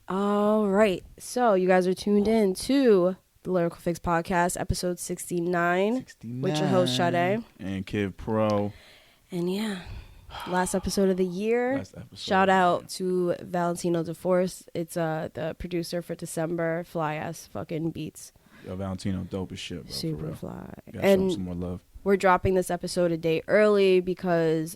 All right. So you guys are tuned in to the Lyrical Fix Podcast, episode 69. With your host, Sade. And Kid Pro. And yeah, last episode of the year. Shout out to Valentino DaForce. It's the producer for December. Fly ass fucking beats. Yo, Valentino, dope as shit, bro. Super fly. Gotta show him some more love. We're dropping this episode a day early because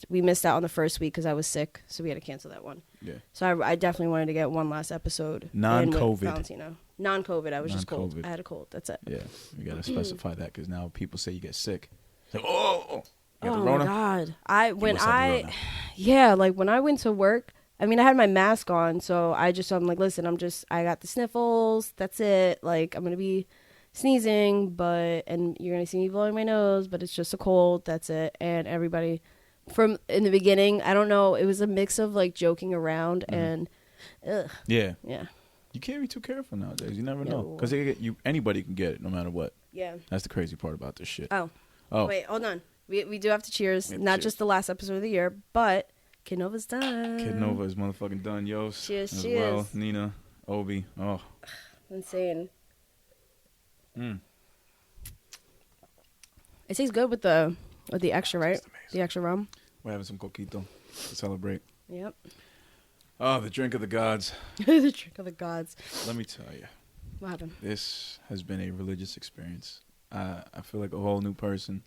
we missed out on the first week because I was sick, so we had to cancel that one. Yeah. So I definitely wanted to get one last episode. Non-COVID. Valentino. Non-COVID. I was just cold. Non-COVID. I had a cold. That's it. Yeah. We gotta specify that because now people say you get sick. It's like, oh my God. When I went to work, I mean, I had my mask on, so I'm like, listen, I got the sniffles. That's it. Like, I'm going to be sneezing, and you're going to see me blowing my nose, but it's just a cold. That's it. And everybody from in the beginning, I don't know, it was a mix of like joking around and ugh. Yeah. Yeah. You can't be too careful nowadays. You never know. Because anybody can get it no matter what. Yeah. That's the crazy part about this shit. Oh. Wait, hold on. We do have to cheers. Not just the last episode of the year, but KidNova's done. KidNova is motherfucking done, yo. Cheers, well. Nina, Obi. Oh. Insane. It tastes good with the extra, right? The extra rum. We're having some coquito to celebrate. Yep. Oh, the drink of the gods. The drink of the gods. Let me tell you. What happened? This has been a religious experience. I feel like a whole new person.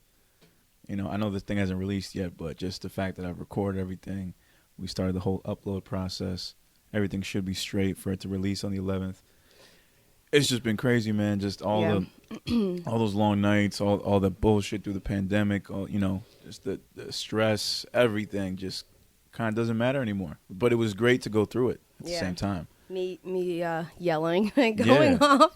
You know, I know this thing hasn't released yet, but just the fact that I've recorded everything, we started the whole upload process. Everything should be straight for it to release on the 11th. It's just been crazy, man. Just all those long nights, all the bullshit through the pandemic, just the stress, everything just kind of doesn't matter anymore. But it was great to go through it at the same time. Me yelling and going off.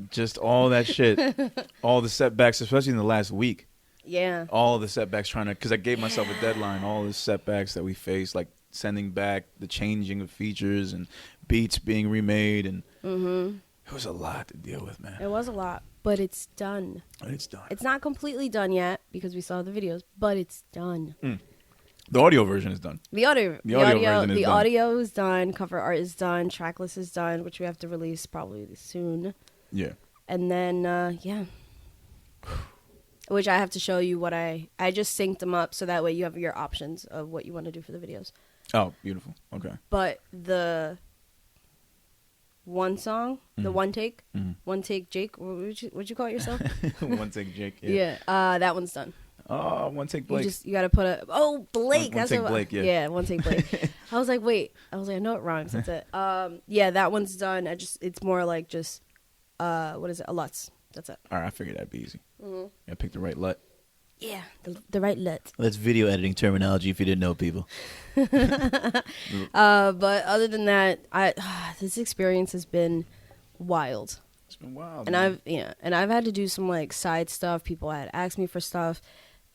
Just all that shit. All the setbacks, especially in the last week. Yeah. All the setbacks because I gave myself a deadline. All the setbacks that we faced, like sending back the changing of features and beats being remade. And it was a lot to deal with, man. It was a lot, but it's done. It's done. It's not completely done yet because we saw the videos, but it's done. The audio version is done. The audio version is done. Audio is done. Cover art is done. Tracklist is done, which we have to release probably soon. Yeah. And then, which I have to show you what I just synced them up so that way you have your options of what you want to do for the videos. Oh, beautiful. Okay. But the one song, the one take Jake, what'd you call it yourself? One take Jake. Yeah. That one's done. Oh, one take Blake. You got to put Blake. One take Blake, yeah. Yeah, one take Blake. I was like, wait. I know it rhymes. That's it. Yeah, that one's done. It's more like just, what is it? A LUTs. That's it. All right, I figured that'd be easy. I picked the right LUT. Yeah, the right LUT. That's video editing terminology if you didn't know, people. But other than that, this experience has been wild. It's been wild. And I've had to do some like side stuff. People had asked me for stuff.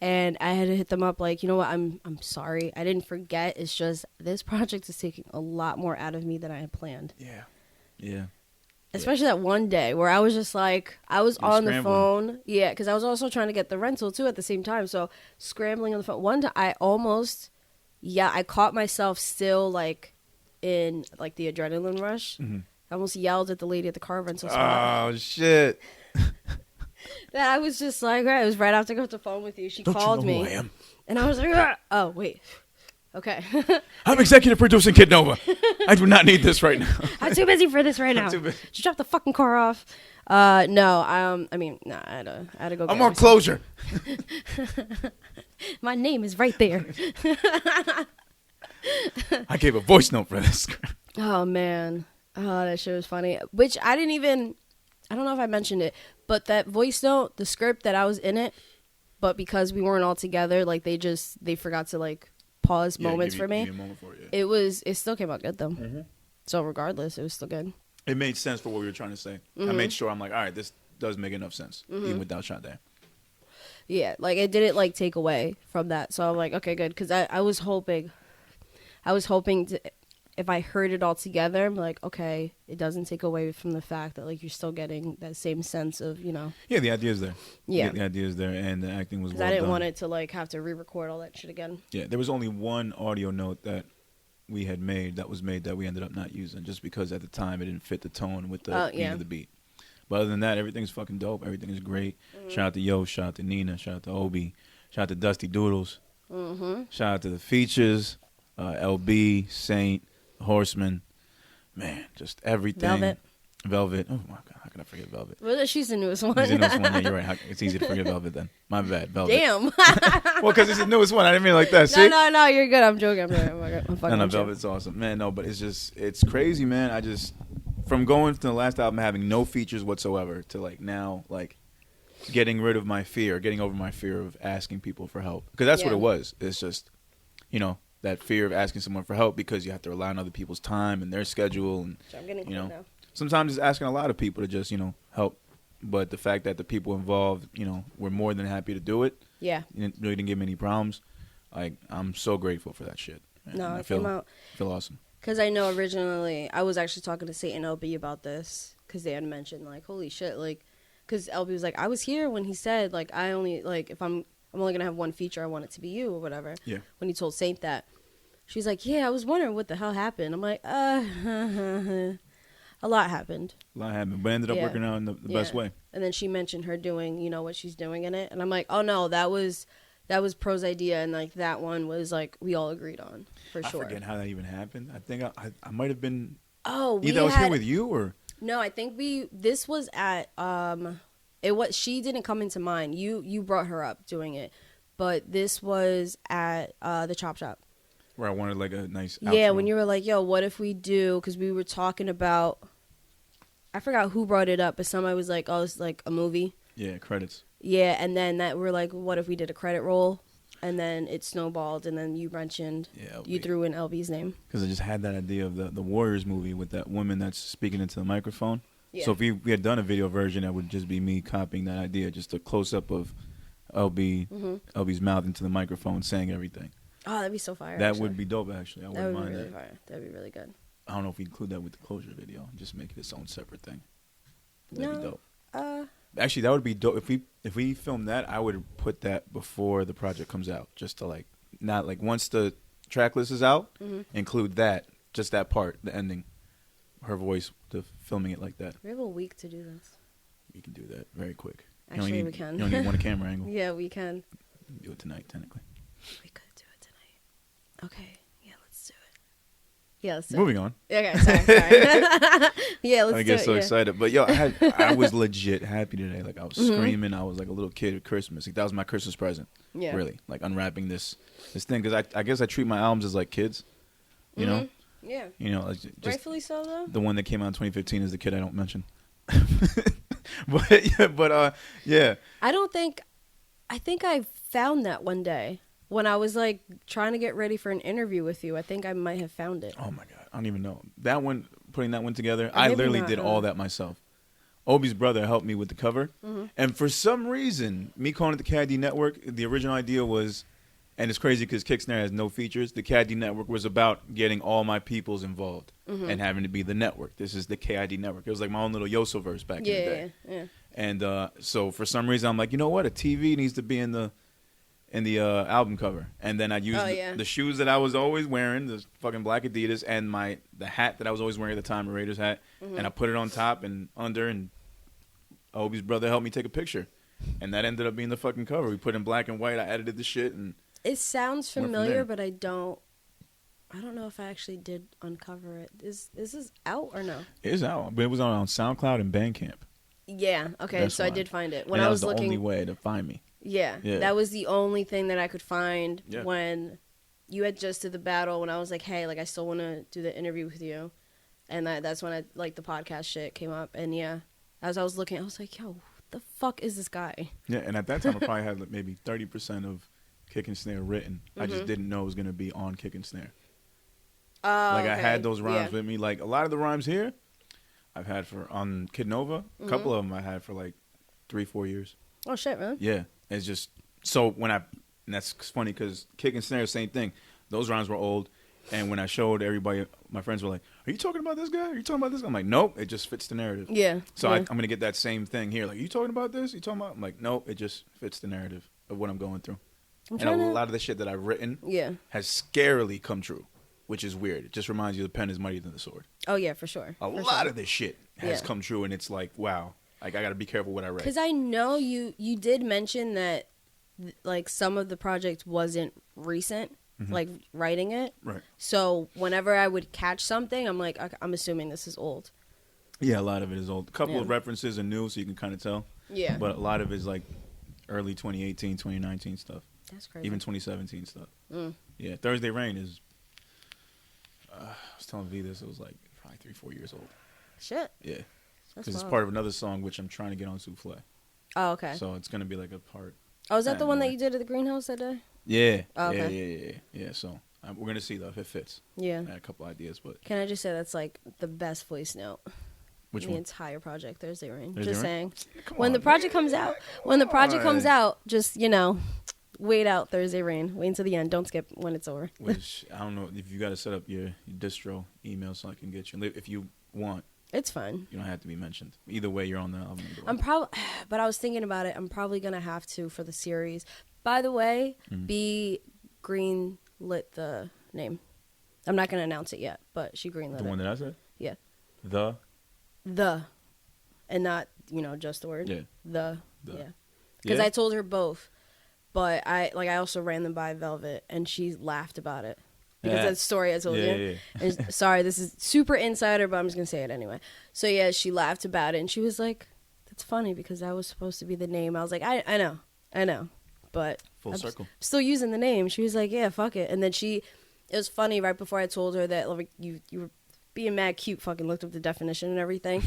And I had to hit them up like, you know what, I'm sorry. I didn't forget. It's just this project is taking a lot more out of me than I had planned. Yeah. Yeah. Especially that one day where I was just like, I was on the phone. Yeah, because I was also trying to get the rental too at the same time. So scrambling on the phone. One time I caught myself still like in like the adrenaline rush. I almost yelled at the lady at the car rental spot. Oh, shit. That I was just like, it was right after I got off the phone with you. She called me. Who I am? And I was like, oh, wait. Okay. I'm executive producing KidNova. I do not need this right now. I'm too busy for this right now. Just drop the fucking car off. I had to go. I'm on closure. My name is right there. I gave a voice note for this. Oh, man. Oh, that shit was funny. Which I don't know if I mentioned it, but that voice note, the script that I was in it, but because we weren't all together, like they forgot to like pause moments for me. It still came out good though. So regardless, it was still good. It made sense for what we were trying to say. I made sure I'm like, all right, this does make enough sense, even without Sade. Yeah, like it didn't like take away from that. So I'm like, okay, good, because I was hoping to. If I heard it all together, I'm like, okay, it doesn't take away from the fact that like you're still getting that same sense of, you know. Yeah, the idea is there. Yeah, the idea is there, and the acting was well done. I didn't done. want it to like have to re-record all that shit again. Yeah, there was only one audio note that we had made that we ended up not using just because at the time it didn't fit the tone with the beat of the beat. But other than that, everything's fucking dope. Everything is great. Shout out to Yo, shout out to Nina, shout out to Obi, shout out to Dusty Doodles, shout out to the features, LB, Saint, Horseman, man, just everything. Velvet. Oh my God, how can I forget Velvet? Well, she's the newest one. She's the newest one. Yeah, you're right. It's easy to forget Velvet then. My bad, Velvet. Damn. Well, because it's the newest one. I didn't mean it like that. See? No, you're good. I'm joking. I'm fucking No, Velvet's awesome, man. No, but it's crazy, man. I just from going to the last album having no features whatsoever to like now like getting rid of my fear, getting over my fear of asking people for help, because that's what it was. It's just that fear of asking someone for help because you have to rely on other people's time and their schedule, and I'm getting now. Sometimes it's asking a lot of people to just help, but the fact that the people involved were more than happy to do it. Yeah, it really didn't give me any problems. Like, I'm so grateful for that shit, man. No, I feel awesome. Because I know originally I was actually talking to Sade and LB about this because they had mentioned like, holy shit, like, because LB was like, I was here when he said like, I only like if I'm only gonna have one feature, I want it to be you or whatever. Yeah. When he told Saint that, she's like, yeah, I was wondering what the hell happened. I'm like, a lot happened. But ended up working out in the best way. And then she mentioned her doing, what she's doing in it. And I'm like, oh, no, that was Pro's idea. And, like, that one was, like, we all agreed on, for sure. I forget how that even happened. I think I might have been. Oh, either I was here with you or. No, I think this was at, she didn't come into mine. You brought her up doing it. But this was at the Chop Shop. Where I wanted, like, a nice outro. Yeah, when you were like, yo, what if we do, because we were talking about, I forgot who brought it up, but somebody was like, oh, it's like a movie. Yeah, credits. Yeah, and then we're like, what if we did a credit roll? And then it snowballed, and then you mentioned, you threw in LB's name. Because I just had that idea of the Warriors movie with that woman that's speaking into the microphone. Yeah. So if we had done a video version, that would just be me copying that idea, just a close-up of LB's mouth into the microphone saying everything. Oh, that'd be so fire. That would be dope, actually. I wouldn't mind that. Fire. That'd be really good. I don't know if we include that with the closure video. Just make it its own separate thing. That'd be dope. Actually, that would be dope. If we filmed that, I would put that before the project comes out. Just to like, not like once the track list is out, include that, just that part, the ending, her voice, to filming it like that. We have a week to do this. We can do that very quick. Actually, we can. You don't need one camera angle. Yeah, we can. Do it tonight, technically. We could do it tonight. Okay. Yeah, let's do it. Yeah, let's do Moving it. on. Okay, sorry. Yeah, let's do it. I get so excited. But, yo, I was legit happy today. Like, I was screaming. I was like a little kid at Christmas. Like, that was my Christmas present. Yeah. Really. Like, unwrapping this thing. Because I guess I treat my albums as, like, kids. You know? Yeah. You know, like, just rightfully so, though. The one that came out in 2015 is the kid I don't mention. But yeah. I think I found that one day when I was like trying to get ready for an interview with you. I think I might have found it. Oh my God. I don't even know. That one, putting that one together, I literally did all that myself. Obi's brother helped me with the cover. And for some reason, me calling it the KID Network, the original idea was, and it's crazy because Kicksnare has no features, the KID Network was about getting all my peoples involved and having to be the network. This is the KID Network. It was like my own little Yoso-verse back in the day. Yeah. And so for some reason, I'm like, you know what? A TV needs to be in the album cover. And then I used the shoes that I was always wearing, the fucking black Adidas, and the hat that I was always wearing at the time, a Raiders hat. And I put it on top and under, and Obi's brother helped me take a picture. And that ended up being the fucking cover. We put in black and white. I edited the shit. And it sounds familiar, but I don't know if I actually did uncover it. Is this out or no? It is out, but it was on SoundCloud and Bandcamp. Yeah. Okay. So I did find it when I was looking. That was the only way to find me. Yeah. That was the only thing that I could find when you had just did the battle. When I was like, hey, like I still want to do the interview with you, and that's when the podcast shit came up. And as I was looking, I was like, yo, what the fuck is this guy? Yeah. And at that time, I probably had like maybe 30% of Kick and Snare written. I just didn't know it was gonna be on Kick and Snare. I had those rhymes with me. Like a lot of the rhymes here, I've had on KidNova. A couple of them I had for like 3-4 years. Oh shit, man. Yeah, it's just so and that's funny because Kick and Snare, same thing. Those rhymes were old, and when I showed everybody, my friends were like, "Are you talking about this guy? Are you talking about this guy?" I'm like, "Nope, it just fits the narrative." Yeah. So I'm gonna get that same thing here. Like, "Are you talking about this? Are you talking about?" I'm like, "Nope, it just fits the narrative of what I'm going through." And a lot of the shit that I've written has scarily come true. which is weird. It just reminds you the pen is mightier than the sword. Oh, yeah, for sure. A lot of this shit has come true, and it's like, wow. Like, I got to be careful what I write. Because I know you did mention that, like, some of the project wasn't recent, like, writing it. Right. So whenever I would catch something, I'm like, I'm assuming this is old. Yeah, a lot of it is old. A couple of references are new, so you can kind of tell. Yeah. But a lot of it is, like, early 2018, 2019 stuff. That's crazy. Even 2017 stuff. Yeah, Thursday Rain is... I was telling V this, it was, like, probably 3-4 years old. Shit. Yeah. Because it's part of another song, which I'm trying to get on Souffle. Oh, okay. So it's going to be, like, a part... Oh, is that the one that you did at the greenhouse that day? Yeah. Oh, okay. Yeah. So we're going to see, though, if it fits. Yeah. I had a couple ideas, but... Can I just say that's, like, the best voice note? Which the one? entire project, Thursday Rain. Thursday Just Rain? saying. Come when on, the project man. comes out, just, wait out Thursday Rain. Wait until the end. Don't skip when it's over. Which, I don't know, if you got to set up your distro email so I can get you. If you want. It's fine. You don't have to be mentioned. Either way, you're on the album. But I was thinking about it. I'm probably going to have to for the series. By the way, B green lit the name. I'm not going to announce it yet, but she green lit it. The one that I said? Yeah. The. And not, just the word. Yeah. The. Yeah. Because Yeah? I told her both. But I also ran them by Velvet, and she laughed about it. Because that's the story I told you. Yeah. And sorry, this is super insider, but I'm just going to say it anyway. So, yeah, she laughed about it, and she was like, that's funny because that was supposed to be the name. I was like, I know. But Full circle. Still using the name. She was like, yeah, fuck it. And then it was funny right before I told her that like, you were being mad cute, fucking looked up the definition and everything.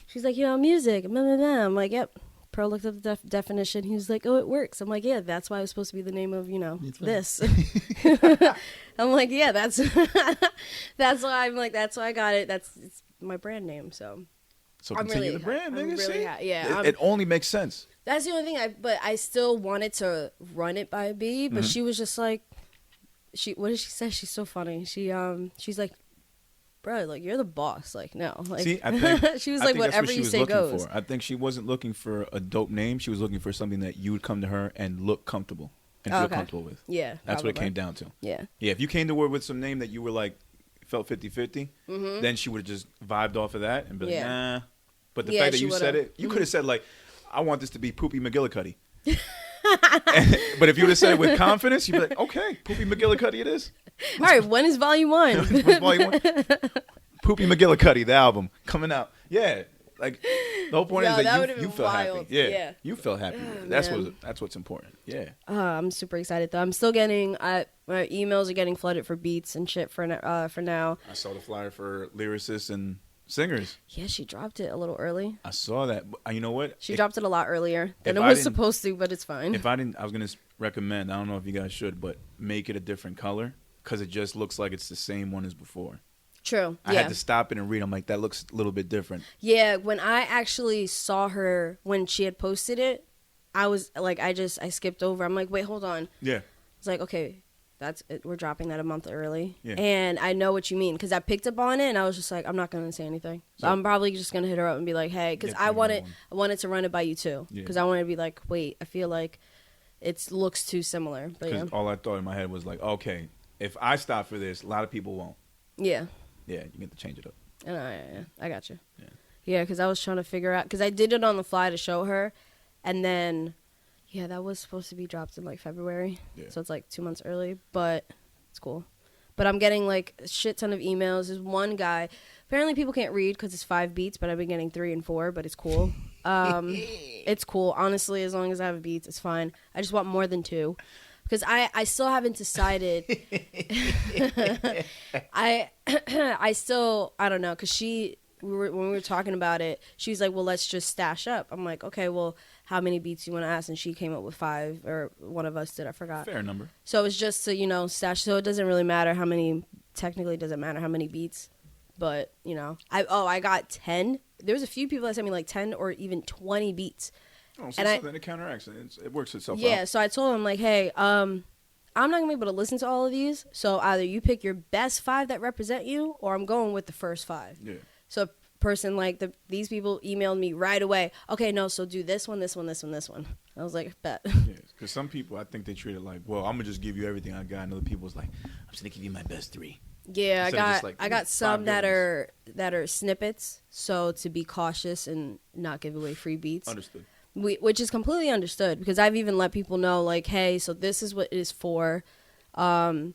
She's like, music, blah, blah, blah. I'm like, yep. Pro looked up the definition. He was like, oh, it works. I'm like, yeah, that's why it was supposed to be the name of, this. I'm like, yeah, that's why I'm like, that's why I got it. It's my brand name. So continue the brand, nigga. Really yeah. It only makes sense. That's the only thing but I still wanted to run it by B, but she was just like, what did she say? She's so funny. She's like, bro, like, you're the boss. Like, no. Like, see, I think she was I like, think whatever that's what you she say was looking goes. for. I think she wasn't looking for a dope name. She was looking for something that you would come to her and look comfortable and feel comfortable with. Yeah. That's what it came down to. Yeah. Yeah, if you came to her with some name that you were like, felt 50-50, then she would have just vibed off of that and be like, nah. But the fact that you said it, you could have said, like, I want this to be Poopy McGillicuddy. But if you would have said it with confidence, you'd be like, okay, Poopy McGillicuddy it is. All right, when is volume 1? When's volume 1? Poopy McGillicuddy, the album, coming out. Yeah, like, the whole point is that you felt happy. Yeah, you felt happy. That's what's important. Yeah. I'm super excited, though. I'm still getting, my emails are getting flooded for beats and shit for now. I saw the flyer for lyricists and singers. Yeah, she dropped it a little early. I saw that. You know what? She dropped it a lot earlier than it was supposed to, but it's fine. I was going to recommend, I don't know if you guys should, but make it a different color because it just looks like it's the same one as before. True. I had to stop it and read. I'm like, that looks a little bit different. Yeah, when I actually saw her, when she had posted it, I was like, I skipped over. I'm like, wait, hold on. Yeah. It's like, okay, that's it. We're dropping that a month early. Yeah. And I know what you mean because I picked up on it and I was just like, I'm not going to say anything. So I'm probably just going to hit her up and be like, hey, because I wanted to run it by you too. Because I wanted to be like, wait, I feel like it looks too similar. Because all I thought in my head was like, okay, if I stop for this, a lot of people won't. Yeah. Yeah, you get to change it up. Yeah, I got you. Yeah, because I was trying to figure out, because I did it on the fly to show her, and then, yeah, that was supposed to be dropped in, like, February, so it's, like, 2 months early, but it's cool. But I'm getting, like, a shit ton of emails. There's one guy, apparently people can't read because it's 5 beats, but I've been getting 3 and 4, but it's cool. It's cool. Honestly, as long as I have beats, it's fine. I just want more than 2. Because I still haven't decided. I don't know. Because when we were talking about it, she was like, well, let's just stash up. I'm like, okay, well, how many beats you want to ask? And she came up with 5, or one of us did, I forgot. Fair number. So it's just to, stash. So it doesn't really matter how many, technically it doesn't matter how many beats. But, I got 10. There was a few people that sent me like 10 or even 20 beats. Oh, so then it counteracts. It works itself out. Yeah, so I told him, like, hey, I'm not going to be able to listen to all of these, so either you pick your best 5 that represent you, or I'm going with the first 5. Yeah. So a person like these people emailed me right away, okay, no, so do this one, this one, this one, this one. I was like, bet. Yeah, because some people, I think they treat it like, well, I'm going to just give you everything I got, and other people's like, I'm just going to give you my best 3. Yeah, Instead of just, like, I got some 5 that goodies. are snippets, so to be cautious and not give away free beats. Understood. Which is completely understood, because I've even let people know, like, hey, so this is what it is for, and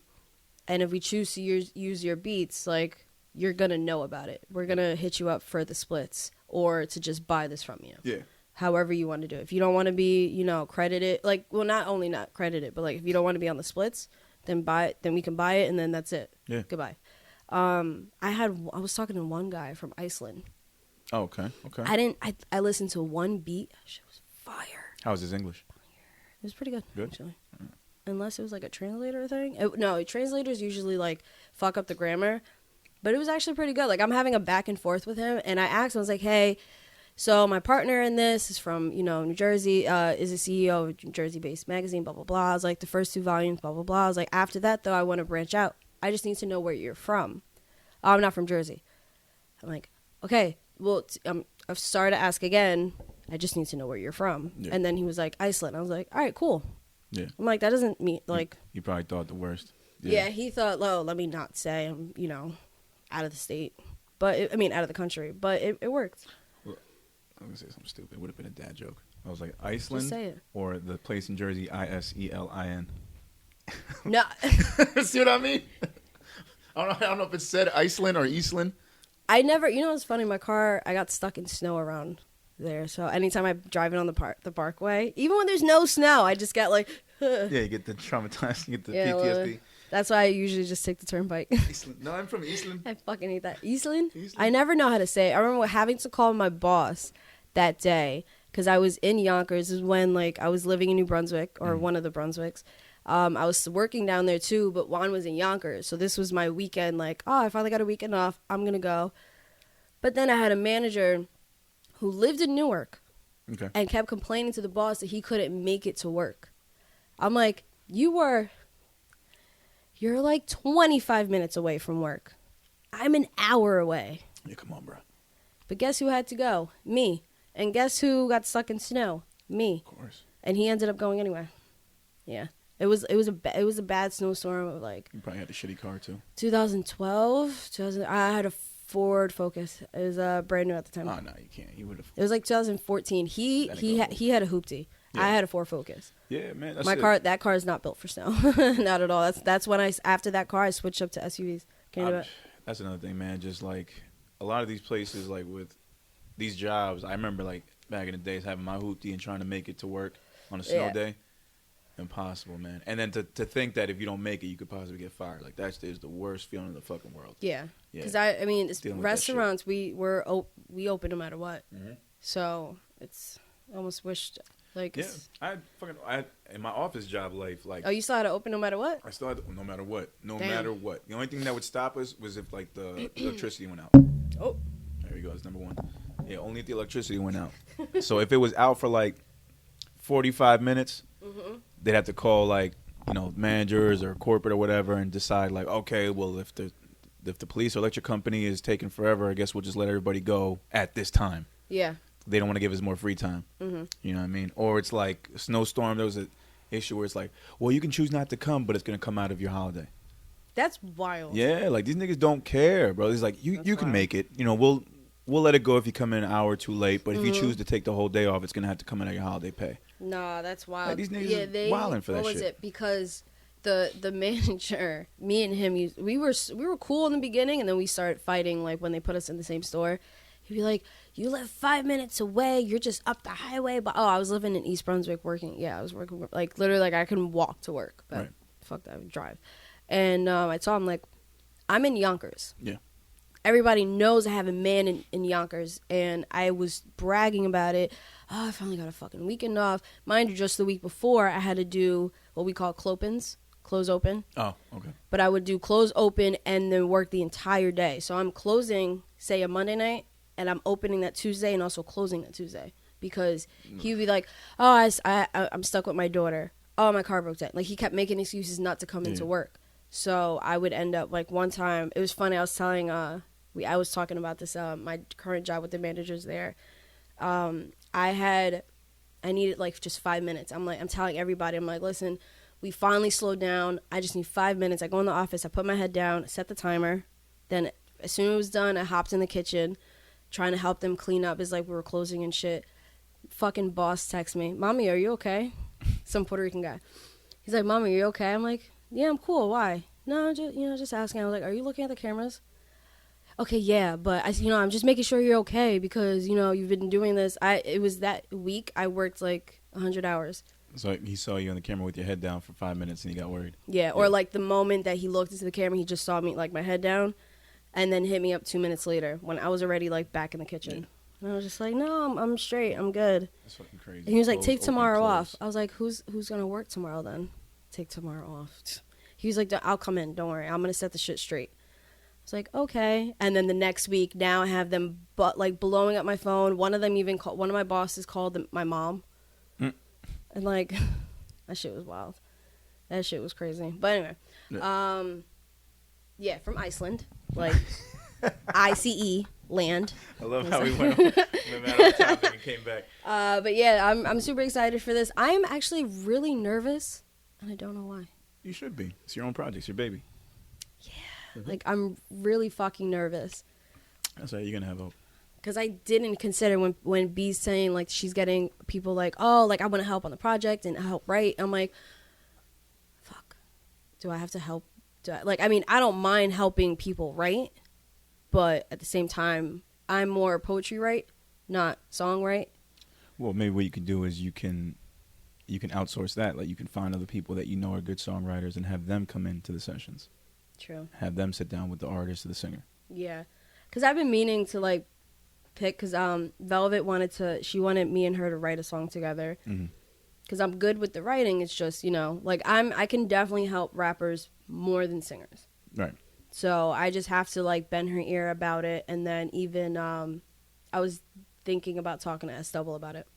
if we choose to use your beats, like, you're gonna know about it. We're gonna hit you up for the splits or to just buy this from you. Yeah. However you want to do it. If you don't want to be, credited, like, well, not only not credited, but like if you don't want to be on the splits, then buy it. Then we can buy it, and then that's it. Yeah. Goodbye. I was talking to one guy from Iceland. Oh, okay. Okay. I listened to one beat. That shit was fire. How was his English? It was pretty good. Good? Actually. Unless it was like a translator thing. No, translators usually like fuck up the grammar, but it was actually pretty good. Like, I'm having a back and forth with him, and I asked him, I was like, hey, so my partner in this is from, New Jersey, is a CEO of a New Jersey-based magazine, blah, blah, blah. I was like, the first 2 volumes, blah, blah, blah. I was like, after that, though, I want to branch out. I just need to know where you're from. Oh, I'm not from Jersey. I'm like, okay, well, I've started to ask again. I just need to know where you're from. Yeah. And then he was like, Iceland. I was like, all right, cool. Yeah. I'm like, that doesn't mean, like... You probably thought the worst. Yeah, he thought, oh, let me not say I'm, out of the state. But, out of the country. But it worked. Well, I'm going to say something stupid. It would have been a dad joke. I was like, Just Iceland say it. or the place in Jersey, Iselin. No. See what I mean? I don't know if it said Iceland or Eastland. I never, what's funny? My car, I got stuck in snow around there. So anytime I'm driving on the parkway, even when there's no snow, I just get like, Yeah, you get the traumatized, you get the Yeah, PTSD. that's why I usually just take the turnpike. Eastland. No, I'm from Eastland. I fucking hate that. Eastland? Eastland? I never know how to say it. I remember having to call my boss that day because I was in Yonkers. This is when, like, I was living in New Brunswick, or one of the Brunswicks. I was working down there, too, but Juan was in Yonkers. So this was my weekend, like, oh, I finally got a weekend off. I'm going to go. But then I had a manager who lived in Newark and kept complaining to the boss that he couldn't make it to work. I'm like, you're like 25 minutes away from work. I'm an hour away. Yeah, come on, bro. But guess who had to go? Me. And guess who got stuck in snow? Me. Of course. And he ended up going anyway. Yeah. It was a bad snowstorm of like You probably had a shitty car too. 2012. I had a Ford Focus. It was brand new at the time. Oh no, you can't. You would have. It was like 2014. He had a hoopty. Yeah. I had a Ford Focus. Yeah, man. That's My it. car, that car is not built for snow. Not at all. That's when after that car I switched up to SUVs. Can you do it? That's another thing, man. Just like a lot of these places, like with these jobs, I remember like back in the days having my hoopty and trying to make it to work on a snow day. Impossible, man. And then to think that if you don't make it, you could possibly get fired. Like that is the worst feeling in the fucking world. Yeah. Because it's Dealing with restaurants, we open no matter what. Mm-hmm. So it's almost wished like. Yeah, I had in my office job life, like. Oh, you still had to open no matter what? I still had to, no matter what. No Damn. matter what. The only thing that would stop us was if like the electricity went out. Oh. There you go. That's number one. Yeah, only if the electricity went out. So if it was out for like 45 minutes, they'd have to call like, managers or corporate or whatever and decide like, okay, well, if the police or electric company is taking forever, I guess we'll just let everybody go at this time. Yeah. They don't want to give us more free time. Mm-hmm. You know what I mean? Or it's like a snowstorm. There was an issue where it's like, well, you can choose not to come, but it's going to come out of your holiday. That's wild. Yeah, like these niggas don't care, bro. It's like, you can make it. We'll let it go if you come in an hour too late, but if you choose to take the whole day off, it's going to have to come out of your holiday pay. Nah, that's wild. Like, these niggas are wilding for that shit. What was it? Because the manager, me and him, we were cool in the beginning, and then we started fighting like when they put us in the same store. He'd be like, you live 5 minutes away, you're just up the highway. But I was living in East Brunswick working. Yeah, I was working like literally like I couldn't walk to work, but right. Fuck that, I would drive. And I told him like, I'm in Yonkers. Yeah. Everybody knows I have a man in Yonkers, and I was bragging about it. Oh, I finally got a fucking weekend off. Mind you, just the week before, I had to do what we call clopens, close open. Oh, okay. But I would do close open and then work the entire day. So I'm closing, say, a Monday night, and I'm opening that Tuesday and also closing that Tuesday. Because he would be like, oh, I'm stuck with my daughter. Oh, my car broke down. Like, he kept making excuses not to come into work. So I would end up, like, one time, it was funny, I was telling, I was talking about this, my current job with the managers there. I needed, like, just 5 minutes. I'm telling everybody, I'm like, listen, We finally slowed down. I just need 5 minutes. I go in the office. I put my head down, set the timer. Then as soon as it was done, I hopped in the kitchen, trying to help them clean up. It's like we were closing and shit. Fucking boss texts me, "Mommy, are you okay?" Some Puerto Rican guy. He's like, "Mommy, are you okay?" I'm like, "Yeah, I'm cool. Why?" "No, just asking." I was like, "Are you looking at the cameras?" "Okay, yeah, but I'm just making sure you're okay because you've been doing this." It was that week I worked like 100 hours. So he saw you on the camera with your head down for 5 minutes and he got worried. Yeah, or like the moment that he looked into the camera, he just saw me like my head down, and then hit me up 2 minutes later when I was already like back in the kitchen. Yeah. And I was just like, "No, I'm straight. I'm good." That's fucking crazy. And he was like, "Take tomorrow off." I was like, "Who's gonna work tomorrow then? Take tomorrow off." He was like, "I'll come in. Don't worry. I'm gonna set the shit straight." I was like, "Okay." And then the next week, now I have them like blowing up my phone. One of them even called. One of my bosses called my mom, and like, that shit was wild. That shit was crazy. But anyway, yeah, from Iceland, like ICE land. I love how we went out on topic and came back. But yeah, I'm super excited for this. I am actually really nervous, and I don't know why. You should be. It's your own project. It's your baby. Yeah, like I'm really fucking nervous. That's right. You're gonna have hope. Because I didn't consider when B's saying like she's getting people like, "Oh, like I want to help on the project and help write." I'm like, fuck. Do I have to help? I don't mind helping people write, but at the same time, I'm more poetry write, not song write. Well, maybe what you can do is you can outsource that. Like you can find other people that are good songwriters and have them come into the sessions. True. Have them sit down with the artist or the singer. Yeah, because I've been meaning to like pick because Velvet wanted me and her to write a song together. Because I'm good with the writing. It's just like I can definitely help rappers more than singers. Right. So I just have to like bend her ear about it, and then even I was thinking about talking to S Double about it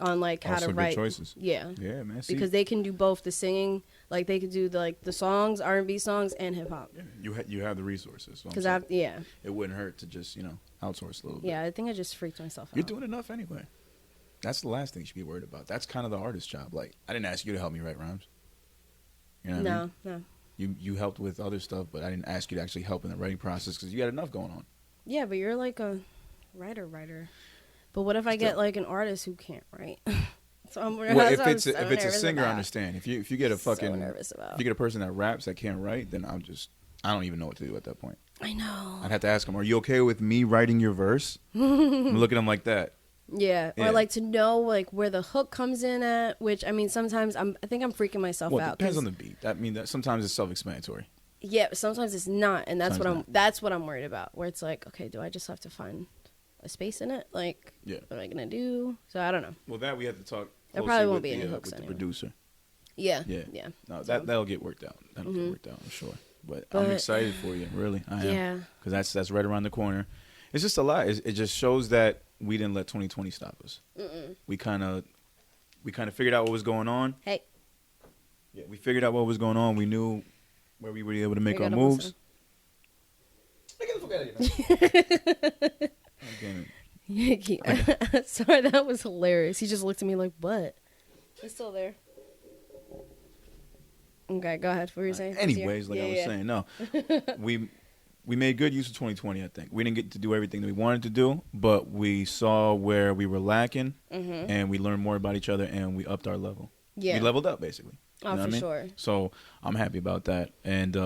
on like how also to write. Good choices. Yeah. Yeah, man. Because they can do both the singing, like they could do the songs, R&B songs, and hip hop. Yeah, you have the resources. Because it wouldn't hurt to just outsource a little bit. Yeah, I think I just freaked myself out. You're doing enough anyway. That's the last thing you should be worried about. That's kind of the artist job. Like I didn't ask you to help me write rhymes. You know what I mean? No. You helped with other stuff, but I didn't ask you to actually help in the writing process because you got enough going on. Yeah, but you're like a writer. But what if I get like an artist who can't write? So if it's a singer, I understand. If you get a fucking so nervous about. If you get a person that raps that can't write, then I don't even know what to do at that point. I know. I'd have to ask him, "Are you okay with me writing your verse?" Look at him like that. Yeah, or like to know like where the hook comes in at. Which I mean, sometimes I think I'm freaking myself out. It depends on the beat. That sometimes it's self-explanatory. Yeah, but sometimes it's not, and that's what I'm worried about. Where it's like, okay, do I just have to find a space in it? Like, what am I gonna do? So I don't know. Well, that we have to talk. There probably won't be any hooks with the anyway. producer. Yeah. No, that'll get worked out. That'll get worked out, I'm sure. But I'm excited for you, really. I am. Yeah. Because that's right around the corner. It's just a lot. It just shows that we didn't let 2020 stop us. We kind of figured out what was going on. Hey. Yeah, we figured out what was going on. We knew where we were able to make our moves. Get the fuck out of here. Damn it. Sorry, that was hilarious. He just looked at me like, what? It's still there. Okay, go ahead. What were you saying? Anyways, like I was saying, no. We made good use of 2020, I think. We didn't get to do everything that we wanted to do, but we saw where we were lacking, and we learned more about each other, and we upped our level. Yeah. We leveled up, basically. Oh, for sure. So I'm happy about that. And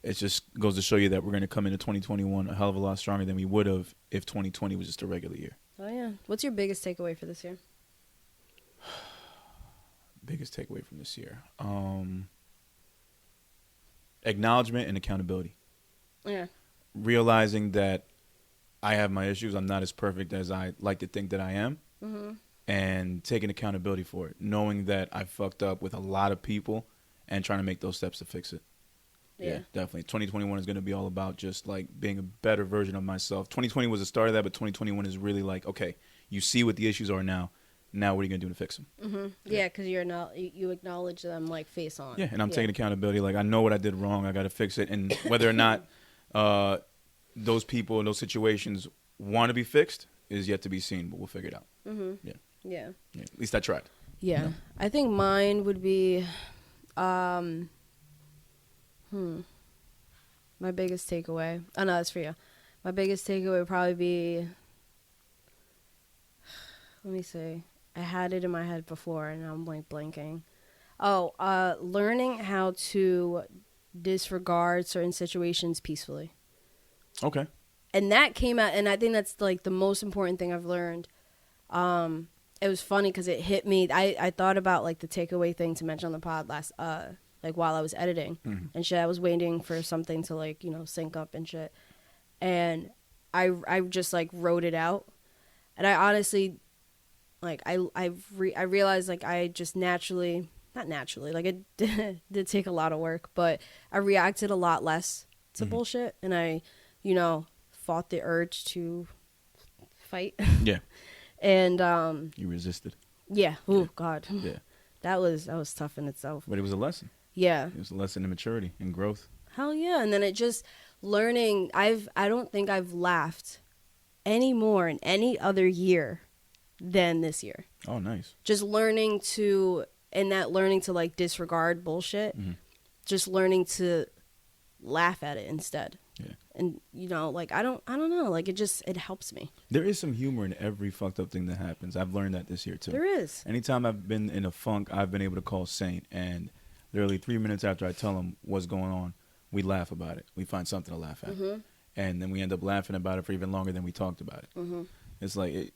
it just goes to show you that we're going to come into 2021 a hell of a lot stronger than we would have if 2020 was just a regular year. Oh, yeah. What's your biggest takeaway for this year? Biggest takeaway from this year? Acknowledgement and accountability. Yeah. Realizing that I have my issues. I'm not as perfect as I like to think that I am. And taking accountability for it, knowing that I fucked up with a lot of people and trying to make those steps to fix it. Yeah, definitely. 2021 is going to be all about just like being a better version of myself. 2020 was the start of that, but 2021 is really like, okay, you see what the issues are now. Now what are you going to do to fix them? Yeah, because you acknowledge them like face on. Yeah, and I'm taking accountability. Like I know what I did wrong. I got to fix it. And whether or not those people in those situations want to be fixed is yet to be seen, but we'll figure it out. Yeah. At least I tried. Yeah. I think mine would be My biggest takeaway. Oh no, that's for you. My biggest takeaway would probably be. Let me see. I had it in my head before, and now I'm blanking. Oh, learning how to disregard certain situations peacefully. Okay. And that came out, and I think that's like the most important thing I've learned. It was funny because it hit me. I thought about like the takeaway thing to mention on the pod like while I was editing and shit. I was waiting for something to like, sync up and shit. And I just like wrote it out. And I honestly, like, I realized like I just naturally, not naturally, like it did take a lot of work, but I reacted a lot less to bullshit. And I, fought the urge to fight. Yeah. And you resisted. Yeah. Oh yeah. God. Yeah. That was tough in itself. But it was a lesson. Yeah. It was a lesson in maturity and growth. Hell yeah. And then it just learning. I don't think I've laughed any more in any other year than this year. Oh, nice. Just learning to like disregard bullshit. Just learning to laugh at it instead. Yeah. And like I don't know, like it helps me. There is some humor in every fucked up thing that happens. I've learned that this year too. There is. Anytime I've been in a funk, I've been able to call Saint, and literally 3 minutes after I tell him what's going on, we laugh about it. We find something to laugh at. And then we end up laughing about it for even longer than we talked about it. It's like,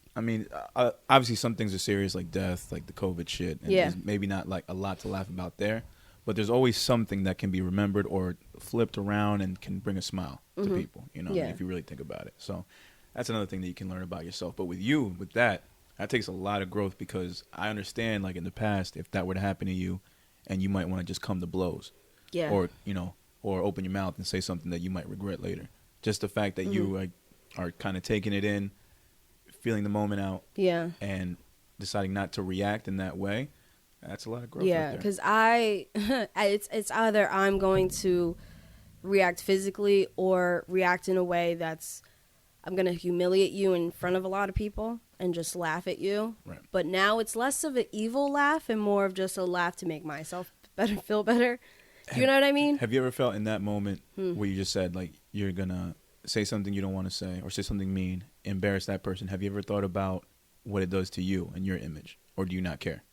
obviously some things are serious, like death, like the COVID shit. And there's maybe not like a lot to laugh about there. But there's always something that can be remembered or flipped around and can bring a smile to people, if you really think about it. So that's another thing that you can learn about yourself. But with you, with that takes a lot of growth, because I understand, like in the past, if that were to happen to you and you might want to just come to blows. Yeah. Or, or open your mouth and say something that you might regret later. Just the fact that you are kind of taking it in, feeling the moment out. Yeah. And deciding not to react in that way. That's a lot of growth. Yeah, because it's either I'm going to react physically or react in a way that's I'm going to humiliate you in front of a lot of people and just laugh at you. Right. But now it's less of an evil laugh and more of just a laugh to make myself feel better. You know what I mean? Have you ever felt in that moment where you just said, like, you're going to say something you don't want to say or say something mean, embarrass that person? Have you ever thought about what it does to you and your image, or do you not care?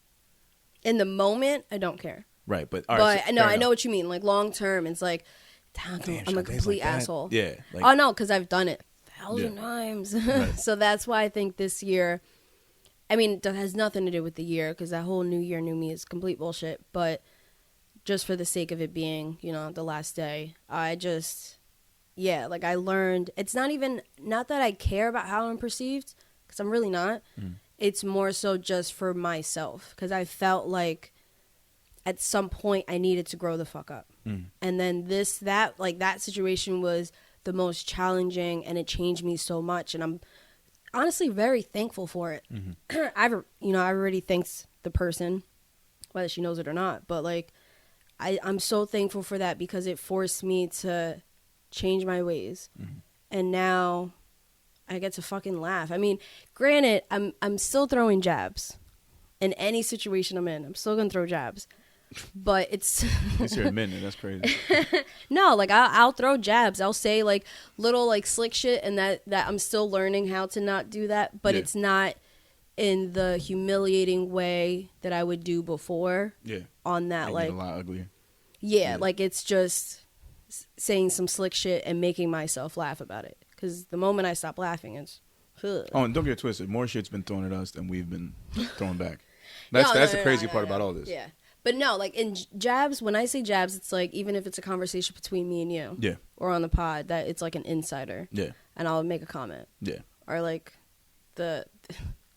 In the moment, I don't care. Right, but I know what you mean. Like long term, it's like, damn, I'm a complete asshole. Yeah. Like, oh no, because I've done it 1,000 times. Right. So that's why I think this year, I mean, that has nothing to do with the year, because that whole new year, new me is complete bullshit. But just for the sake of it being, the last day, I just, like I learned. It's not that I care about how I'm perceived, because I'm really not. It's more so just for myself, because I felt like at some point I needed to grow the fuck up. And then that situation was the most challenging, and it changed me so much. And I'm honestly very thankful for it. I already thanked the person, whether she knows it or not. But like, I'm so thankful for that, because it forced me to change my ways. And now I get to fucking laugh. I mean, granted, I'm still throwing jabs in any situation I'm in. I'm still gonna throw jabs, but it's. At least you're admitting it. That's crazy. No, like I'll throw jabs. I'll say like little like slick shit, and that I'm still learning how to not do that. But it's not in the humiliating way that I would do before. Yeah. On that, like a lot uglier. Yeah, like it's just saying some slick shit and making myself laugh about it. Because the moment I stop laughing, it's... Ugh. Oh, and don't get it twisted. More shit's been thrown at us than we've been thrown back. That's the crazy part about all this. Yeah. But no, like in jabs, when I say jabs, it's like even if it's a conversation between me and you. Yeah. Or on the pod, that it's like an insider. Yeah. And I'll make a comment. Yeah. Or like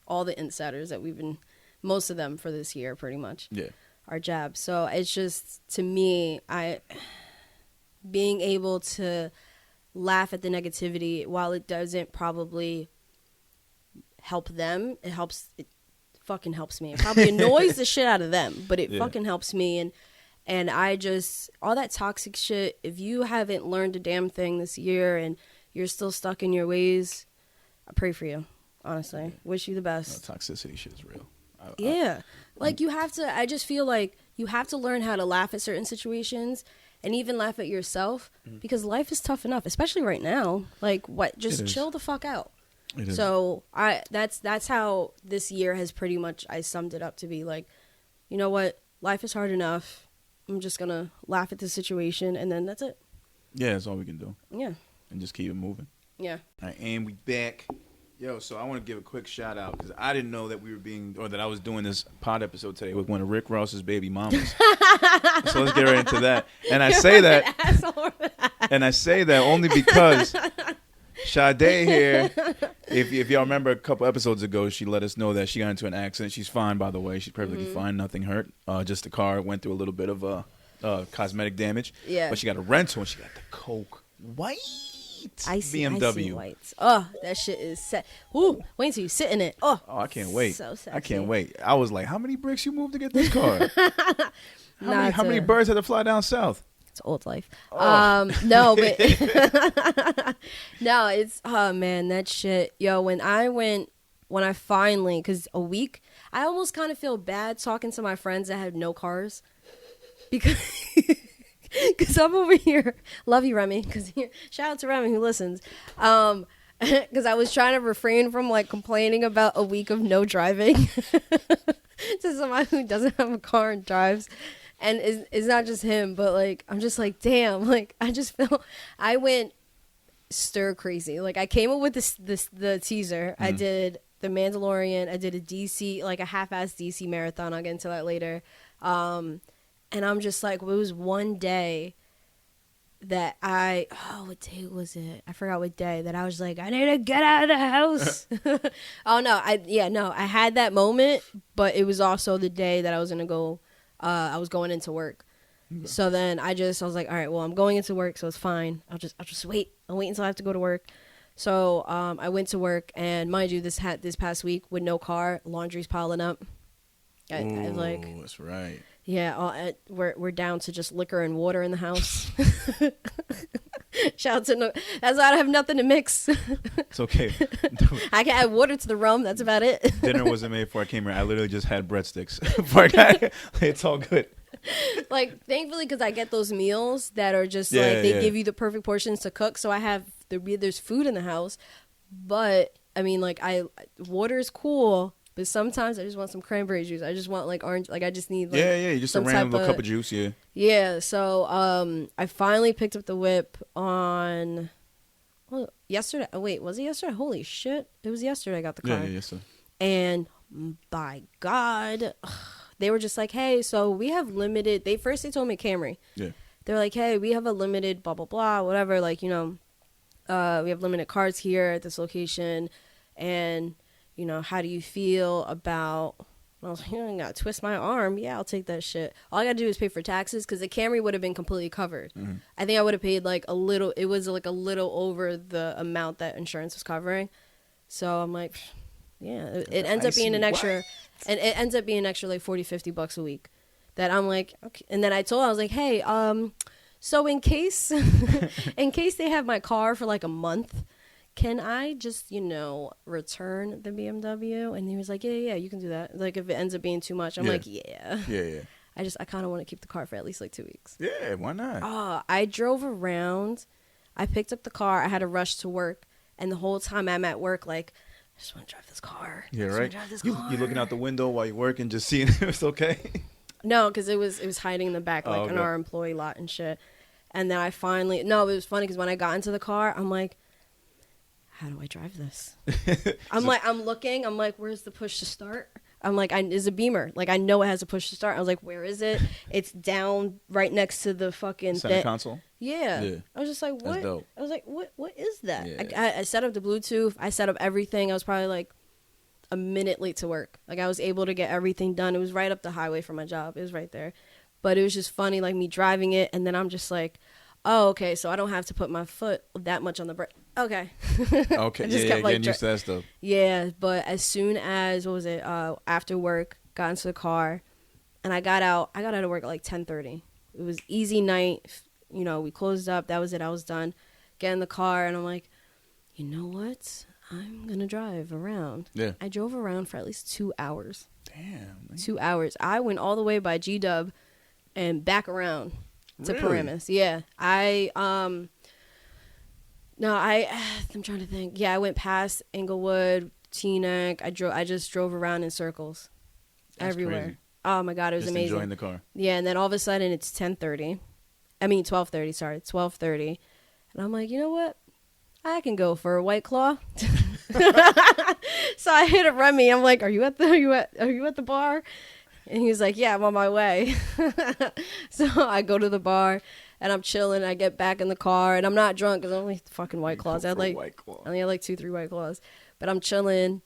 all the insiders that we've been... Most of them for this year, pretty much. Yeah. Are jabs. So it's just, to me, being able to... laugh at the negativity, while it doesn't probably help them, it fucking helps me. It probably annoys the shit out of them, but it fucking helps me. And I just, all that toxic shit, if you haven't learned a damn thing this year and you're still stuck in your ways, I pray for you, honestly. Wish you the best. Toxicity shit is real. Like you have to, I just feel like you have to learn how to laugh at certain situations and even laugh at yourself because life is tough enough, especially right now. Like, what? Just chill the fuck out. So that's how this year has pretty much, I summed it up to be like, you know what? Life is hard enough. I'm just going to laugh at the situation, and then that's it. Yeah, that's all we can do. Yeah. And just keep it moving. Yeah. All right, and we back. Yo, so I want to give a quick shout out because I didn't know that that I was doing this pod episode today with one of Rick Ross's baby mamas. So let's get right into that. And I say that only because Sade here, if y'all remember a couple episodes ago, she let us know that she got into an accident. She's fine, by the way. She's perfectly fine. Nothing hurt. Just the car went through a little bit of cosmetic damage. Yeah. But she got a rental and she got the Coke White. BMW. I see whites. Oh, that shit is set. Ooh, wait until you sit in it. Oh, I can't wait. So sexy. I can't wait. I was like, how many bricks you moved to get this car? How many birds had to fly down south? It's old life. Oh. No, but no, it's, oh man, that shit. Yo, when I finally, because a week, I almost kind of feel bad talking to my friends that had no cars because I'm over here. Love you, Remy. Shout out to Remy who listens. Because I was trying to refrain from like complaining about a week of no driving to somebody who doesn't have a car and drives. And it's not just him, but like I'm just like, damn. Like I just feel I went stir crazy. Like I came up with the teaser. I did the Mandalorian. I did a DC, like a half-assed DC marathon. I'll get into that later. And I'm just like, it was one day that what day was it? I forgot what day that I was like, I need to get out of the house. I had that moment, but it was also the day that I was going into work. Okay. So then I was like, all right, well, I'm going into work, so it's fine. I'll just wait. I'll wait until I have to go to work. So I went to work, and mind you, this past week with no car, laundry's piling up. I like, that's right. Yeah, we're down to just liquor and water in the house. Shout out to that's why I have nothing to mix. It's okay. I can add water to the rum. That's about it. Dinner wasn't made before I came here. I literally just had breadsticks. It's all good. Like, thankfully, because I get those meals that are just they give you the perfect portions to cook. So I have there's food in the house, but I mean, like water is cool. But sometimes I just want some cranberry juice. I just want like orange. Like I just need just a random little cup of juice. Yeah. So I finally picked up the whip on yesterday. Oh wait, was it yesterday? Holy shit! It was yesterday. I got the car. Yeah, yesterday. And by God, they were just like, hey, so we have limited. They told me Camry. Yeah. They're like, hey, we have a limited blah blah blah whatever. Like we have limited cars here at this location, and. How do you feel about, I was like, I gotta twist my arm. Yeah, I'll take that shit. All I gotta do is pay for taxes because the Camry would have been completely covered. Mm-hmm. I think I would have paid like a little, it was like a little over the amount that insurance was covering. So I'm like, yeah, it ends up being an extra, and it ends up being an extra like $40-$50 a week that I'm like, okay. And then I was like, hey, so in case they have my car for like a month, can I just, return the BMW? And he was like, yeah, you can do that. Like, if it ends up being too much, I'm like, yeah. I kind of want to keep the car for at least like 2 weeks. Yeah, why not? I drove around. I picked up the car. I had to rush to work. And the whole time I'm at work, like, I just want to drive this car. Yeah, right? You looking out the window while you're working, just seeing if it's okay? No, because it was hiding in the back, like, in our employee lot and shit. And then it was funny because when I got into the car, I'm like, how do I drive this? I'm looking. I'm like, where's the push to start? I'm like, it's a Beamer. Like, I know it has a push to start. I was like, where is it? It's down right next to the fucking center console. Yeah. I was just like, what? That's dope. I was like, what is that? Yeah. I set up the Bluetooth. I set up everything. I was probably like a minute late to work. Like, I was able to get everything done. It was right up the highway from my job. It was right there. But it was just funny, like me driving it, and then I'm just like, oh, okay, so I don't have to put my foot that much on the brake. Okay. Okay. Getting used to that stuff. Yeah, but as soon as after work, got into the car, and I got out of work at like 10:30. It was easy night. We closed up. That was it. I was done. Get in the car, and I'm like, you know what? I'm gonna drive around. Yeah. I drove around for at least 2 hours. Damn. Man. 2 hours. I went all the way by G-Dub and back around to Really? Paramus. Yeah. I'm trying to think. Yeah, I went past Inglewood, Teaneck. I just drove around in circles. That's everywhere. crazy. Oh my God, it was Just amazing. enjoying the car. Yeah, and then all of a sudden it's 12:30. Sorry, 12:30. And I'm like, you know what? I can go for a White Claw. So I hit a Remy. I'm like, are you at the bar? And he's like, yeah, I'm on my way. So I go to the bar and I'm chilling. I get back in the car and I'm not drunk because I only fucking White Claws. I only had like 2-3 White Claws, but I'm chilling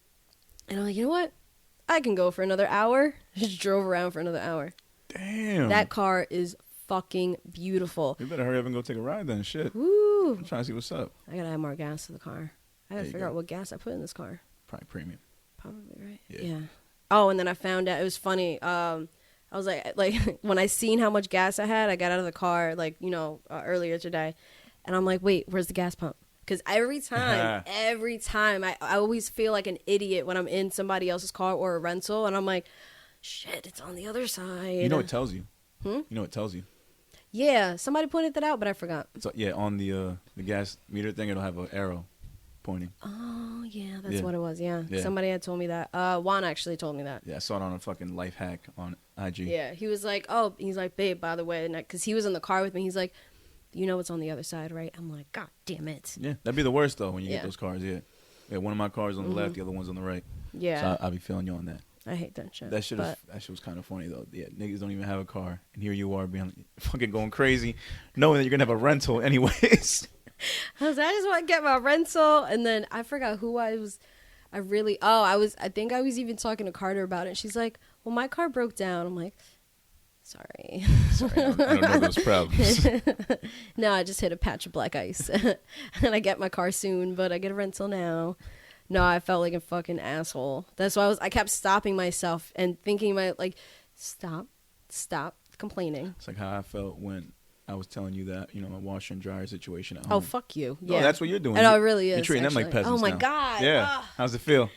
and I'm like, you know what? I can go for another hour. Just drove around for another hour. Damn. That car is fucking beautiful. You better hurry up and go take a ride then. Shit. Woo. I'm trying to see what's up. I gotta add more gas to the car. I gotta figure out what gas I put in this car. Probably premium. Probably, right? Yeah. Oh, and then I found out, it was funny. I was like when I seen how much gas I had, I got out of the car, earlier today. And I'm like, wait, where's the gas pump? Because every time, I always feel like an idiot when I'm in somebody else's car or a rental. And I'm like, shit, it's on the other side. You know it tells you. Hmm? You know it tells you. Yeah, somebody pointed that out, but I forgot. So, yeah, on the gas meter thing, it'll have an arrow pointing. Oh, yeah, that's what it was, yeah. Yeah. Somebody had told me that. Juan actually told me that. Yeah, I saw it on a fucking life hack on IG. Yeah, he was like, babe, by the way, because he was in the car with me, he's like, you know what's on the other side, right? I'm like, God damn it. Yeah, that'd be the worst, though, when you get those cars, yeah. Yeah, one of my cars on the left, the other one's on the right. Yeah. So I'll be feeling you on that. I hate that shit. That shit was kind of funny, though. Yeah, niggas don't even have a car, and here you are being fucking going crazy, knowing that you're going to have a rental anyways. I just want to get my rental, and then I forgot who I was. I think I was even talking to Carter about it. She's like, well, my car broke down. I'm like, sorry. Sorry, I don't know those problems. No, I just hit a patch of black ice. And I get my car soon, but I get a rental now. No, I felt like a fucking asshole. That's why I kept stopping myself and thinking stop complaining. It's like how I felt when I was telling you that, my washer and dryer situation at home. Oh, fuck you. Yeah. No, that's what you're doing. No, it really is. You're treating them like peasants Oh, my now. God. Yeah. Ugh. How's it feel?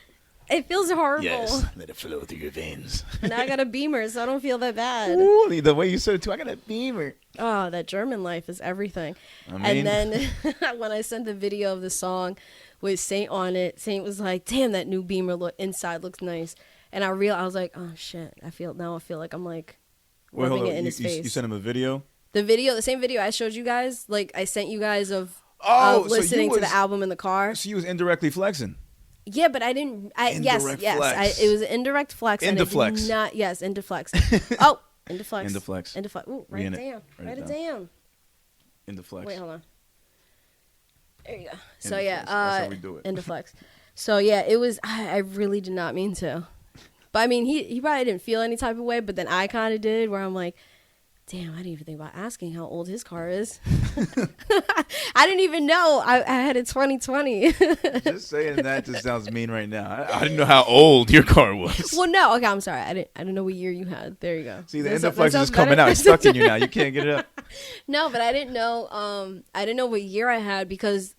It feels horrible. Yes, let it flow through your veins. Now I got a Beamer, so I don't feel that bad. Ooh, the way you said it, too. I got a Beamer. Oh, that German life is everything. I mean, and then when I sent the video of the song with Saint on it, Saint was like, damn, that new Beamer inside looks nice. And I was like, oh, shit. I feel like I'm like rubbing it in his face. You sent him a video? The same video I showed you guys, like I sent you guys of listening to the album in the car. So you was indirectly flexing. Yeah, but I didn't. Flex. It was an indirect flex. Indi-Flex. Indi-Flex. Oh, Indi-Flex. Indi-Flex. Indi-Flex. Ooh, write it down. Indi-Flex. Wait, hold on. There you go. So Indi-Flex. yeah, That's how we do it. Indi-Flex. So yeah, it was. I really did not mean to, but I mean, he probably didn't feel any type of way, but then I kind of did, where I'm like, damn, I didn't even think about asking how old his car is. I didn't even know I had a 2020. Just saying that just sounds mean right now. I didn't know how old your car was. Well, no, okay, I'm sorry. I didn't know what year you had. There you go. See, the Indi-Flex is coming out. It's stuck in you now. You can't get it up. No, but I didn't know. I didn't know what year I had because,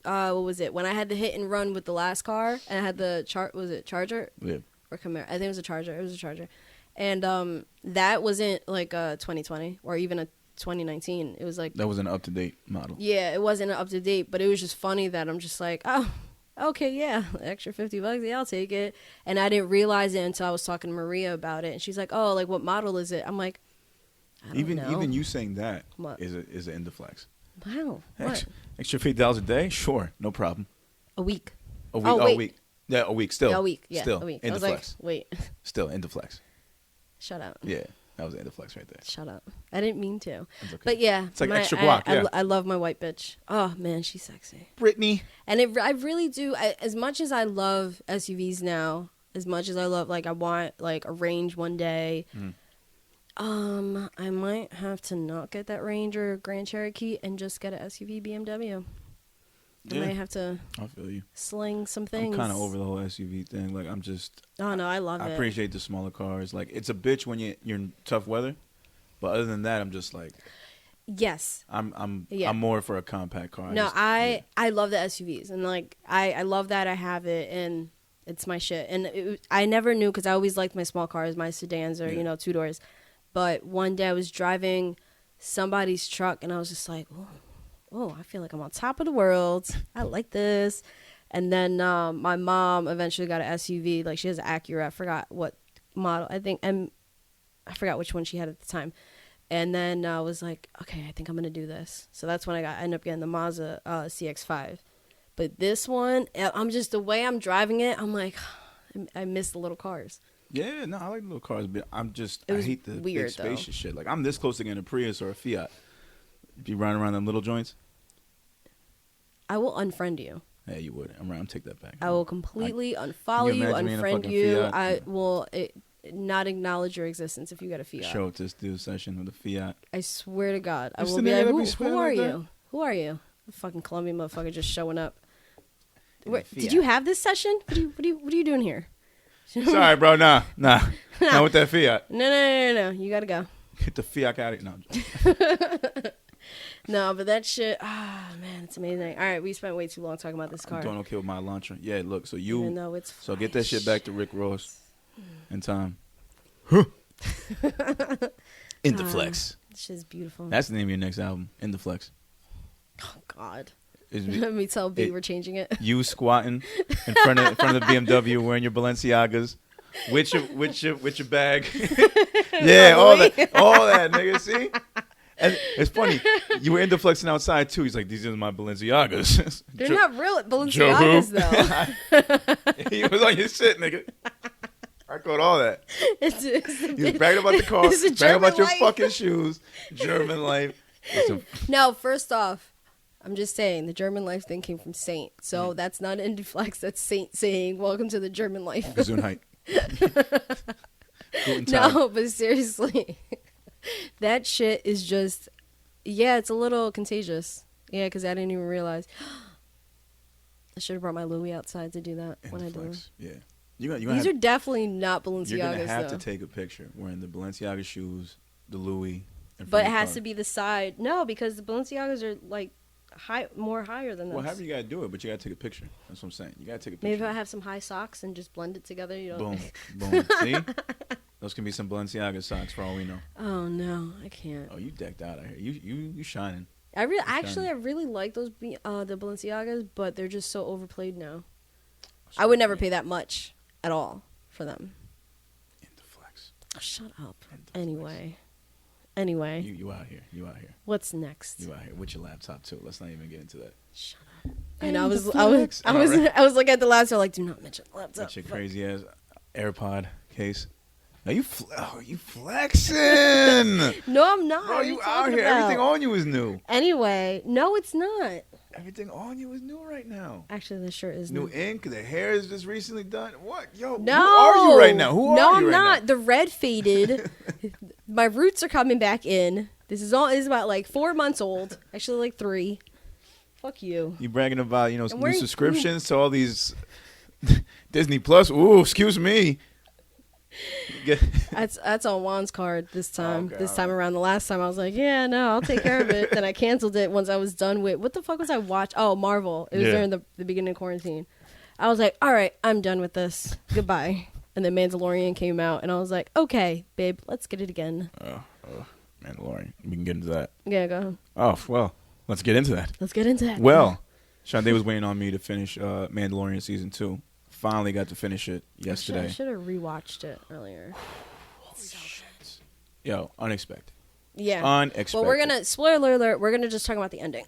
what was it? When I had the hit and run with the last car, and I had the Charger? Yeah. Or Camaro? I think it was a Charger. It was a Charger. And that wasn't like a 2020 or even a 2019. It was like that was an up-to-date model. Yeah, it wasn't up to date, but it was just funny that I'm just like, oh, okay, yeah, extra $50, yeah, I'll take it. And I didn't realize it until I was talking to Maria about it, and she's like, oh, like what model is it? I'm like, I don't know. Even you saying that What? is an Indi-Flex. Wow, what? Extra $50 a day? Sure, no problem. A week. A week. Oh, A wait. week. Yeah, a week. Still. Yeah, a week. Yeah, Still. a week. Indi-Flex. I was like, wait. Still Indi-Flex. Shut up. Yeah, that was Indi-Flex right there. Shut up. I didn't mean to. That's okay. But yeah. It's like extra guac, yeah. I love my white bitch. Oh, man, she's sexy. Brittany. And I really do. As much as I love SUVs now, as much as I love, like, I want, like, a Range one day, I might have to not get that Range or Grand Cherokee and just get an SUV BMW. I might have to I feel you. sling some things. I'm kind of over the whole SUV thing. Like, I'm just... Oh, no, I love it. I appreciate the smaller cars. Like, it's a bitch when you're in tough weather. But other than that, I'm just like... Yes. I'm more for a compact car. No, I love the SUVs. And, like, I love that I have it. And it's my shit. And I never knew, because I always liked my small cars, my sedans or, two doors. But one day I was driving somebody's truck, and I was just like, oh, I feel like I'm on top of the world. I like this. And then my mom eventually got an SUV. Like, she has an Acura. I forgot what model. I forgot which one she had at the time. And then I was like, okay, I think I'm going to do this. So that's when I ended up getting the Mazda CX-5. But this one, I'm just, the way I'm driving it, I'm like, I miss the little cars. Yeah, no, I like the little cars, but I hate the weird, big spacious shit. Like, I'm this close to getting a Prius or a Fiat. Be running around them little joints. I will unfriend you. Yeah, you would. I'm take that back. I will completely unfollow you, unfriend you. Fiat? I will not acknowledge your existence if you got a Fiat. Show up to this dude session with a Fiat. I swear to God. I Just will be like, who are like you? Who are you? The fucking Colombian motherfucker just showing up. Fiat. Did you have this session? What are you doing here? Sorry, bro. Nah. Not with that Fiat. No. You gotta go. Get the Fiat out of here. No. No, but that shit, man, it's amazing. All right, we spent way too long talking about this car. I'm doing okay with my Elantra. Yeah, look, so Even though it's so get that shit back to Rick Ross in time. Indi-Flex. This shit's beautiful. That's the name of your next album, Indi-Flex. Oh, God. Is Let me tell B we're changing it. You squatting in front of the BMW wearing your Balenciagas with your bag. Yeah, all that, nigga. See? And it's funny. You were Indi-Flexing outside too. He's like, these are my Balenciagas. They're not real Balenciagas though. He was on your shit, nigga. I caught all that. He's bragging about the car, bragging about your fucking shoes. German life. No, first off, I'm just saying the German life thing came from Saint. So that's not Indi-Flex. That's Saint saying, welcome to the German life. Gesundheit. No, but seriously. That shit is just, it's a little contagious. Yeah, because I didn't even realize. I should have brought my Louis outside to do that when I did it. Yeah. These are definitely not Balenciagas, You're going to have to take a picture wearing the Balenciaga shoes, the Louis. But it has to be the side. No, because the Balenciagas are like more higher than this. Well, however you got to do it, but you got to take a picture. That's what I'm saying. You got to take a picture. Maybe if I have some high socks and just blend it together. You don't. Boom. See? Those can be some Balenciaga socks for all we know. Oh no, I can't. Oh, you decked out here. You shining. I really like those the Balenciagas, but they're just so overplayed now. I would never pay that much at all for them. Indi-Flex. Oh, shut up. Indi-Flex. Anyway. You out here. What's next? You out here with your laptop too. Let's not even get into that. Shut up. And I was looking at the laptop like, do not mention laptop. That's your crazy ass AirPod case. Are you flexing? No, I'm not. Bro, you out here. About? Everything on you is new. Anyway, no, it's not. Everything on you is new right now. Actually, the shirt is new ink. The hair is just recently done. What? Yo, no. Who are you right now? No, I'm not. The red faded. My roots are coming back in. This is about like 4 months old. Actually, like 3. Fuck you. You bragging about new subscriptions to all these Disney Plus? Ooh, excuse me. That's on Juan's card this time. Okay, this time around. The last time I was like, yeah, no, I'll take care of it. Then I canceled it once I was done with what the fuck was I watching? Oh, Marvel. It was during the beginning of quarantine. I was like, all right, I'm done with this. Goodbye. And then Mandalorian came out, and I was like, okay, babe, let's get it again. Mandalorian. We can get into that. Yeah, go ahead. Oh, well, let's get into that. Well, Sade was waiting on me to finish Mandalorian Season 2. Finally got to finish it yesterday. I should have rewatched it earlier. Holy shit. Yo, unexpected. Yeah. Unexpected. Well, we're going to, spoiler alert, we're going to just talk about the ending.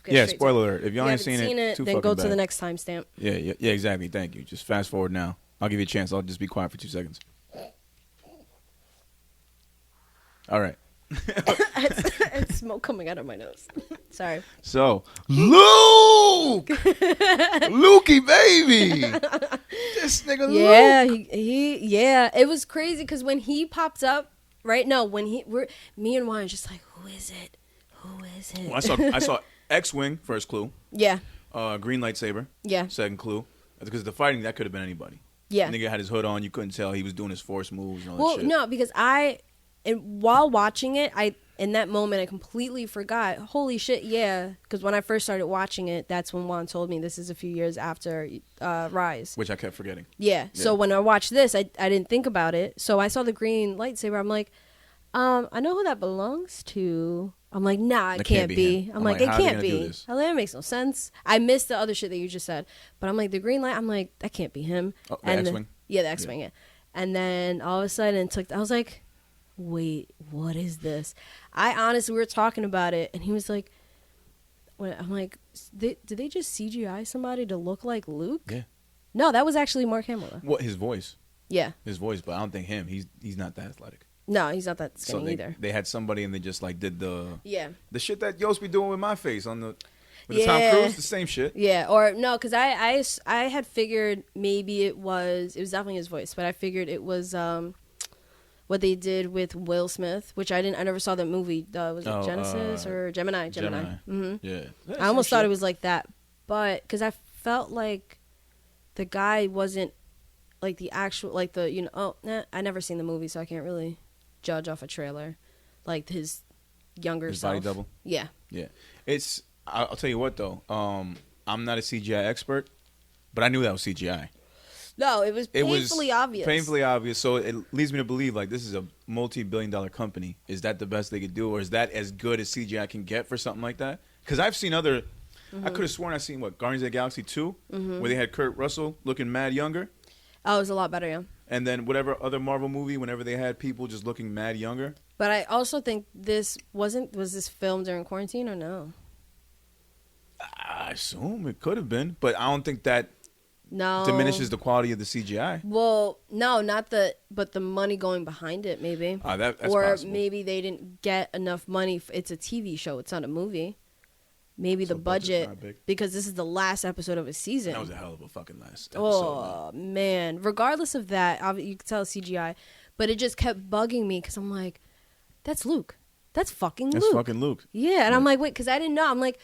Yeah, spoiler alert. If y'all ain't seen it, then go to the next timestamp. Yeah, exactly. Thank you. Just fast forward now. I'll give you a chance. I'll just be quiet for 2 seconds. All right. It's smoke coming out of my nose. Sorry. So, Luke! Lukey, baby! This nigga Luke! Yeah, he it was crazy because when he popped up, right? No, me and Juan just like, who is it? Well, I saw X-Wing, first clue. Yeah. Green lightsaber. Yeah. Second clue. Because the fighting, that could have been anybody. Yeah. The nigga had his hood on. You couldn't tell. He was doing his force moves and all that shit. Well, no, because while watching it, in that moment, I completely forgot. Holy shit, yeah. Because when I first started watching it, that's when Juan told me this is a few years after Rise. Which I kept forgetting. Yeah. So when I watched this, I didn't think about it. So I saw the green lightsaber. I'm like, I know who that belongs to. I'm like, nah, it That can't be. him. I'm like, it how are they can't gonna do be. this? Hell, that makes no sense. I missed the other shit that you just said, but I'm like, the green light. I'm like, that can't be him. Oh, the and X-wing? Yeah, the X-wing. Yeah. And then all of a sudden, I was like, wait, what is this? I honestly, we were talking about it, and he was like, I'm like, did they just CGI somebody to look like Luke? Yeah. No, that was actually Mark Hamill. What, his voice? Yeah. His voice, but I don't think him. He's not that athletic. No, he's not that skinny either. They had somebody and they just like did the shit that Yost be doing with my face on the Tom Cruise, the same shit. Yeah, or no, because I had figured maybe it was definitely his voice, but I figured it was what they did with Will Smith, which I never saw that movie. Was it Genesis or Gemini? Mm-hmm. Yeah, I almost thought it was like that, but because I felt like the guy wasn't like the actual I never seen the movie, so I can't really judge off a trailer, like his younger self. Body double. Yeah. It's. I'll tell you what though. I'm not a CGI expert, but I knew that was CGI. No, it was painfully obvious. Painfully obvious. So it leads me to believe like this is a multi-billion-dollar company. Is that the best they could do, or is that as good as CGI can get for something like that? Because I've seen other. I could have sworn I've seen Guardians of the Galaxy 2, where they had Kurt Russell looking mad younger. Oh, it was a lot better, yeah. And then whatever other Marvel movie, whenever they had people just looking mad younger. But I also think was this filmed during quarantine or no? I assume it could have been, but I don't think that No. diminishes the quality of the CGI. Well, no, but the money going behind it, maybe. That's or possible. maybe they didn't get enough money. It's a TV show. It's not a movie. Maybe the budget, because this is the last episode of a season. That was a hell of a fucking last episode. Oh, man. Regardless of that, you can tell CGI, but it just kept bugging me because I'm like, that's Luke. That's fucking Luke. That's fucking Luke. Yeah, and I'm like, wait, because I didn't know. I'm like,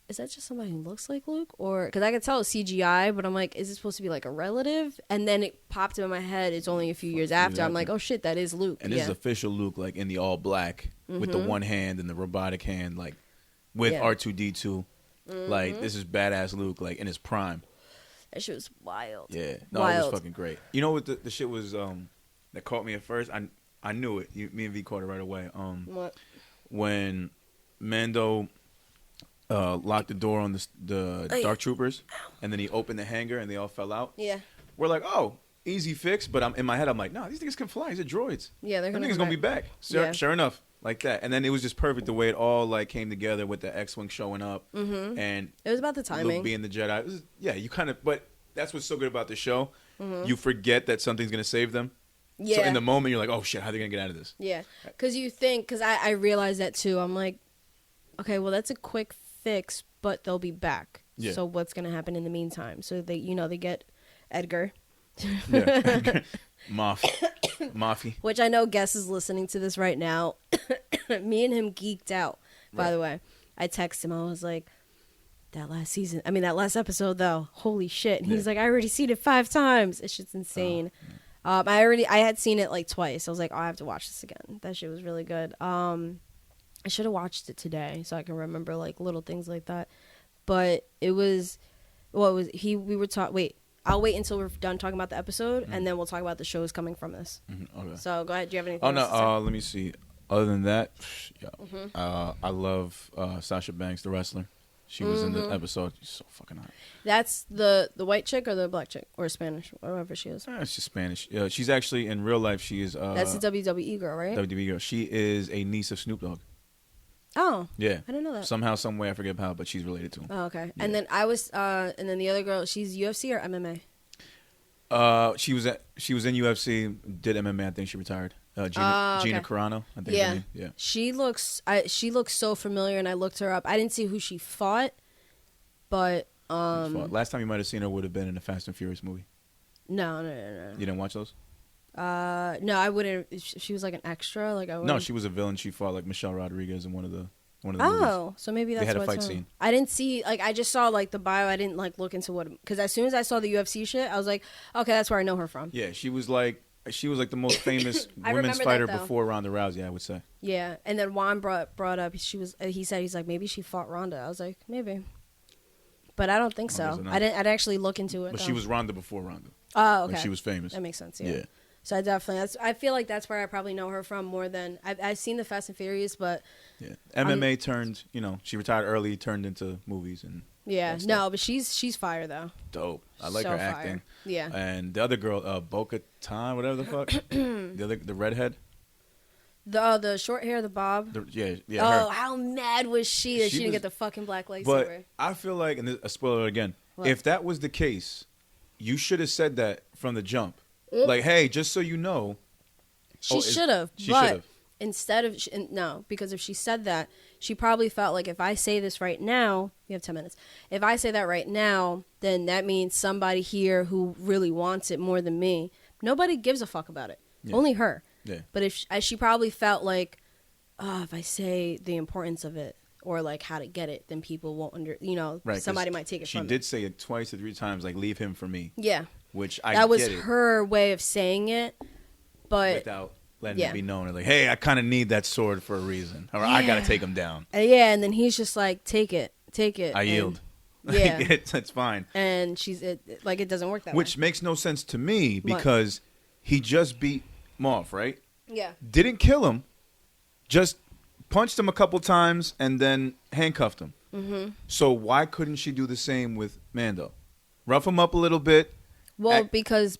is that just somebody who looks like Luke? Or, because I could tell it's CGI, but I'm like, is it supposed to be like a relative? And then it popped in my head, it's only a few years after. I'm like, oh shit, that is Luke. And this is official Luke, like in the all black, with the one hand and the robotic hand, like with R2-D2. Like, this is badass Luke, like in his prime. That shit was wild. Yeah. No, it was fucking great. You know what the shit was that caught me at first? I knew it. Me and V caught it right away. What? When Mando locked the door on the Dark Troopers, and then he opened the hangar and they all fell out. Yeah. We're like, oh, easy fix. But in my head, I'm like, no, these niggas can fly. These are droids. Yeah, they're gonna be back. Sure enough, like that. And then it was just perfect the way it all like came together with the X-wing showing up, and it was about the timing. Luke being the Jedi. It was, you kind of. But that's what's so good about the show. You forget that something's gonna save them. Yeah. So in the moment, you're like, oh shit, how are they gonna get out of this? Yeah, because I realized that too. I'm like, okay, well that's a quick fix, but they'll be back. Yeah. So what's gonna happen in the meantime? So they get Edgar. Yeah. Moffy. Which I know Guess is listening to this right now. Me and him geeked out, by the way. I texted him. I was like, that last episode, though, holy shit. And he's like, I already seen it 5 times. It's just insane. I had seen it like twice. I was like, oh, I have to watch this again. That shit was really good. I should have watched it today so I can remember like little things like that. But it was, we were talking, I'll wait until we're done talking about the episode, and then we'll talk about the shows coming from this. Okay. So go ahead. Do you have anything else to say? Let me see. Other than that, I love Sasha Banks, the wrestler. She was in the episode. She's so fucking hot. That's the white chick or the black chick or Spanish, whatever she is. It's just Spanish. She's actually in real life. She is. That's the WWE girl, right? WWE girl. She is a niece of Snoop Dogg. Oh. Yeah. I didn't know that. Somehow, some way, I forget how, but she's related to him. Oh, okay. Yeah. And then and then the other girl, she's UFC or MMA? She was in UFC, did MMA. I think she retired. Gina Carano, I think. Yeah. Her name. Yeah. She looks so familiar, and I looked her up. I didn't see who she fought, but last time you might have seen her would have been in a Fast and Furious movie. No. You didn't watch those? No, I wouldn't. She was like an extra. Like I wouldn't. No, she was a villain. She fought like Michelle Rodriguez in one of the movies. Oh, so maybe that's they had what a fight scene. I didn't see, like, I just saw like the bio. I didn't like look into what, because as soon as I saw the UFC shit, I was like, okay, that's where I know her from. Yeah, she was like the most famous women's fighter before Ronda Rousey, I would say. Yeah, and then Juan brought up he's like, maybe she fought Ronda. I was like, maybe, but I don't think so. I'd actually look into it. But she was Ronda before Ronda. Oh, okay. Like, she was famous. That makes sense. Yeah. So I feel like that's where I probably know her from more than I've seen the Fast and Furious, but yeah, MMA turned. She retired early, turned into movies and. Yeah, no, but she's fire though. Dope. I like her acting. Yeah. And the other girl, Bo-Katan, whatever the fuck, the redhead. The short hair, the bob. Yeah. Oh, her. how mad was she that she didn't get the fucking black lightsaber? But I feel like, and a spoiler again, if that was the case, you should have said that from the jump. Like, hey, just so you know. She should have. She should have. Instead of no, because if she said that, she probably felt like if I say this right now, we have 10 minutes. If I say that right now, then that means somebody here who really wants it more than me. Nobody gives a fuck about it. Yeah. Only her. Yeah. But she probably felt like, if I say the importance of it or like how to get it, then people won't right, somebody might take it from me. She did say it twice or 3 times, like, leave him for me. Yeah. Which I that was get it. her way of saying it, but without letting it be known. Like, hey, I kind of need that sword for a reason. Or I got to take him down. And then he's just like, take it. I yield. Yeah. It's fine. And it doesn't work that way. Which makes no sense to me because he just beat Moff, right? Yeah. Didn't kill him. Just punched him a couple times and then handcuffed him. Mm-hmm. So why couldn't she do the same with Mando? Rough him up a little bit. Well, because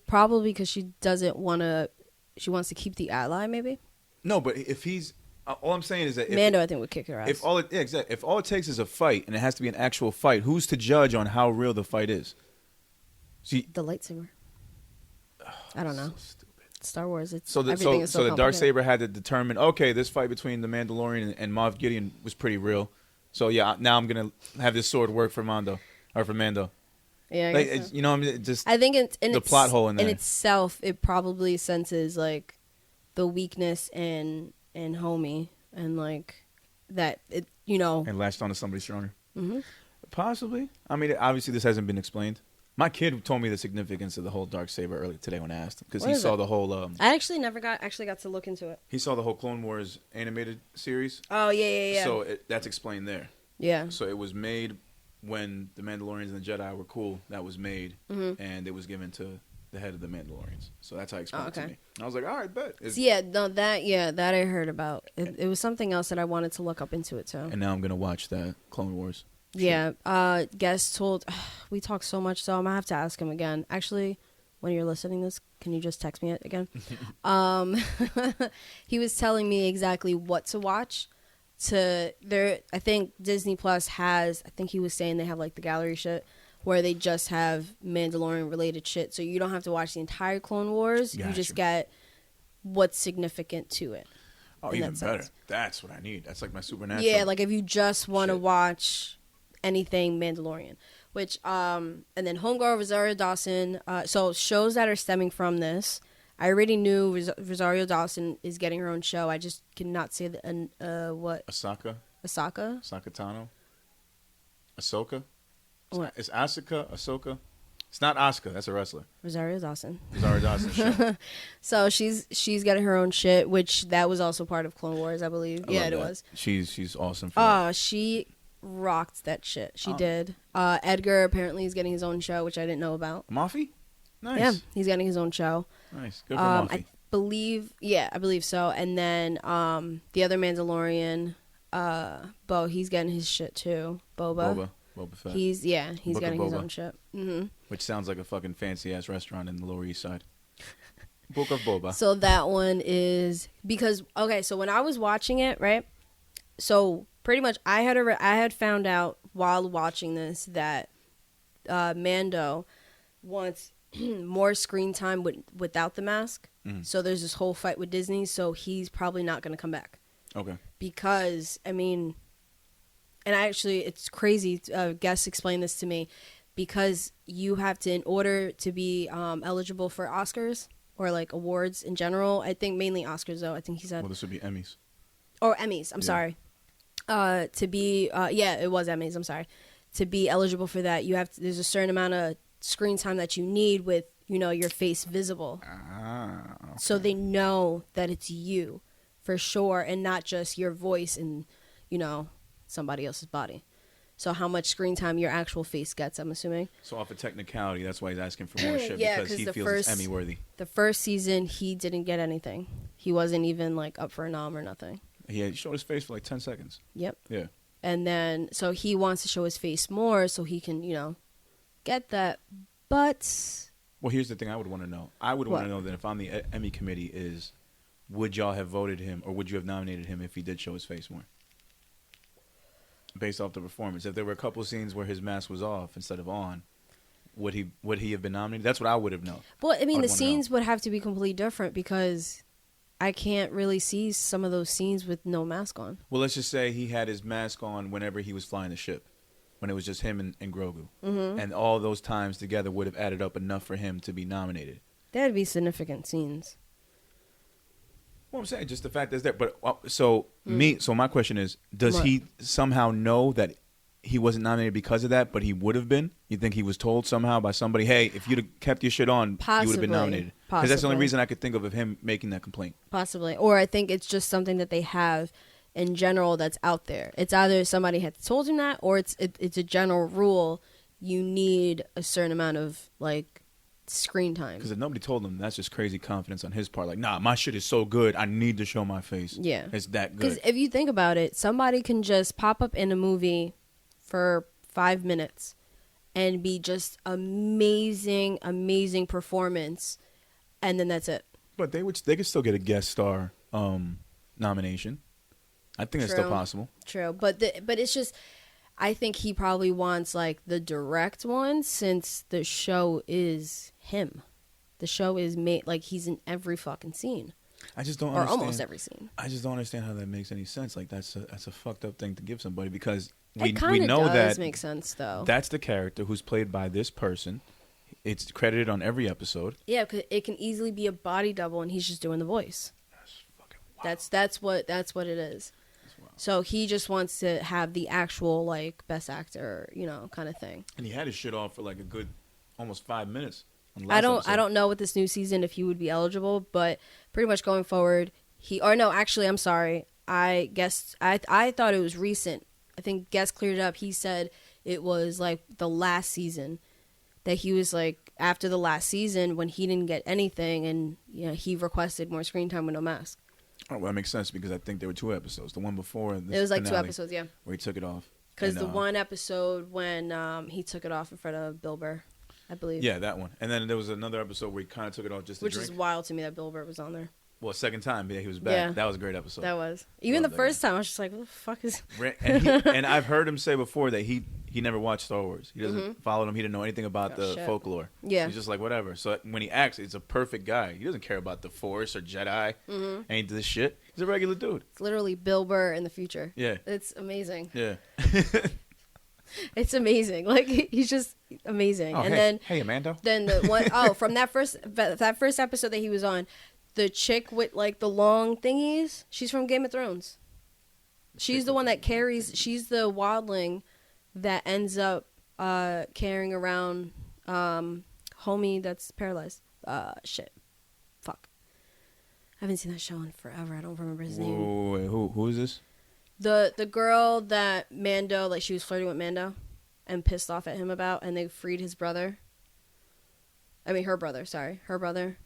she doesn't want to. She wants to keep the ally, maybe. No, but if he's all I'm saying is that Mando, I think, would kick her ass. If all it takes is a fight and it has to be an actual fight, who's to judge on how real the fight is? See, the lightsaber. I don't know. So stupid. Star Wars. So the Darksaber had to determine. Okay, this fight between the Mandalorian and Moff Gideon was pretty real. So yeah, now I'm gonna have this sword work for Mando. Yeah, I guess so. I think the plot hole in there. In itself, it probably senses like the weakness in homie and like that and latched onto somebody stronger. Mm-hmm. Possibly. I mean, obviously this hasn't been explained. My kid told me the significance of the whole Darksaber earlier today when I asked him because he saw the whole. I actually never got to look into it. He saw the whole Clone Wars animated series. Oh yeah. So that's explained there. Yeah. So it was made when the Mandalorians and the Jedi were cool. That was made, and it was given to the head of the Mandalorians. So that's how he explained it to me. And I was like, all right, bet. That I heard about. It was something else that I wanted to look up into it too. And now I'm gonna watch that Clone Wars. Yeah. Guest told. We talked so much, so I'm gonna have to ask him again. Actually, when you're listening to this, can you just text me it again? He was telling me exactly what to watch. I think Disney Plus has. I think he was saying they have like the gallery shit where they just have Mandalorian related shit, so you don't have to watch the entire Clone Wars. Gotcha. You just get what's significant to it. Oh, even better. That's what I need. That's like my supernatural. Yeah, like if you just want to watch anything Mandalorian, which and then Homegirl, Rosario Dawson. So shows that are stemming from this. I already knew Rosario Dawson is getting her own show. I just cannot say what. Ahsoka Tano. Ahsoka. What? It's Asuka. Ahsoka. It's not Asuka. That's a wrestler. Rosario Dawson show. So she's getting her own shit, which that was also part of Clone Wars, I believe. It was. She's awesome. For she rocked that shit. She did. Edgar apparently is getting his own show, which I didn't know about. Moffy? Nice. Yeah, he's getting his own show. Nice. Good for Moffy. I believe so. And then the other Mandalorian, Bo, he's getting his shit too. Boba Fett. He's getting his own shit. Mm-hmm. Which sounds like a fucking fancy ass restaurant in the Lower East Side. Book of Boba. So that one is because so when I was watching it, right? So pretty much I had found out while watching this that Mando wants more screen time without the mask. So there's this whole fight with Disney, so he's probably not going to come back. Okay. Because, I mean, and it's crazy, guests explained this to me, because you have to, in order to be eligible for Oscars or like awards in general, I think mainly Oscars though, I think he said. Well, this would be Emmys. Or Emmys, I'm sorry. To be, it was Emmys, I'm sorry. To be eligible for that, there's a certain amount of screen time that you need with, your face visible. Okay. So they know that it's you for sure and not just your voice and, somebody else's body. So how much screen time your actual face gets, I'm assuming. So off a technicality, that's why he's asking for more shit, Yeah, because he the feels first- it's Emmy worthy. The first season, he didn't get anything. He wasn't even like up for a nom or nothing. He showed his face for like 10 seconds. Yep. Yeah. And then, so he wants to show his face more so he can, get that. But Well, here's the thing I would want to know. I would want What? to know that if I'm the Emmy committee is, would y'all have voted him or would you have nominated him if he did show his face more? Based off the performance. If there were a couple scenes where his mask was off instead of on, would he have been nominated? That's what I would have known. well, I mean, I'd the wanna scenes would have to be completely different because I can't really see some of those scenes with no mask on. Well, let's just say he had his mask on whenever he was flying the ship, when it was just him and Grogu. Mm-hmm. And all those times together would have added up enough for him to be nominated. That'd be significant scenes. Well, I'm saying just the fact that's there. But so my question is, does What? he somehow know that he wasn't nominated because of that, but he would have been? You think he was told somehow by somebody, hey, if you'd have kept your shit on, you would have Possibly. been nominated? Because that's the only Possibly. reason I could think of him making that complaint. Possibly. Or I think it's just something that they have in general that's out there. It's either somebody had told him that or it's a general rule. You need a certain amount of, like, screen time. Because if nobody told him, that's just crazy confidence on his part. Like, nah, my shit is so good, I need to show my face. Yeah. It's that Because good. if you think about it, somebody can just pop up in a movie for 5 minutes and be just amazing, amazing performance, and then that's it. But they could still get a guest star nomination. I think that's still True. possible. True, but it's just, I think he probably wants like the direct one since the show is him. The show is made like he's in every fucking scene I just don't or understand. almost every scene. I just don't understand how that makes any sense. Like that's a fucked up thing to give somebody because we It kind of know does that make sense though. that's the character who's played by this person. It's credited on every episode. Yeah, because it can easily be a body double and he's just doing the voice. That's fucking wild. That's what it is. That's wild. So he just wants to have the actual like best actor, kind of thing. And he had his shit off for like a good almost 5 minutes. on the I last episode. don't know with this new season if he would be eligible, but pretty much going forward, I'm sorry. I thought it was recent. I think Guest cleared it up. He said it was like the last season that he was like after the last season when he didn't get anything and he requested more screen time with no mask. Oh, well, that makes sense because I think there were 2 episodes. The one before this It was like 2 finale, episodes, yeah. where he took it off. Because And, the one episode when he took it off in front of Bill Burr, I believe. Yeah, that one. And then there was another episode where he kind of took it off just to Which drink. is wild to me that Bill Burr was on there. Well, second time, yeah, he was back. Yeah. That was a great episode. That was. Even the Love that first time, I was just like, what the fuck is... And I've heard him say before that he never watched Star Wars. He doesn't follow them. He didn't know anything about Oh, the shit. folklore. Yeah. He's just like, whatever. So when he acts, it's a perfect guy. He doesn't care about the Force or Jedi. Ain't this shit. He's a regular dude. It's literally Bill Burr in the future. Yeah. It's amazing. Yeah. It's amazing. Like, he's just amazing. Oh, And hey, Amanda. then the one, from that first episode that he was on, the chick with, like, the long thingies, she's from Game of Thrones. She's the one that she's the wildling that ends up carrying around homie that's paralyzed. Shit. Fuck. I haven't seen that show in forever. I don't remember his name. Whoa, wait, who is this? The girl that Mando, like, she was flirting with Mando and pissed off at him about, and they freed his brother. I mean, her brother, sorry. Her brother.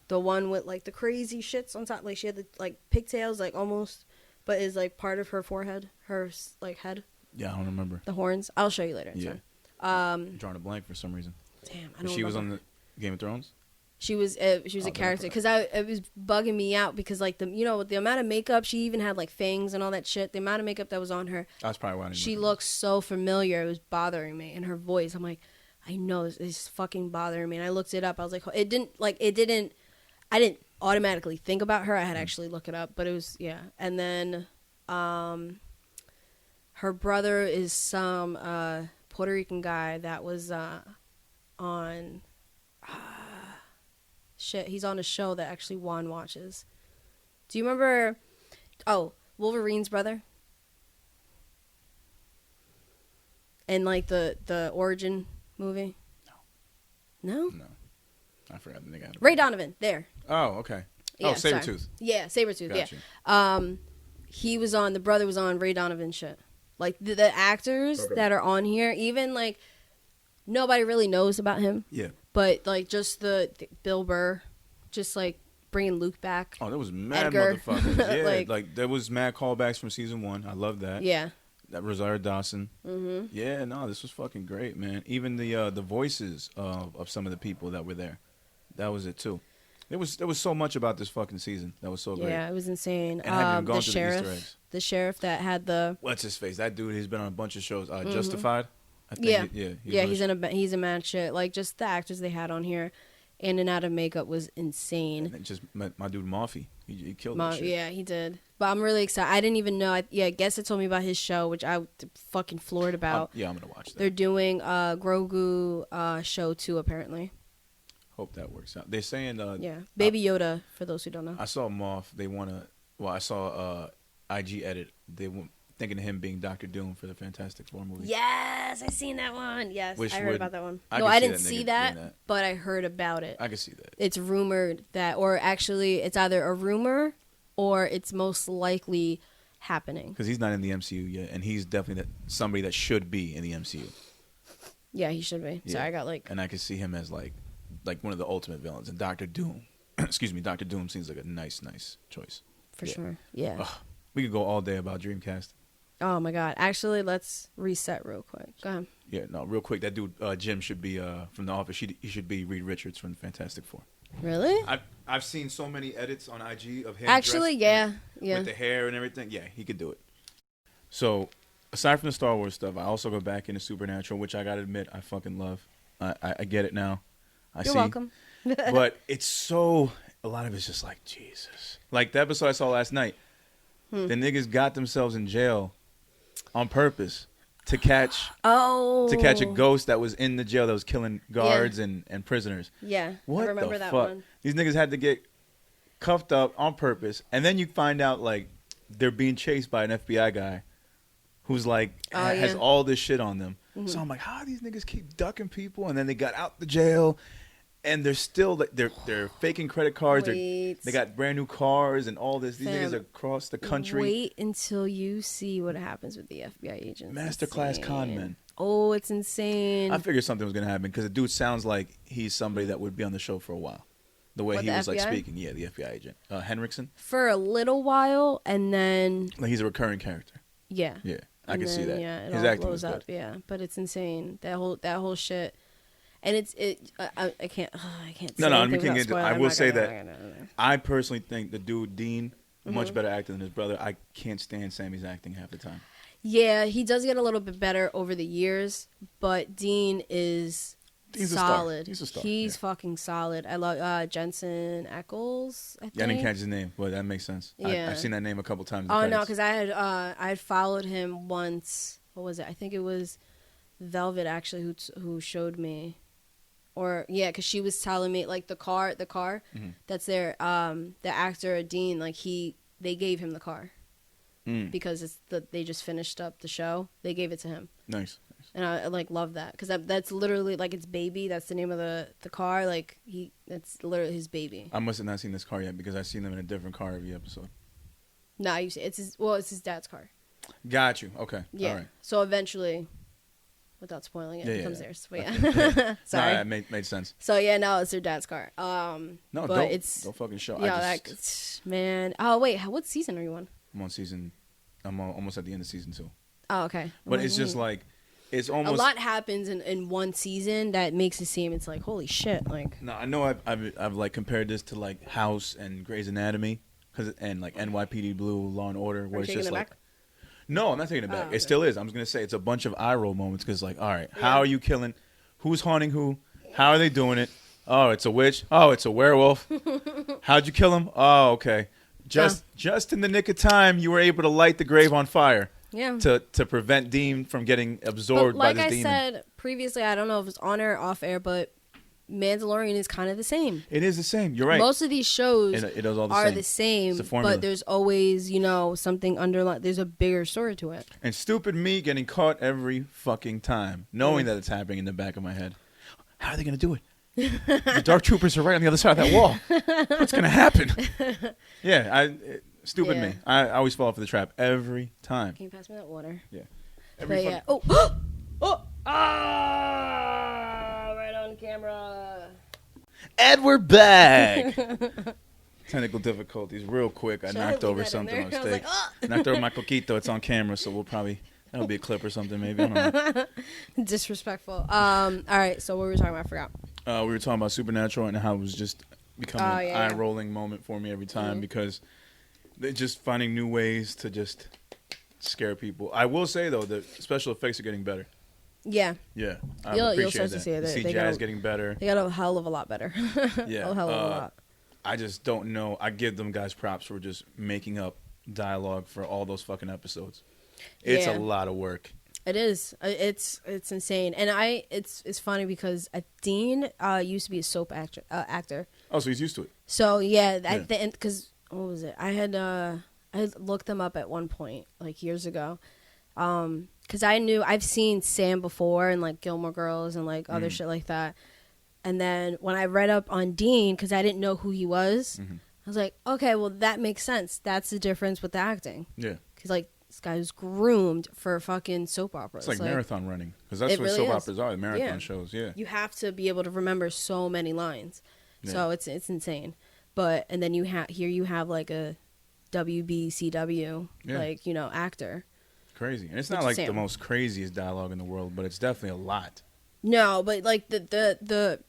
The one with, like, the crazy shits on top. Like, she had the, like, pigtails, like, almost, but is, like, part of her forehead. Her, like, head. Yeah, I don't remember. The horns. I'll show you later. It's Yeah. fine. I'm drawing a blank for some reason. Damn, I don't She was on remember. the Game of Thrones? She was Oh, a character because it was bugging me out because like the amount of makeup, she even had like fangs and all that shit. The amount of makeup that was on her, That's probably why I didn't she recognize. looked so familiar. It was bothering me, and her voice. I'm like, I know this is fucking bothering me. And I looked it up. I was like, I didn't automatically think about her. I had to actually look it up, but it was And then, her brother is some Puerto Rican guy that was on. Shit, he's on a show that actually Juan watches. Do you remember? Oh, Wolverine's brother. And like the origin movie. No. I forgot the nigga. Had a Ray Donovan. There. Oh, okay. Yeah, oh, sorry. Sabretooth. Yeah, Sabretooth. Gotcha. Yeah. He was on. The brother was on Ray Donovan shit. Like the actors that are on here, even like nobody really knows about him. Yeah. But like just the Bill Burr, just like bringing Luke back. Oh, there was mad Edgar. motherfuckers. Yeah, like there was mad callbacks from season 1. I love that. Yeah. That Rosario Dawson. Mm-hmm. Yeah, no, this was fucking great, man. Even the voices of some of the people that were there, that was it too. There was so much about this fucking season that was so great. Yeah, it was insane. And I haven't even gone the through sheriff, the Easter eggs. the sheriff that had the What's his face? That dude, he's been on a bunch of shows. Justified. I think yeah, he's a mad shit. Like just the actors they had on here, in and out of makeup was insane. And just my dude Murphy, he killed that shit. Yeah, he did. But I'm really excited. I didn't even know. I guess it told me about his show, which I fucking floored about. Yeah, I'm gonna watch that. They're doing Grogu show 2 apparently. Hope that works out. They're saying Baby Yoda for those who don't know. I saw Moff. They wanna. Well, I saw IG edit. They were thinking of him being Dr. Doom for the Fantastic Four movie. Yes, I seen that one. Yes, I heard about that one. I didn't see that, but I heard about it. I can see that. It's rumored that, or actually, it's either a rumor or it's most likely happening. Because he's not in the MCU yet, and he's definitely somebody that should be in the MCU. Yeah, he should be. Yeah. Sorry, I got like. And I could see him as like one of the ultimate villains. And Dr. Doom, excuse me, Dr. Doom seems like a nice choice. For sure. Yeah. Ugh, we could go all day about Dreamcast. Oh my God! Actually, let's reset real quick. Go ahead. Yeah, no, real quick. That dude Jim should be from The Office. He should be Reed Richards from the Fantastic Four. Really? I've seen so many edits on IG of him. Actually, yeah. With the hair and everything. Yeah, he could do it. So, aside from the Star Wars stuff, I also go back into Supernatural, which I gotta admit I fucking love. I get it now. You're welcome. But it's so, a lot of it's just like, Jesus. Like the episode I saw last night, the niggas got themselves in jail on purpose to catch a ghost that was in the jail that was killing guards and prisoners. Yeah, what I remember the that fuck? one. These niggas had to get cuffed up on purpose, and then you find out like they're being chased by an FBI guy who's like has all this shit on them. Mm-hmm. So I'm like, how do these niggas keep ducking people? And then they got out the jail, and they're still they're faking credit cards. They got brand new cars and all this. These niggas are across the country. Wait until you see what happens with the FBI agents. Masterclass con men. Oh, it's insane. I figured something was gonna happen because the dude sounds like he's somebody that would be on the show for a while. The way he was like speaking, yeah, the FBI agent Henriksen. For a little while, and then like he's a recurring character. Yeah. Yeah, I can see that. Yeah, his acting was good. Yeah, but it's insane that whole shit. And I can't. Say no. I will say that no. I personally think the dude Dean much better actor than his brother. I can't stand Sammy's acting half the time. Yeah, he does get a little bit better over the years, but Dean's solid. He's a star. He's fucking solid. I love Jensen Ackles. I think. Yeah, I didn't catch his name, but that makes sense. Yeah. I've seen that name a couple times. Oh no, because I had followed him once. What was it? I think it was Velvet actually who showed me. Or yeah, because she was telling me like the car that's there. The actor Dean, like they gave him the car because they just finished up the show. They gave it to him. Nice. And I like love that because that's literally like it's baby. That's the name of the car. Like that's literally his baby. I must have not seen this car yet because I've seen them in a different car every episode. No, you see, it's his dad's car. Got you. Okay. Yeah. All right. So eventually, without spoiling it, it becomes theirs. But yeah. Okay. Sorry. No, that made sense. So yeah, no, it's their dad's car. No, but don't fucking show. Yeah, man. Oh wait, what season are you on? I'm almost at the end of season 2. Oh, okay. But it's just like, it's almost a lot happens in one season that makes it seem it's like holy shit. Like no, I know I've like compared this to like House and Grey's Anatomy, and like NYPD Blue, Law and Order, where it's just like. Back? No, I'm not taking it back. Okay. It still is. I'm just gonna say it's a bunch of eye roll moments because like, all right, how are you killing? Who's haunting who? How are they doing it? Oh, it's a witch. Oh, it's a werewolf. How'd you kill him? Oh, okay. Just in the nick of time, you were able to light the grave on fire. Yeah. To prevent Dean from getting absorbed by this demon. Like I said previously, I don't know if it's on air or off air, but Mandalorian is kind of the same. It is the same. You're right. Most of these shows it does all the same, but there's always, something underlying. There's a bigger story to it. And stupid me getting caught every fucking time, knowing that it's happening in the back of my head. How are they going to do it? The Dark Troopers are right on the other side of that wall. What's going to happen? Yeah, stupid me. I always fall for the trap every time. Can you pass me that water? Yeah. But yeah. Oh, right on camera. And we're back. Technical difficulties. Real quick, I knocked over something on stage. Like, knocked over my coquito. It's on camera, so that'll be a clip or something maybe. I don't know. Disrespectful. All right, so what were we talking about? I forgot. We were talking about Supernatural and how it was just becoming an eye-rolling moment for me every time because they're just finding new ways to just scare people. I will say, though, the special effects are getting better. Yeah. Yeah. You'll start to see it. The CGI is getting better. They got a hell of a lot better. Yeah. A hell of a lot. I just don't know. I give them guys props for just making up dialogue for all those fucking episodes. It's a lot of work. It is. It's insane. And it's funny because Dean used to be a soap actor. Oh, so he's used to it. So yeah. Because what was it? I had looked them up at one point, like years ago. Because I've seen Sam before and like Gilmore Girls and like other shit like that. And then when I read up on Dean, because I didn't know who he was, I was like, okay, well that makes sense. That's the difference with the acting. Yeah. Because like this guy was groomed for fucking soap operas. It's like marathon running, because that's what really soap operas are. Marathon shows. Yeah. You have to be able to remember so many lines, so it's insane. But and then you have like a WBCW actor. Crazy, and it's not like the most craziest dialogue in the world, but it's definitely a lot. No, but like the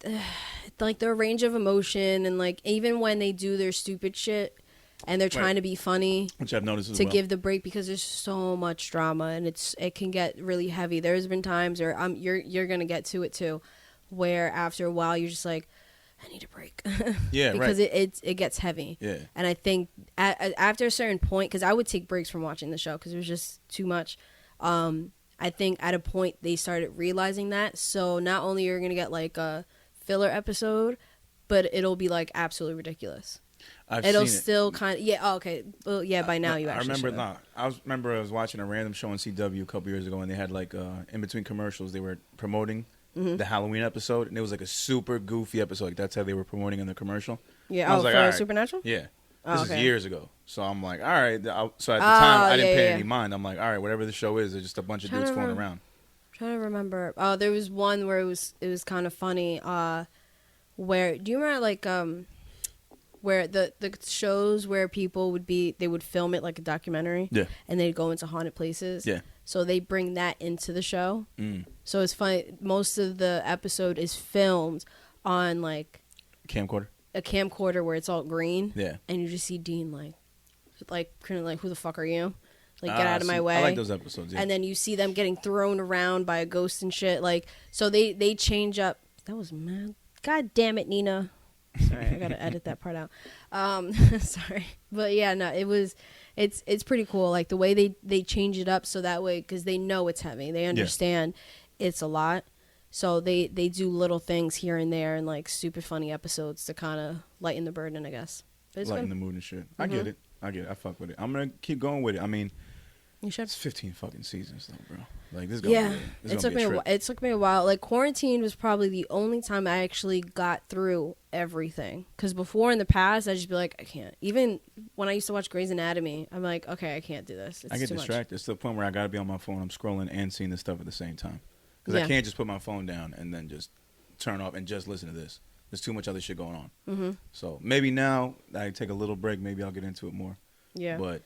like their range of emotion and like even when they do their stupid shit and they're trying to be funny, which I've noticed to give the break because there's so much drama and it can get really heavy. There's been times where you're gonna get to it too, where after a while you're just like, I need a break. Yeah, because it gets heavy. Yeah, and I think after a certain point, because I would take breaks from watching the show because it was just too much. I think at a point they started realizing that. So not only you're gonna get like a filler episode, but it'll be like absolutely ridiculous. It'll still kind of okay. Well, yeah. By now you actually. I remember I was watching a random show on CW a couple years ago, and they had like in between commercials they were promoting the Halloween episode, and it was like a super goofy episode. Like that's how they were promoting in the commercial. Yeah. I was like, for Supernatural. Yeah. This is years ago. So I'm like, all right. So at the time, I didn't pay any mind. I'm like, all right, whatever the show is, there's just a bunch of dudes fooling around. I'm trying to remember. There was one where it was kind of funny. Where do you remember like where the shows where people would film it like a documentary, and they'd go into haunted places, so they bring that into the show. So it's funny. Most of the episode is filmed on like a camcorder where it's all green, and you just see Dean kind of like, who the fuck are you? Like, get out of my way. I like those episodes. And then you see them getting thrown around by a ghost and shit. Like, so they change up. That was mad. God damn it, Nina. Sorry, I gotta edit that part out. Sorry, but yeah, no, it's pretty cool. Like the way they change it up so that way, because they know it's heavy. They understand it's a lot. So they do little things here and there and like super funny episodes to kind of lighten the burden, I guess. Lighten the mood and shit. I get it. I fuck with it. I'm gonna keep going with it. I mean, it's 15 fucking seasons though, bro. Like this. It took me a while. Like quarantine was probably the only time I actually got through everything. Because before in the past, I'd just be like, I can't. Even when I used to watch Grey's Anatomy, I'm like, okay, I can't do this. I get distracted. It's to the point where I gotta be on my phone. I'm scrolling and seeing this stuff at the same time. Because I can't just put my phone down and then just turn off and just listen to this. There's too much other shit going on. So maybe now I take a little break. Maybe I'll get into it more. Yeah. But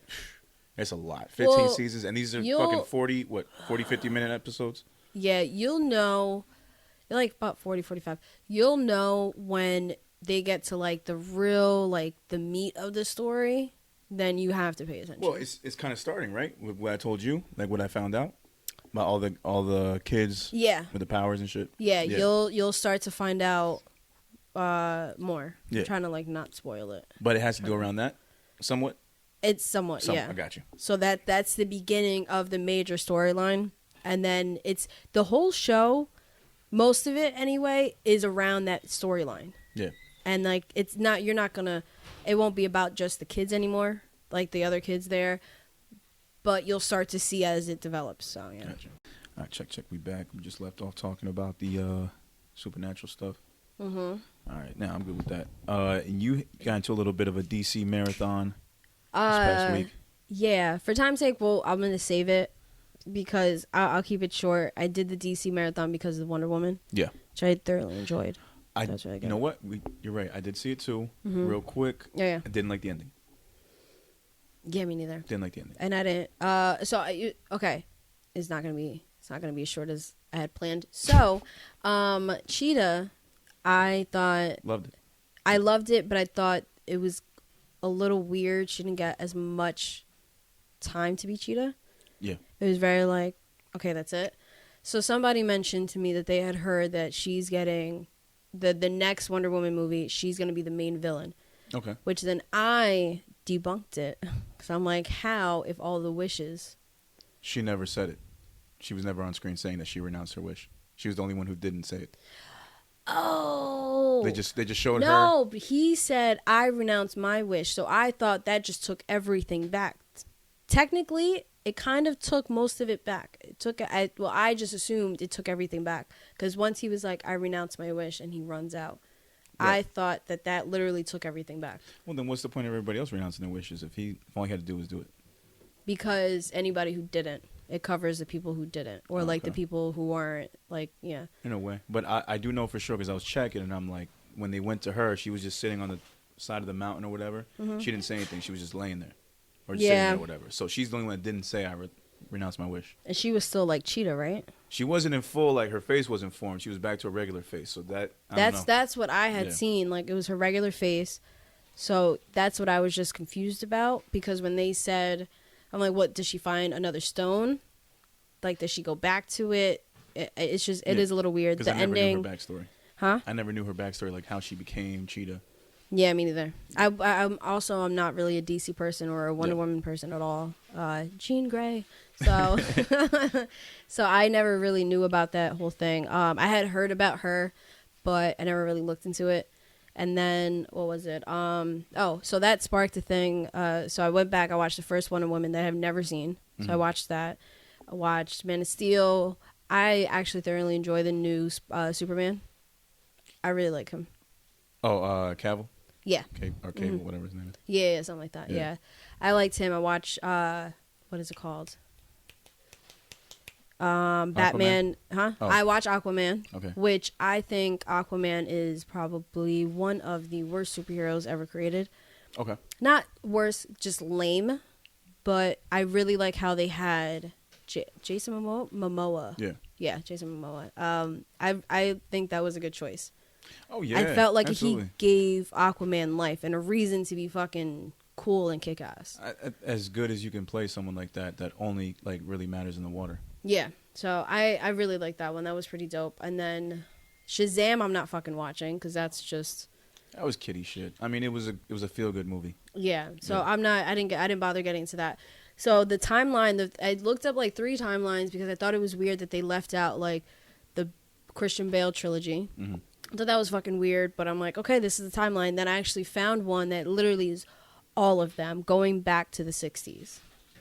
it's a lot. 15 seasons. And these are fucking 40, 50-minute episodes? Yeah, you'll know. Like about 40, 45. You'll know when they get to like the real, like the meat of the story. Then you have to pay attention. Well, it's kind of starting, right? With what I told you. Like what I found out. About all the kids with the powers and shit. Yeah, you'll start to find out more. I'm trying to like not spoil it. But it has to do around that somewhat? It's somewhat, yeah. I got you. So that's the beginning of the major storyline. And then it's the whole show, most of it anyway, is around that storyline. Yeah. And like it won't be about just the kids anymore, like the other kids there. But you'll start to see as it develops. So yeah. Gotcha. All right, check. We back. We just left off talking about the supernatural stuff. All right, now I'm good with that. And you got into a little bit of a DC marathon this past week. Yeah, for time's sake, I'm gonna save it because I'll keep it short. I did the DC marathon because of Wonder Woman. Yeah. Which I thoroughly enjoyed. That's really good. You know what? You're right. I did see it too. Real quick. Yeah. I didn't like the ending. Yeah, me neither. Didn't like the ending. And I didn't. Okay. It's not gonna be as short as I had planned. So, Cheetah, I thought loved it. I loved it, but I thought it was a little weird. She didn't get as much time to be Cheetah. Yeah. It was very like, okay, that's it. So somebody mentioned to me that they had heard that she's getting the next Wonder Woman movie. She's going to be the main villain. Okay. Which then I debunked it. Because I'm like, how if all the wishes? She never said it. She was never on screen saying that she renounced her wish. She was the only one who didn't say it. Oh. They just showed her. No, but he said, I renounce my wish. So I thought that just took everything back. Technically, it kind of took most of it back. I just assumed it took everything back. Because once he was like, I renounce my wish, and he runs out. Right. I thought that literally took everything back. Well, then what's the point of everybody else renouncing their wishes if all he had to do was do it? Because anybody who didn't. It covers the people who didn't. Or, like, the people who weren't, like, yeah. In a way. But I do know for sure because I was checking, and I'm like, when they went to her, she was just sitting on the side of the mountain or whatever. Mm-hmm. She didn't say anything. She was just laying there. Or just sitting there or whatever. So she's the only one that didn't say, I renounce my wish. And she was still, like, Cheetah, right? She wasn't in full, like, her face wasn't formed. She was back to a regular face. So that's what I had seen. Like, it was her regular face. So that's what I was just confused about. Because when they said, I'm like, what, does she find another stone? Like, does she go back to it? It's just, it is a little weird. The ending. I never knew her backstory. Huh? I never knew her backstory, like how she became Cheetah. Yeah, me neither. I'm not really a DC person or a Wonder Woman person at all. Jean Grey. So, so I never really knew about that whole thing. I had heard about her, but I never really looked into it. And then, what was it? So that sparked a thing. So I went back, I watched the first Wonder Woman that I've never seen. So I watched that. I watched Man of Steel. I actually thoroughly enjoy the new Superman. I really like him. Oh, Cavill? Yeah. Cable, whatever his name is. Yeah, something like that. Yeah. I liked him. I watched, what is it called? Batman. Huh? Oh. I watch Aquaman. Okay. Which I think Aquaman is probably one of the worst superheroes ever created. Okay. Not worse, just lame. But I really like how they had Jason Momoa. Yeah. Yeah, Jason Momoa. I think that was a good choice. Oh, yeah. I felt like he gave Aquaman life and a reason to be fucking cool and kick ass. As good as you can play someone like that only like really matters in the water. Yeah. So I really liked that one. That was pretty dope. And then Shazam I'm not fucking watching because that's just... That was kiddie shit. I mean, it was a feel good movie. Yeah. So I didn't bother getting into that. So the timeline, I looked up like 3 timelines because I thought it was weird that they left out like the Christian Bale trilogy. Mm-hmm. I thought that was fucking weird, but I'm like, okay, this is the timeline. Then I actually found one that literally is all of them going back to the 60s.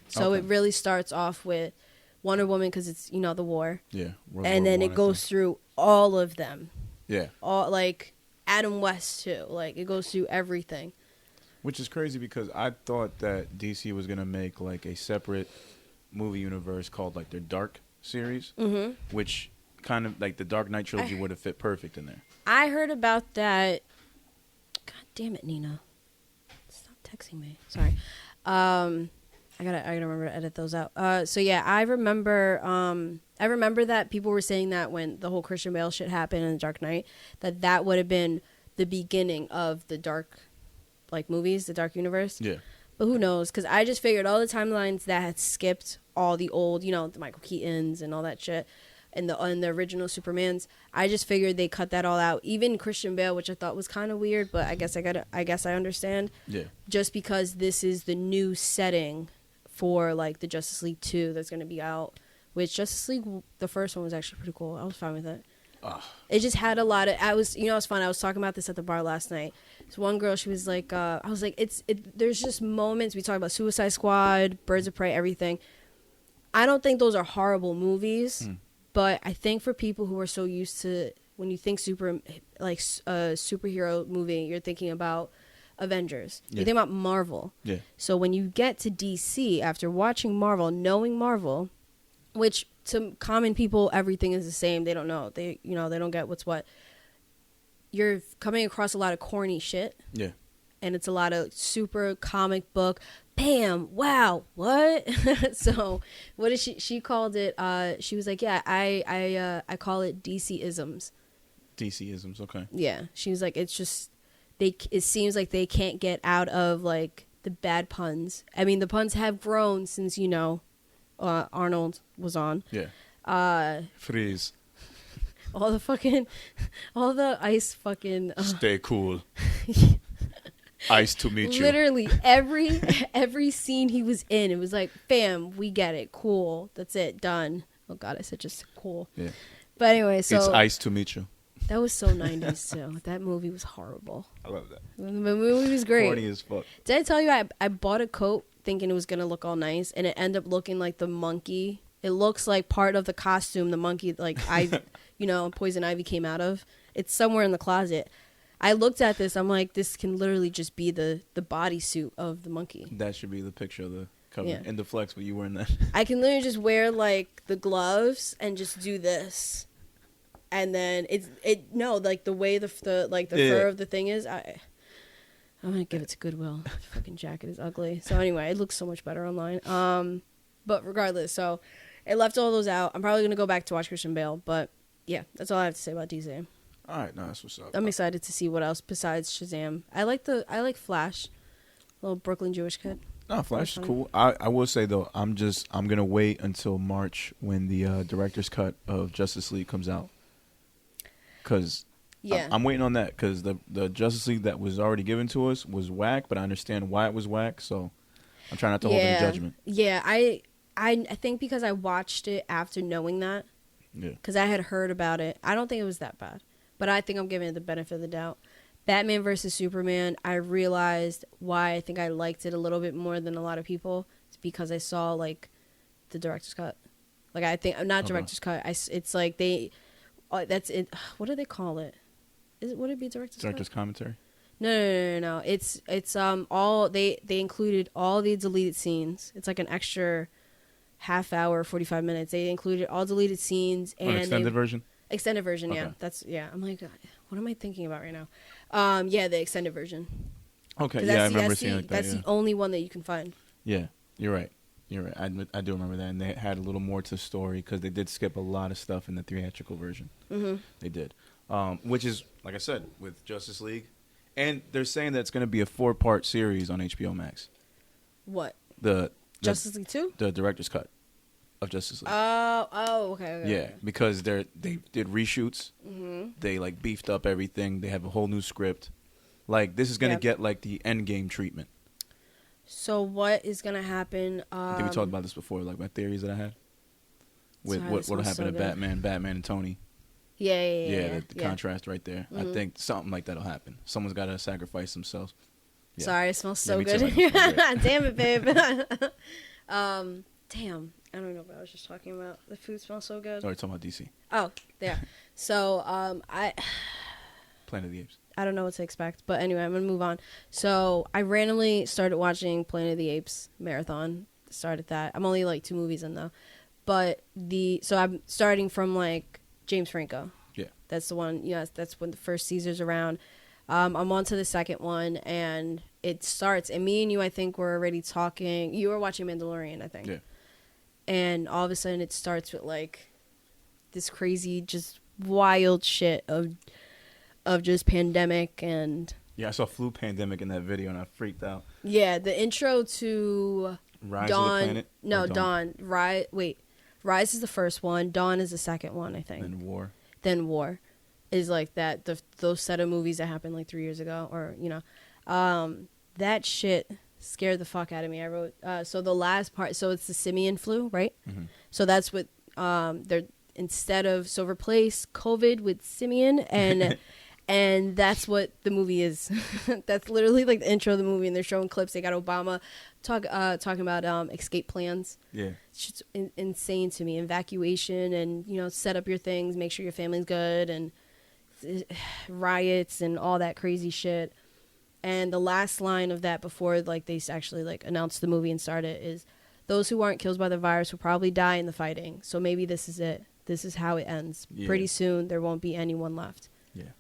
So it really starts off with Wonder Woman because it's, the war. Yeah. And then it goes through all of them. Yeah. All like Adam West too. Like it goes through everything. Which is crazy because I thought that DC was going to make like a separate movie universe called like their Dark series, which kind of like the Dark Knight trilogy would have fit perfect in there. I heard about that. God damn it, Nina. Stop texting me. Sorry. I gotta remember to edit those out. So yeah, I remember that people were saying that when the whole Christian Bale shit happened in the Dark Knight, that would have been the beginning of the Dark, like movies, the Dark Universe. Yeah. But who knows? Because I just figured all the timelines that had skipped all the old, the Michael Keatons and all that shit, and the original Supermans, I just figured they cut that all out. Even Christian Bale, which I thought was kind of weird, but I guess I understand. Yeah. Just because this is the new setting for like the Justice League 2 that's going to be out. Which Justice League, the first one was actually pretty cool. I was fine with it. It just had a lot of. It was fun. I was talking about this at the bar last night. So one girl, she was like, I was like, there's just moments. We talk about Suicide Squad, Birds of Prey, everything. I don't think those are horrible movies, but I think for people who are so used to when you think superhero movie, you're thinking about Avengers. Yeah. You think about Marvel. Yeah. So when you get to DC after watching Marvel, knowing Marvel, which to common people, everything is the same. They don't know. They don't get what's what. You're coming across a lot of corny shit. Yeah. And it's a lot of super comic book. Bam! Wow! What? So, what is she called it? She was like, yeah, I call it DC-isms. DC-isms, okay. Yeah, she was like, it's just it seems like they can't get out of like the bad puns. I mean, the puns have grown since Arnold was on. Yeah. Freeze. All the ice fucking. Stay cool. Ice to meet you. Literally every scene he was in, it was like, fam, we get it, cool, that's it, done. Oh God, I said just cool. Yeah. But anyway, so it's ice to meet you. that was so 90s too. That movie was horrible. I love that. The movie was great. Corny as fuck. Did I tell you I bought a coat thinking it was gonna look all nice, and it ended up looking like the monkey. It looks like part of the costume the monkey, like Poison Ivy came out of. It's somewhere in the closet. I looked at this. I'm like, this can literally just be the bodysuit of the monkey. That should be the picture of the cover. Yeah. Indi-Flex, but you wearing that. I can literally just wear like the gloves and just do this, and then like the way the fur of the thing is. I'm gonna give it to Goodwill. The fucking jacket is ugly. So anyway, it looks so much better online. But regardless, so it left all those out. I'm probably gonna go back to watch Christian Bale, but yeah, that's all I have to say about DC. All right, no, that's what's up. I'm excited to see what else besides Shazam. I like Flash, little Brooklyn Jewish kid. No, Flash is cool. I will say though, I'm gonna wait until March when the director's cut of Justice League comes out, because I'm waiting on that, because the Justice League that was already given to us was whack, but I understand why it was whack, so I'm trying not to hold any judgment. Yeah, I think because I watched it after knowing that. Yeah. Because I had heard about it. I don't think it was that bad. But I think I'm giving it the benefit of the doubt. Batman vs. Superman, I realized why I think I liked it a little bit more than a lot of people. It's because I saw, like, the director's cut. Like, I think, not director's cut. It's like that's it. What do they call it? Would it be director's cut? Director's commentary? No. It's all, they included all the deleted scenes. It's like an extra half hour, 45 minutes. They included all deleted scenes. And extended version? Extended version, okay. Yeah. I'm like, what am I thinking about right now? Yeah, the extended version. Okay, yeah, I remember seeing that. That's the only one that you can find. Yeah, you're right. I do remember that, and they had a little more to the story because they did skip a lot of stuff in the theatrical version. Mm-hmm. They did, which is, like I said, with Justice League, and they're saying that it's going to be a 4-part series on HBO Max. What? The Justice League 2? The director's cut of Justice League. Okay. Yeah, because they did reshoots. Mm-hmm. They like beefed up everything. They have a whole new script. Like, this is gonna get like the Endgame treatment. So what is gonna happen? I think we talked about this before, like my theories that I had with what'll happen to Batman and Tony. Yeah. The contrast right there. Mm-hmm. I think something like that'll happen. Someone's got to sacrifice themselves. Yeah. Sorry, it smells so good. Damn it, babe. Damn. I don't know what I was just talking about. The food smells so good. Oh, you're talking about DC. Oh, yeah. So, Planet of the Apes. I don't know what to expect, but anyway, I'm gonna move on. So, I randomly started watching Planet of the Apes marathon. Started that. I'm only like 2 movies in though, but so I'm starting from like James Franco. Yeah, that's the one. That's when the first Caesar's around. I'm on to the second one, and it starts. And me and you, I think, were already talking. You were watching Mandalorian, I think. Yeah. And all of a sudden, it starts with like this crazy, just wild shit of just pandemic and. Yeah, I saw flu pandemic in that video, and I freaked out. Yeah, the intro to Rise Dawn. of the Planet. No, Dawn. Rise is the first one. Dawn is the second one, I think. Then War. Is like that. Those set of movies that happened like 3 years ago, or that shit scared the fuck out of me. I wrote so the last part. So it's the simian flu, right? Mm-hmm. So that's what they're replace COVID with simian, and and that's what the movie is. That's literally like the intro of the movie, and they're showing clips. They got Obama talking about escape plans. Yeah, it's just insane to me. Evacuation, and set up your things, make sure your family's good, and riots and all that crazy shit. And the last line of that before like they actually like announced the movie and started is, those who aren't killed by the virus will probably die in the fighting. So maybe this is it. This is how it ends. Yeah. Pretty soon, there won't be anyone left. Yeah.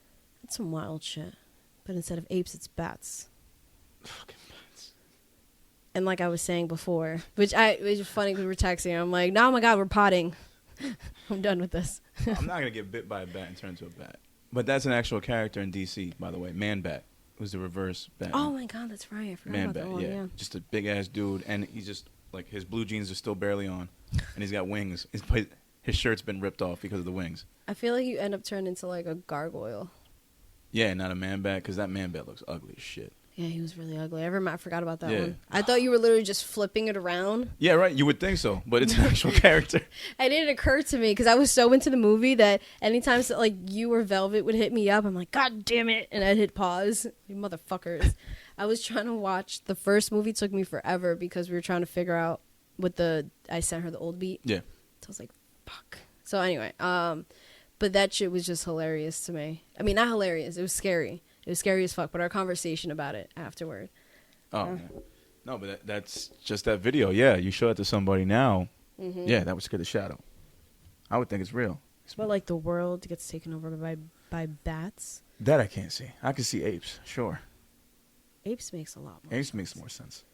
That's some wild shit. But instead of apes, it's bats. Fucking bats. And like I was saying before, which it was funny because we were texting. I'm like, no, oh my God, we're potting. I'm done with this. I'm not going to get bit by a bat and turn into a bat. But that's an actual character in DC, by the way. Man-Bat. It was the reverse bat. Oh my God, that's right. I forgot about that one. Yeah. Just a big-ass dude. And he's just, like, his blue jeans are still barely on. And he's got wings. His shirt's been ripped off because of the wings. I feel like you end up turning into like a gargoyle. Yeah, not a Man-Bat, because that Man-Bat looks ugly as shit. Yeah, he was really ugly. I forgot about that one. I thought you were literally just flipping it around. Yeah, right. You would think so, but it's an actual character. And it occurred to me because I was so into the movie that anytime like you or Velvet would hit me up, I'm like, God damn it, and I'd hit pause. You motherfuckers. I was trying to watch the first movie. Took me forever because we were trying to figure out what I sent her the old beat. Yeah. So I was like, fuck. So anyway, but that shit was just hilarious to me. I mean, not hilarious. It was scary. It was scary as fuck, but our conversation about it afterward. Oh, no, but that's just that video. Yeah, you show it to somebody now. Mm-hmm. Yeah, that would scare the shit out. I would think it's real. But like the world gets taken over by bats. That I can't see. I can see apes, sure. Apes makes a lot more sense. Apes makes more sense.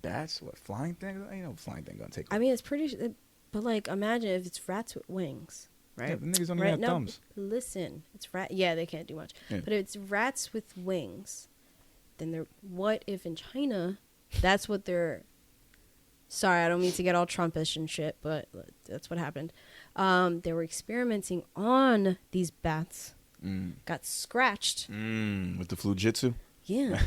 Bats? What, flying things? Ain't no flying thing gonna take over. I mean, it's pretty... But like, imagine if it's rats with wings. Right? Yeah, the niggas don't even have thumbs. Listen, it's rat. Yeah, they can't do much. Yeah. But if it's rats with wings, then what if in China, that's what they're... Sorry, I don't mean to get all Trumpish and shit, but that's what happened. They were experimenting on these bats. Got scratched. With the flujitsu? Yeah.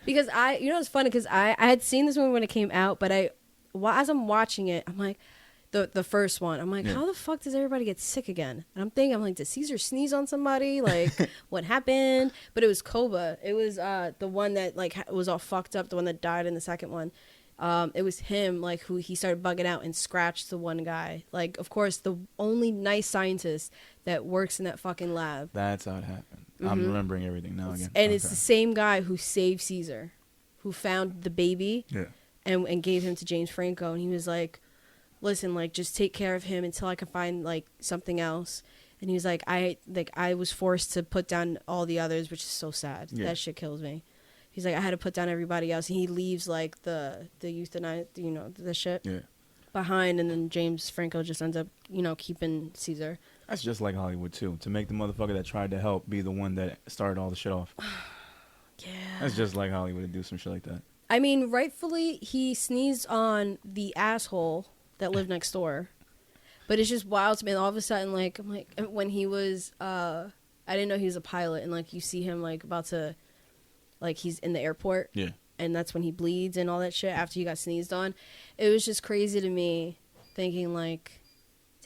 Because it's funny because I had seen this movie when it came out, but as I'm watching it, I'm like, the first one, I'm like, how the fuck does everybody get sick again? And I'm like, did Caesar sneeze on somebody? Like, what happened? But it was Koba. It was the one that like was all fucked up, the one that died in the second one. It was him, like, who he started bugging out and scratched the one guy. Like, of course, the only nice scientist that works in that fucking lab. That's how it happened. Mm-hmm. I'm remembering everything now again. And it's the same guy who saved Caesar, who found the baby and gave him to James Franco. And he was like, listen, like, just take care of him until I can find, like, something else. And he was like, I was forced to put down all the others, which is so sad. Yeah. That shit kills me. He's like, I had to put down everybody else. And he leaves, like, the euthanize, the shit behind. And then James Franco just ends up, keeping Caesar. That's just like Hollywood, too. To make the motherfucker that tried to help be the one that started all the shit off. Yeah. That's just like Hollywood to do some shit like that. I mean, rightfully, he sneezed on the asshole that lived next door. But it's just wild to me. And all of a sudden, like, I'm like, when he was, I didn't know he was a pilot. And, like, you see him, like, about to... Like, he's in the airport. Yeah. And that's when he bleeds and all that shit after he got sneezed on. It was just crazy to me thinking, like,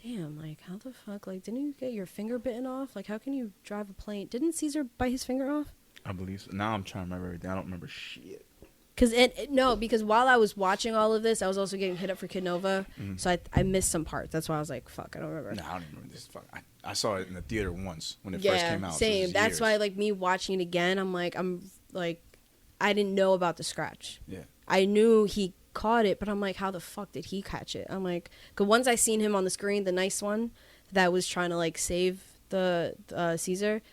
damn, like, how the fuck? Like, didn't you get your finger bitten off? Like, how can you drive a plane? Didn't Caesar bite his finger off? I believe so. Now I'm trying to remember everything. I don't remember shit. Because while I was watching all of this, I was also getting hit up for KidNova. Mm-hmm. So I missed some parts. That's why I was like, fuck, I don't remember. No, I don't remember this. Fuck. I saw it in the theater once when it first came out. Same. So that's why, like, me watching it again, I'm like, I didn't know about the scratch. Yeah. I knew he caught it, but I'm like, how the fuck did he catch it? I'm like, because once I seen him on the screen, the nice one that was trying to, like, save the Caesar,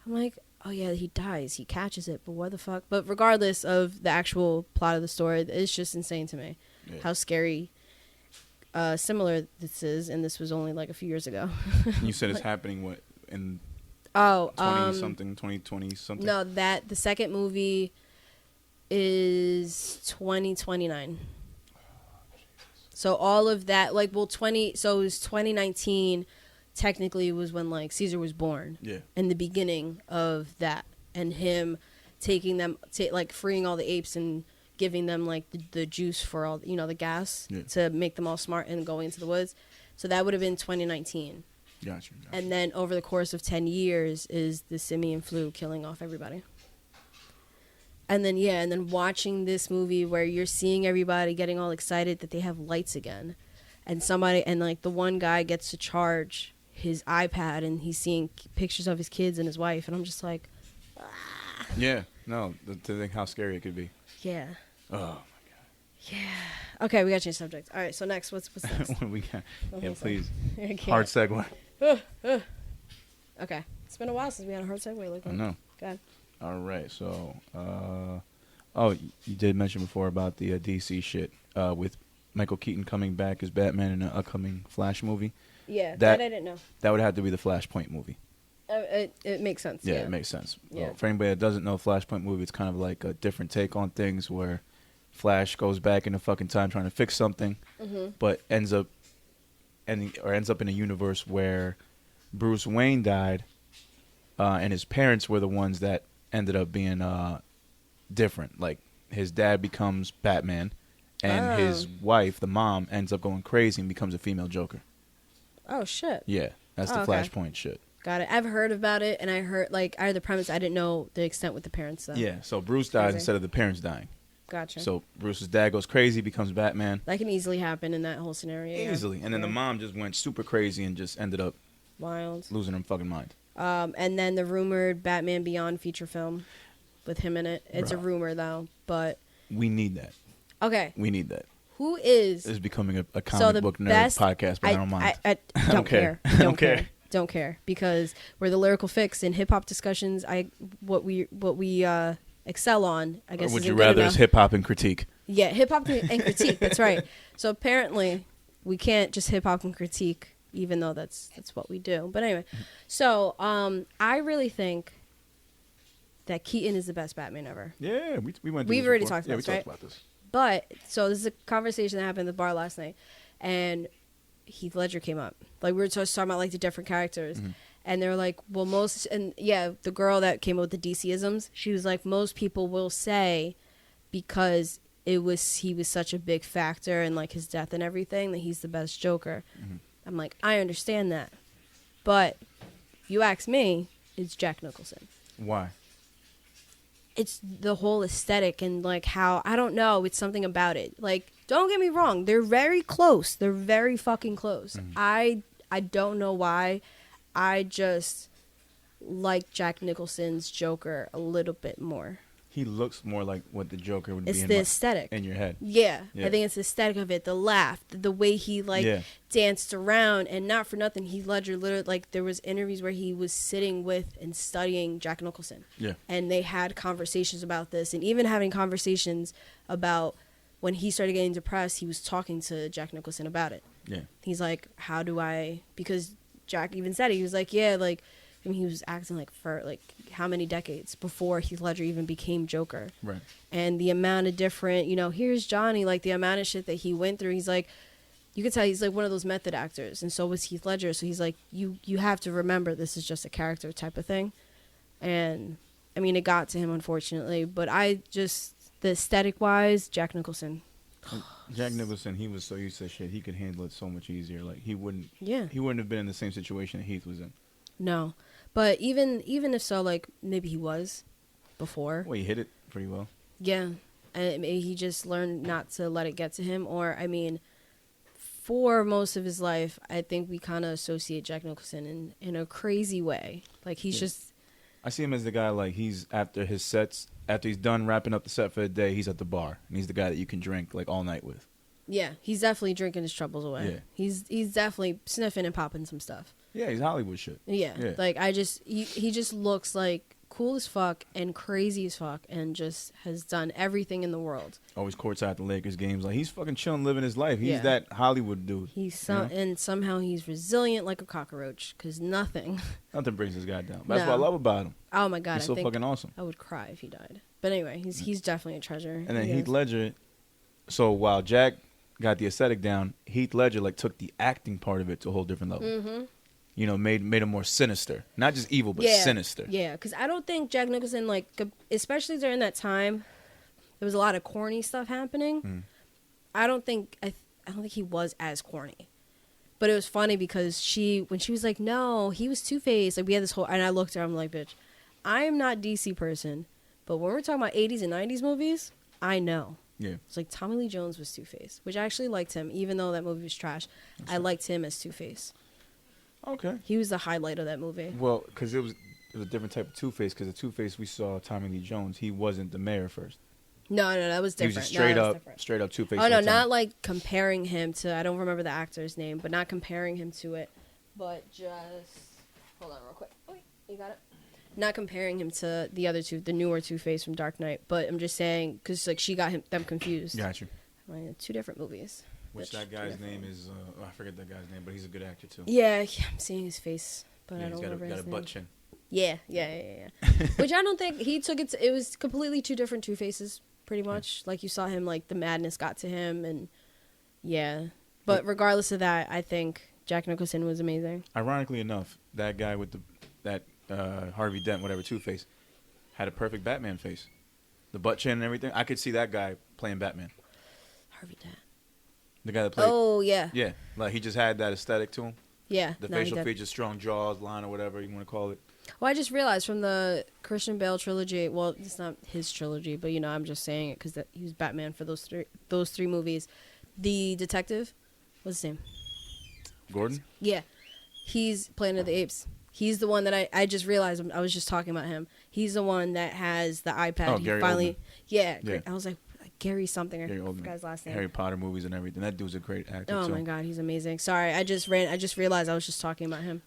I'm like, oh yeah, he dies, he catches it, but what the fuck? But regardless of the actual plot of the story, it's just insane to me how scary, similar this is, and this was only like a few years ago. You said it's happening what in 2020 something? No, the second movie is 2029. So all of that, like, well, so it was 2019. Technically, was when, like, Caesar was born. Yeah. In the beginning of that, and him taking them, like, freeing all the apes and giving them, like, the juice for all, the gas to make them all smart and going into the woods. So that would have been 2019. Gotcha. And then over the course of 10 years is the simian flu killing off everybody. And then watching this movie where you're seeing everybody getting all excited that they have lights again, and like, the one guy gets to charge his iPad and he's seeing pictures of his kids and his wife, and I'm just like, yeah, no, to think how scary it could be. Yeah. Oh. Yeah. Okay, we got to change subject. All right, so next, what's next? What we got? Yeah, please. I can't. Hard segue. Okay. It's been a while since we had a hard segue. Like I know. Go ahead. All right, so, you did mention before about the DC shit with Michael Keaton coming back as Batman in an upcoming Flash movie. Yeah, that I didn't know. That would have to be the Flashpoint movie. It makes sense. Yeah, it makes sense. Yeah. Well, for anybody that doesn't know Flashpoint movie, it's kind of like a different take on things where Flash goes back in the fucking time trying to fix something, but ends up in a universe where Bruce Wayne died, and his parents were the ones that ended up being different. Like his dad becomes Batman, and his wife, the mom, ends up going crazy and becomes a female Joker. Oh shit. Yeah, that's the Flashpoint shit. Got it. I've heard about it, and I heard I heard the premise. I didn't know the extent with the parents though. Yeah, so Bruce dies instead of the parents dying. Gotcha. So Bruce's dad goes crazy, becomes Batman. That can easily happen in that whole scenario. Easily. And then the mom just went super crazy and just ended up wild, losing her fucking mind. And then the rumored Batman Beyond feature film with him in it. It's a rumor though, but we need that. Okay. We need that. Who is? This is becoming a comic book nerd podcast, but I don't mind. I don't care. Don't care. Don't care, because we're the Lyrical Fix in hip hop discussions. What we excel on, I guess. Or would you rather is hip hop and critique? Yeah, hip hop and critique. That's right. So apparently, we can't just hip hop and critique, even though that's what we do. But anyway, so I really think that Keaton is the best Batman ever. Yeah, we've already talked about this, right? About this. But so this is a conversation that happened at the bar last night, and Heath Ledger came up. Like, we were just talking about like the different characters, and they were like, well, the girl that came up with the DC-isms, she was like, most people will say because he was such a big factor in like his death and everything that he's the best Joker. I'm like, I understand that, but if you ask me, it's Jack Nicholson. Why? It's the whole aesthetic and like how, I don't know, it's something about it. Like, don't get me wrong, they're very close. They're very fucking close. I don't know why. I just like Jack Nicholson's Joker a little bit more. He looks more like what the Joker would it's be the aesthetic in your head. Yeah, I think it's the aesthetic of it, the laugh, the way he danced around, and not for nothing, Heath Ledger literally, like, there was interviews where he was sitting with and studying Jack Nicholson. Yeah. And they had conversations about this, and even having conversations about when he started getting depressed, he was talking to Jack Nicholson about it. Yeah. He's like, how do I, because Jack even said it, he was like, yeah, like, I mean, he was acting like for like how many decades before Heath Ledger even became Joker. Right. And the amount of different, here's Johnny, like the amount of shit that he went through. He's like, you could tell he's like one of those method actors, and so was Heath Ledger. So he's like, you have to remember this is just a character type of thing. And I mean, it got to him, unfortunately, but the aesthetic wise, Jack Nicholson. Jack Nicholson, he was so used to shit, he could handle it so much easier. Like he wouldn't have been in the same situation that Heath was in. No. But even if so, like, maybe he was before. Well, he hit it pretty well. Yeah. And maybe he just learned not to let it get to him. Or, I mean, for most of his life, I think we kind of associate Jack Nicholson in a crazy way. Like, he's just... I see him as the guy, like, he's after his sets, after he's done wrapping up the set for the day, he's at the bar. And he's the guy that you can drink, like, all night with. Yeah, he's definitely drinking his troubles away. Yeah. He's definitely sniffing and popping some stuff. Yeah, he's Hollywood shit. Yeah. Like, he just looks like cool as fuck and crazy as fuck and just has done everything in the world. Always courtside at the Lakers games. Like, he's fucking chilling, living his life. He's that Hollywood dude. And somehow he's resilient like a cockroach, because nothing brings this guy down. That's what I love about him. Oh my God. He's so fucking awesome. I would cry if he died. But anyway, he's definitely a treasure. And then Heath Ledger, so while Jack got the aesthetic down, Heath Ledger like took the acting part of it to a whole different level. Mm-hmm. Made him more sinister. Not just evil, but sinister. Yeah, because I don't think Jack Nicholson, like, especially during that time, there was a lot of corny stuff happening. I don't think he was as corny. But it was funny because when she was like, no, he was Two-Face. Like, we had this whole, and I looked at her, I'm like, bitch, I am not DC person, but when we're talking about 80s and 90s movies, I know. Yeah. It's like Tommy Lee Jones was Two-Face, which I actually liked him, even though that movie was trash. I liked him as Two-Face. Okay. He was the highlight of that movie. Well, because it was a different type of Two-Face, because the Two-Face we saw, Tommy Lee Jones, he wasn't the mayor first. No, that was different. He was just straight up Two-Face. Oh no, not like comparing him to. I don't remember the actor's name, but not comparing him to it. But just hold on real quick. Wait, you got it. Not comparing him to the other two, the newer Two-Face from Dark Knight. But I'm just saying because like she got them confused. Got you. Like, 2 different movies. Which that guy's name is? I forget that guy's name, but he's a good actor too. Yeah, I'm seeing his face, but I don't remember his name. He's got a butt chin. Yeah. Which I don't think he took it. It was completely 2 different Two-Faces, pretty much. Like you saw him, like the madness got to him, and yeah. But regardless of that, I think Jack Nicholson was amazing. Ironically enough, that guy with that Harvey Dent, whatever Two-Face, had a perfect Batman face, the butt chin and everything. I could see that guy playing Batman. Harvey Dent. The guy that played. Oh yeah. Yeah, like he just had that aesthetic to him. Yeah. The facial features, strong jaws, line or whatever you want to call it. Well, I just realized from the Christian Bale trilogy. Well, it's not his trilogy, but I'm just saying it because he was Batman for those three movies. The detective, what's his name? Gordon. Yeah, he's Planet of the Apes. He's the one that I just realized. I was just talking about him. He's the one that has the iPad. Oh, Gary Oldman. Yeah. I was like Gary something. I forgot his last name. Harry Potter movies and everything. That dude's a great actor. Oh my god, he's amazing. Sorry, I just realized I was just talking about him.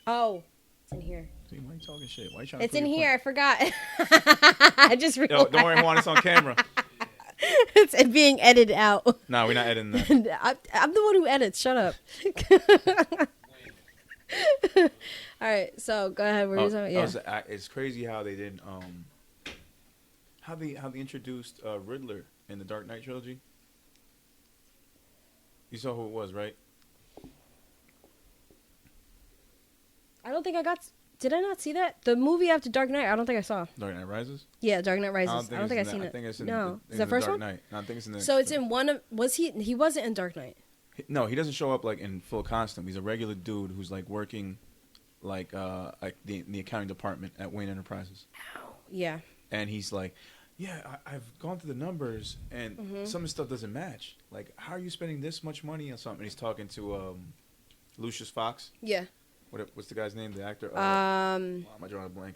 Oh, it's in here. See, why are you talking shit? Why are you trying it's in here. I forgot. I just realized. Yo, don't worry, Juan. It's on camera. It's being edited out. No, we're not editing that. I'm the one who edits. Shut up. All right, so go ahead. It's crazy how they didn't how they introduced Riddler in the Dark Knight trilogy. You saw who it was, right? I don't think I got. Did I not see that? The movie after Dark Knight, I don't think I saw. Dark Knight Rises? Yeah, Dark Knight Rises. I don't think I've seen it. I think it's in is that first Dark one? Knight. No, I think it's in the So it's in one of. Was he? He wasn't in Dark Knight. No, he doesn't show up like in full costume. He's a regular dude who's like working, like the accounting department at Wayne Enterprises. Ow. Yeah. And he's like, yeah, I've gone through the numbers and some of the stuff doesn't match. Like, how are you spending this much money on something? And he's talking to Lucius Fox. Yeah. What's the guy's name? The actor? Why am I drawing a blank?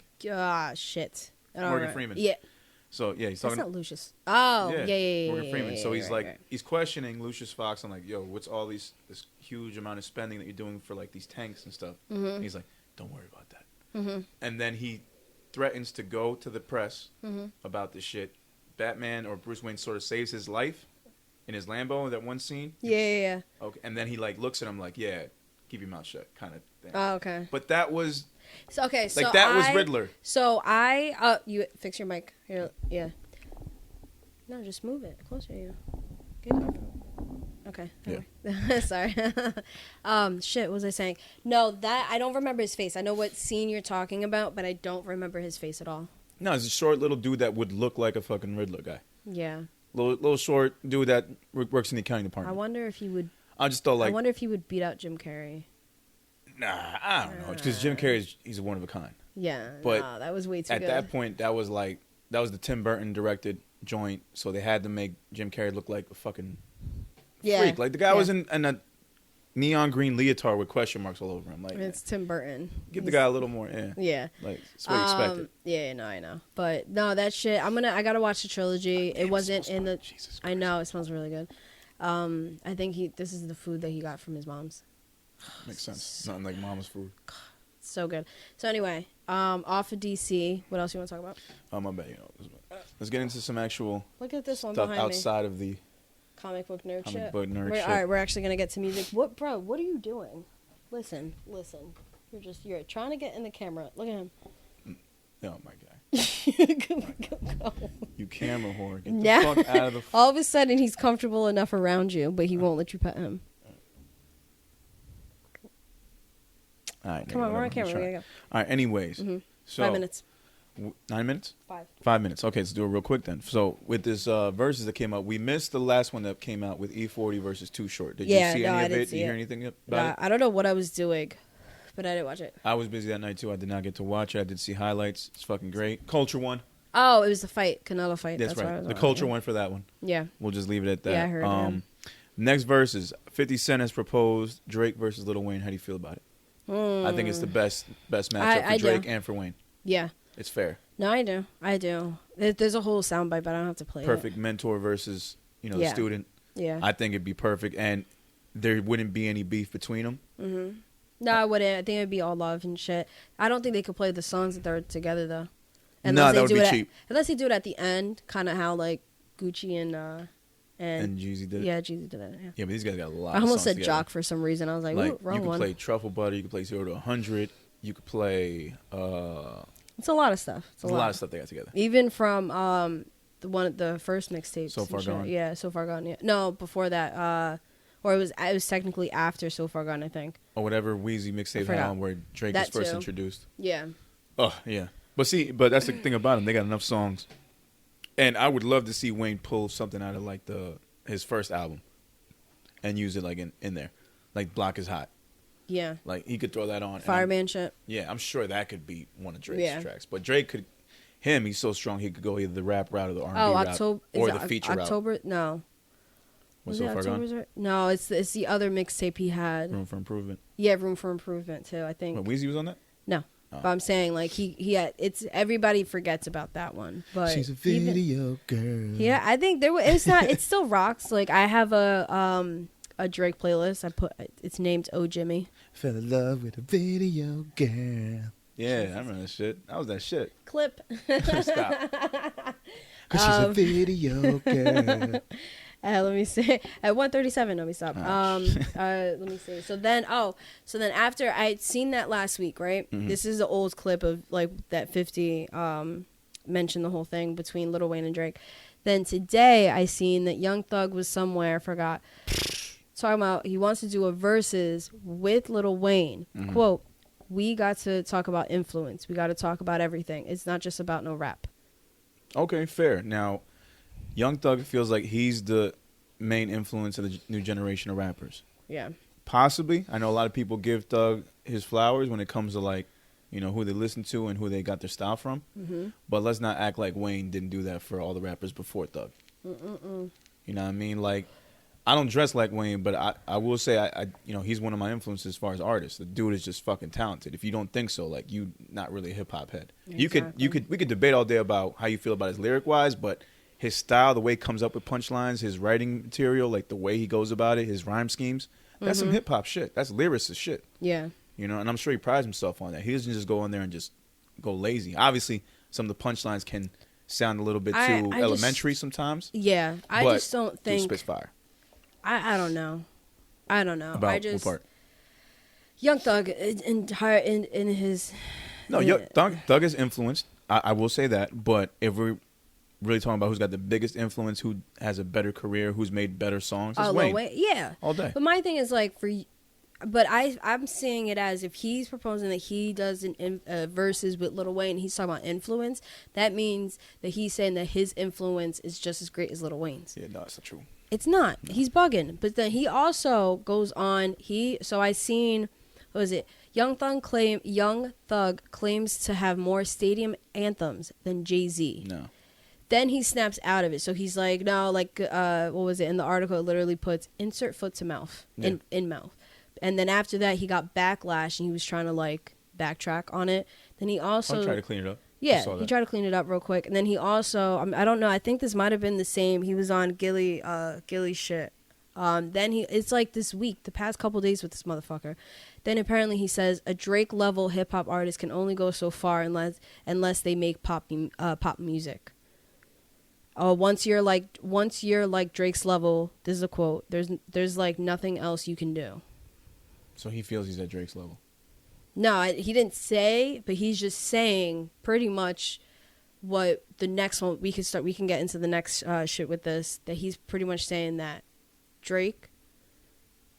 Shit. Morgan Freeman. Yeah. So yeah, he's talking. That's not Lucius. Oh, yeah. Morgan Freeman. Yeah, so he's he's questioning Lucius Fox on like, yo, what's all this huge amount of spending that you're doing for like these tanks and stuff? Mm-hmm. And he's like, don't worry about that. Mm-hmm. And then he threatens to go to the press about this shit. Batman or Bruce Wayne sort of saves his life in his Lambo in that one scene. Yeah. Okay, and then he like looks at him like, yeah, keep your mouth shut, kind of thing. Oh, okay. But that was so was Riddler. So you fix your mic here. Yeah. No, just move it closer. You. Get comfortable. Okay. Yeah. Sorry. Shit. What was I saying? No, that I don't remember his face. I know what scene you're talking about, but I don't remember his face at all. No, it's a short little dude that would look like a fucking Riddler guy. Yeah. Little short dude that works in the accounting department. I wonder if he would. I wonder if he would beat out Jim Carrey. Nah, I don't know. Because Jim Carrey he's a one of a kind. Yeah. But that was way too good. At that point, that was the Tim Burton directed joint, so they had to make Jim Carrey look like a fucking freak. Like the guy was in a neon green leotard with question marks all over him. Like it's Tim Burton. Give the guy a little more. Yeah. Like that's what you expected. Yeah, no, I know. But no, that shit. I gotta watch the trilogy. It wasn't in the. Jesus Christ. I know it smells really good. I think this is the food that he got from his mom's. Makes sense. Nothing like mama's food. So good. So anyway, off of DC, what else you want to talk about? My bad. Let's get into some actual look at this one stuff behind outside of the comic book nerd shit. All right, we're actually gonna get to music. What are you doing? Listen. You're trying to get in the camera. Look at him. Oh my god. Go. You camera whore. Get the fuck out of the. All of a sudden, he's comfortable enough around you, but he won't let you pet him. All right, come on, we're on camera. We gotta go. All right. Anyways, so 5 minutes. 9 minutes? 5. 5 minutes. Okay, let's do it real quick then. So with this Verzuz that came out, we missed the last one that came out with E40 versus Too Short. Did you see any of it? Did you hear anything about it? I don't know what I was doing, but I didn't watch it. I was busy that night too. I did not get to watch it. I did see highlights. It's fucking great. Culture one. Oh, it was the fight, Canelo fight. That's right. The culture one for that one. Yeah. We'll just leave it at that. Yeah, I heard him. Next Verzuz, 50 Cent has proposed Drake versus Lil Wayne. How do you feel about it? I think it's the best matchup for Drake and for Wayne. Yeah. It's fair. No, I do. There's a whole soundbite, but I don't have to play Perfect mentor versus, student. Yeah. I think it'd be perfect, and there wouldn't be any beef between them. Mm-hmm. No, I wouldn't. I think it'd be all love and shit. I don't think they could play the songs that they're together, though. No, that would be cheap. Unless they do it at the end, kind of how, like, Gucci and Jeezy did it. Yeah, Jeezy did it. Yeah, but these guys got a lot. I almost said together. Jock for some reason. I was like, ooh, wrong one. You could play Truffle Butter. You could play 0 to 100. You could play. It's a lot of stuff. It's a lot of stuff they got together. Even from the first mixtape. So Far Gone. Yeah, So Far Gone. Yeah. No, before that. Or it was technically after So Far Gone, I think. Or whatever Weezy mixtape had on where Drake was first introduced. Yeah. Oh yeah. But that's the thing about them. They got enough songs, and I would love to see Wayne pull something out of like his first album, and use it like in there, like Block Is Hot. Yeah. Like he could throw that on. Fireman shit. Yeah, I'm sure that could be one of Drake's tracks. But Drake could, he's so strong he could go either the rap route or the R&B route or the feature route. No. Was So Far Gone? No, it's the other mixtape he had. Room for Improvement. Yeah, Room for Improvement too. I think. What, Weezy was on that? No. Oh. But I'm saying like he had, it's everybody forgets about that one. But she's a video girl. Yeah, I think it still rocks. Like I have a Drake playlist. It's named Oh Jimmy. Fell in love with a video girl. Yeah, I remember that shit. That was that shit. Clip. Stop. Cause she's a video girl. Let me see. At 1:37, let me stop. Let me see. So then after I'd seen that last week, right? Mm-hmm. This is the old clip of like that 50 mentioned the whole thing between Lil Wayne and Drake. Then today I seen that Young Thug was somewhere, forgot, talking about he wants to do a Verzuz with Lil Wayne. Mm-hmm. Quote, "We got to talk about influence. We got to talk about everything. It's not just about no rap." Okay, fair. Now, Young Thug feels like he's the main influence of the new generation of rappers. Yeah. Possibly. I know a lot of people give Thug his flowers when it comes to like, who they listen to and who they got their style from. Mm-hmm. But let's not act like Wayne didn't do that for all the rappers before Thug. Mm-mm-mm. You know what I mean? Like, I don't dress like Wayne, but I will say I he's one of my influences as far as artists. The dude is just fucking talented. If you don't think so, like you not really a hip hop head. Exactly. We could debate all day about how you feel about his lyric wise, but his style, the way he comes up with punchlines, his writing material, like the way he goes about it, his rhyme schemes, that's some hip hop shit. That's lyricist shit. Yeah. And I'm sure he prides himself on that. He doesn't just go in there and just go lazy. Obviously, some of the punchlines can sound a little bit too elementary sometimes. Yeah. I just don't think. Spits fire. I don't know. About what part? Young Thug in his. No, Young Thug is influenced. I will say that. But if we're really talking about who's got the biggest influence, who has a better career, who's made better songs, it's Wayne. Yeah. All day. But my thing is like but I'm seeing it as if he's proposing that he does Verzuz with Lil Wayne, he's talking about influence, that means that he's saying that his influence is just as great as Lil Wayne's. Yeah, no, it's not true. It's not. No. He's bugging. But then he also goes on, so I seen, what was it? Young Thug claims to have more stadium anthems than Jay-Z. No. Then he snaps out of it. So he's like, no, like, what was it? In the article, it literally puts, insert foot to mouth, in mouth. And then after that, he got backlash, and he was trying to, like, backtrack on it. Then he also... tried to clean it up. Yeah, he tried to clean it up real quick. And then he also... I don't know, I think this might have been the same. He was on Gilly shit. Then it's like this week, the past couple days with this motherfucker. Then apparently he says, a Drake-level hip-hop artist can only go so far unless they make pop music. Once you're like Drake's level, this is a quote, there's like nothing else you can do. So he feels he's at Drake's level. No, he didn't say, but he's just saying pretty much what the next one we can get into the next shit with this, that he's pretty much saying that Drake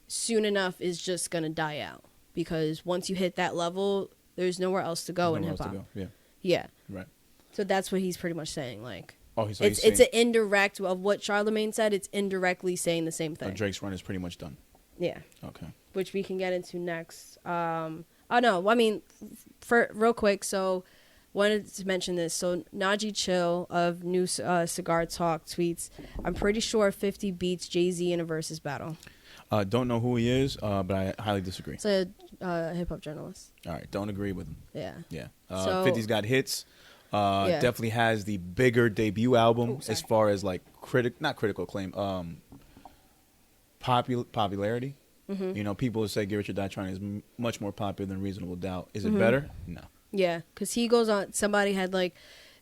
soon enough is just gonna die out, because once you hit that level, there's nowhere else to go in hip hop. Yeah. Yeah. Right. So that's what he's pretty much saying. Like, it's an indirect of what Charlamagne said. It's indirectly saying the same thing. Drake's run is pretty much done. Yeah. Okay. Which we can get into next. Oh no, I mean, for real quick. So, wanted to mention this. So Najee Chill of New Cigar Talk tweets, "I'm pretty sure 50 beats Jay-Z in a versus battle." Don't know who he is, but I highly disagree. It's a hip hop journalist. All right, don't agree with him. Yeah. Yeah. So, 50's got hits. Definitely has the bigger debut album as far as like not critical acclaim, popularity. Mm-hmm. You know, people would say "Get Rich or Die Trying" is much more popular than Reasonable Doubt. Is it better? No. Yeah, because he goes on. Somebody had like,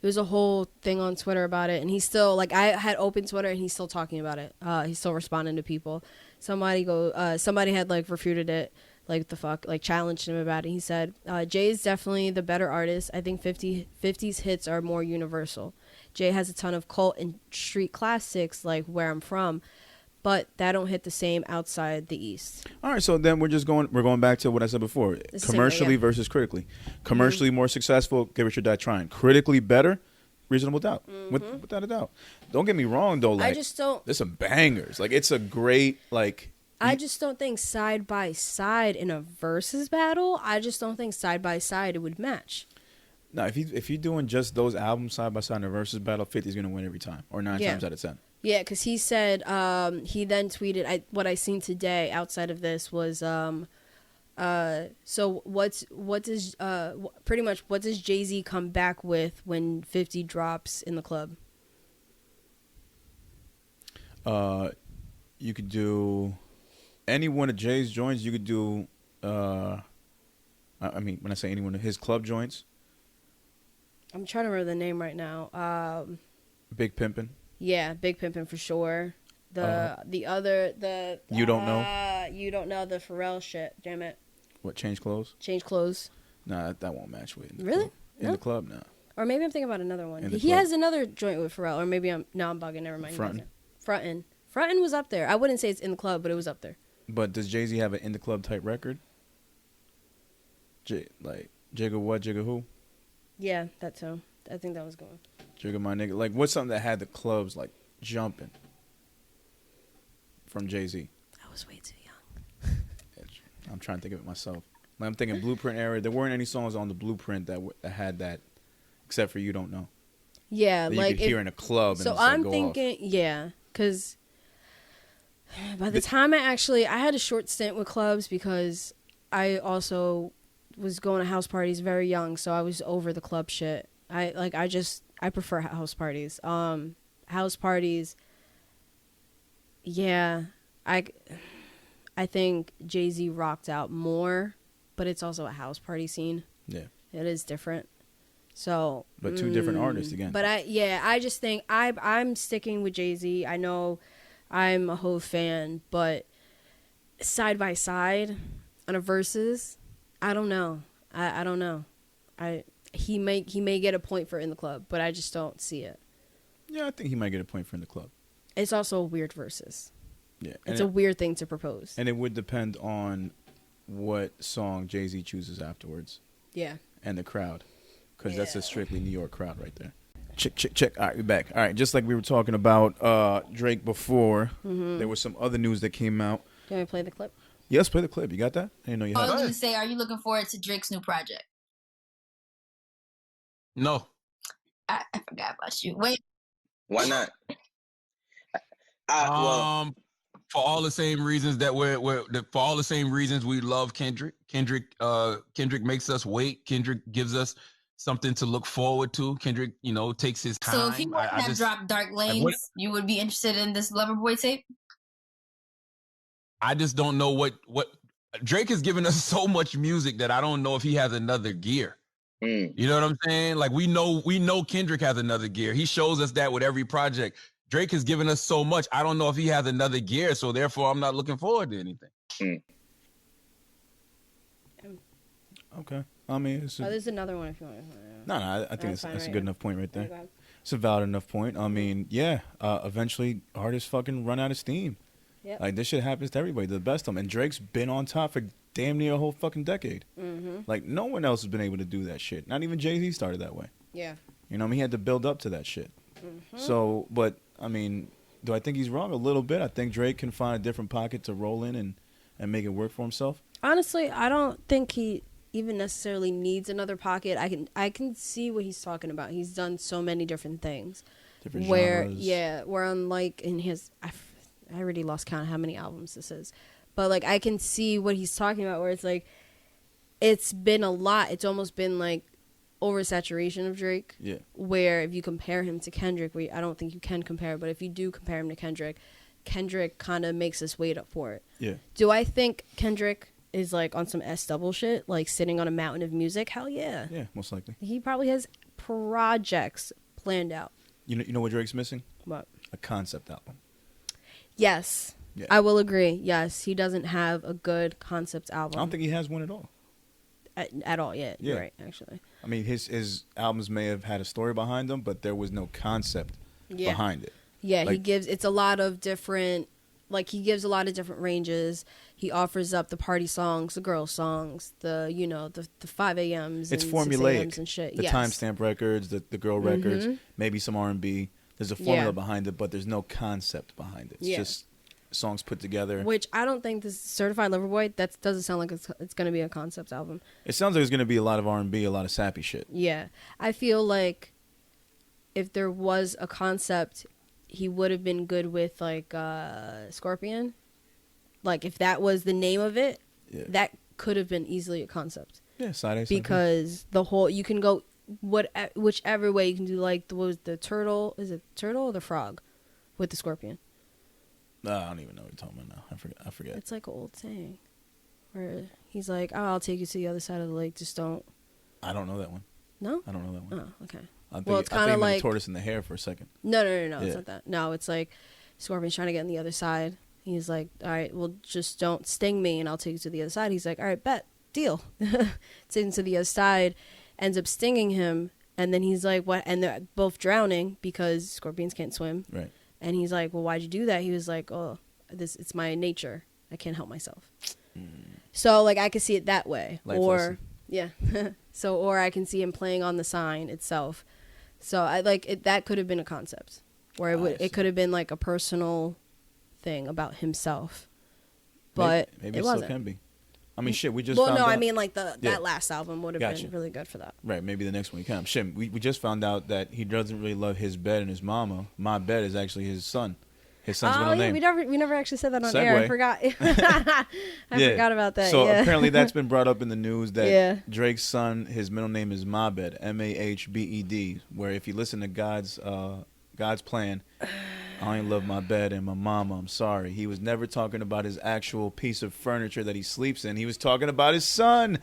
it was a whole thing on Twitter about it, and he's still like, I had open Twitter, and he's still talking about it. He's still responding to people. Somebody had like refuted it, like the fuck, like challenged him about it. He said, "Jay is definitely the better artist. I think 50's hits are more universal. Jay has a ton of cult and street classics like Where I'm From, but that don't hit the same outside the East." All right, so then we're going back to what I said before. Commercially versus critically. Commercially more successful, Get Rich or Die Trying. Critically better, Reasonable Doubt. Without a doubt. Don't get me wrong though, like, I just don't, there's some bangers. Like, it's a great, like, I just don't think side by side in a versus battle, I just don't think side by side it would match. No, if you're doing just those albums side by side in a versus battle, 50's gonna win every time, or 9 times out of 10. Yeah, because he said, he then tweeted, what I seen today outside of this was, so what does Jay-Z come back with when 50 drops in the club? You could do any one of Jay's joints. You could do, I mean, when I say any one of his club joints. I'm trying to remember the name right now. Big Pimpin'. Yeah, Big Pimpin' for sure. You Don't Know? You Don't Know, the Pharrell shit. Damn it. What, Change Clothes? Change Clothes. Nah, that won't match with. Really? In the club, no. Or maybe I'm thinking about another one. He has another joint with Pharrell, or maybe I'm bugging. Never mind. Frontin'. Frontin' was up there. I wouldn't say it's in the club, but it was up there. But does Jay-Z have an in the club type record? Like Jigga What, Jigga Who? Yeah, that too. I think that was going. Jigga My Nigga. Like, what's something that had the clubs like jumping from Jay-Z? I was way too young. I'm trying to think of it myself. Like, I'm thinking Blueprint era. There weren't any songs on the Blueprint that had that, except for You Don't Know. Yeah, that like you could hear in a club. So I'm thinking, yeah, because by the time I had a short stint with clubs because I also was going to house parties very young, so I was over the club shit. I prefer house parties. House parties. Yeah, I think Jay-Z rocked out more, but it's also a house party scene. Yeah, it is different. So, but two different artists again. But I just think I'm sticking with Jay-Z. I know I'm a Hov fan, but side by side on a versus, I don't know. I don't know. He may get a point for In the Club, but I just don't see it. Yeah, I think he might get a point for In the Club. It's also a weird versus. Yeah, it's a weird thing to propose. And it would depend on what song Jay-Z chooses afterwards. Yeah. And the crowd. Because that's a strictly New York crowd right there. Check. All right, we're back. All right, just like we were talking about Drake before, there was some other news that came out. Can we play the clip? Yes, play the clip. You got that? I didn't know you had I was going to say, are you looking forward to Drake's new project? No. I forgot about you. Wait. Why not? For all the same reasons for all the same reasons we love Kendrick. Kendrick makes us wait. Kendrick gives us something to look forward to. Kendrick, takes his time. So if he wouldn't have dropped Dark Lanes, you would be interested in this Loverboy tape? I just don't know what Drake has given us so much music that I don't know if he has another gear. You know what I'm saying? Like we know Kendrick has another gear. He shows us that with every project. Drake has given us so much. I don't know if he has another gear, so therefore I'm not looking forward to anything. Okay. I mean, there's another one if you want. No, I think that's a good enough point right there. It's a valid enough point. I mean, eventually artists fucking run out of steam. Yep. Like, this shit happens to everybody, the best of them. And Drake's been on top for damn near a whole fucking decade. Like, no one else has been able to do that shit. Not even Jay-Z started that way. Yeah. You know, I mean, he had to build up to that shit. So, but I mean, do I think he's wrong? A little bit. I think Drake can find a different pocket to roll in and make it work for himself. Honestly, I don't think he even necessarily needs another pocket. I can see what he's talking about. He's done so many different things. Different where genres. Yeah, where unlike in his I already lost count of how many albums this is. But like I can see what he's talking about where it's like it's been a lot. It's almost been like oversaturation of Drake. Yeah. Where if you compare him to Kendrick, I don't think you can compare, but if you do compare him to Kendrick kind of makes us wait up for it. Yeah. Do I think Kendrick is like on some S-double shit, like sitting on a mountain of music? Hell yeah. Yeah, most likely. He probably has projects planned out. You know what Drake's missing? What? A concept album. Yes. Yeah. I will agree. Yes, he doesn't have a good concept album. I don't think he has one at all. At all yet. Yeah. You're right, actually. I mean, his albums may have had a story behind them, but there was no concept behind it. Yeah, like, it's a lot of different, like he gives a lot of different ranges. He offers up the party songs, the girl songs, the 5 a.m.s it's and formulaic 6 a.m.s and shit. The timestamp records, the girl records, maybe some R&B. There's a formula behind it, but there's no concept behind it. It's just songs put together. Which I don't think this Certified Lover Boy, that doesn't sound like it's going to be a concept album. It sounds like it's going to be a lot of R&B, a lot of sappy shit. Yeah. I feel like if there was a concept, he would have been good with like Scorpion. Like if that was the name of it, that could have been easily a concept. Yeah, Sade and because the whole you can go whichever way you can do. Like what was the turtle? Is it turtle or the frog with the scorpion? I don't even know what you're talking about now. I forget. It's like an old saying where he's like, "Oh, I'll take you to the other side of the lake. Just don't." I don't know that one. No, I don't know that one. Oh, okay. Well, it's kind of like the tortoise in the hare for a second. No. It's not that. No, it's like Scorpion's trying to get on the other side. He's like, all right, well, just don't sting me, and I'll take you to the other side. He's like, all right, bet, deal. Takes him to the other side, ends up stinging him, and then he's like, what? And they're both drowning because scorpions can't swim. Right. And he's like, well, why'd you do that? He was like, oh, it's my nature. I can't help myself. So, like, I could see it that way. Life or, lesson. yeah. Or I can see him playing on the sign itself. So, I like it. That could have been a concept where it could have been like a personal thing about himself, but maybe it it wasn't. Still can be. I mean, shit. We just found out. I mean, like that last album would have been really good for that. Right. Maybe the next one you can. Shit. We just found out that he doesn't really love his bed and his mama. My bed is actually his son. His son's middle name. We never actually said that on air. I forgot. I forgot about that. So apparently that's been brought up in the news that Drake's son, his middle name is Mabed, Mahbed. Where if you listen to God's plan, I only love my bed and my mama. I'm sorry. He was never talking about his actual piece of furniture that he sleeps in. He was talking about his son,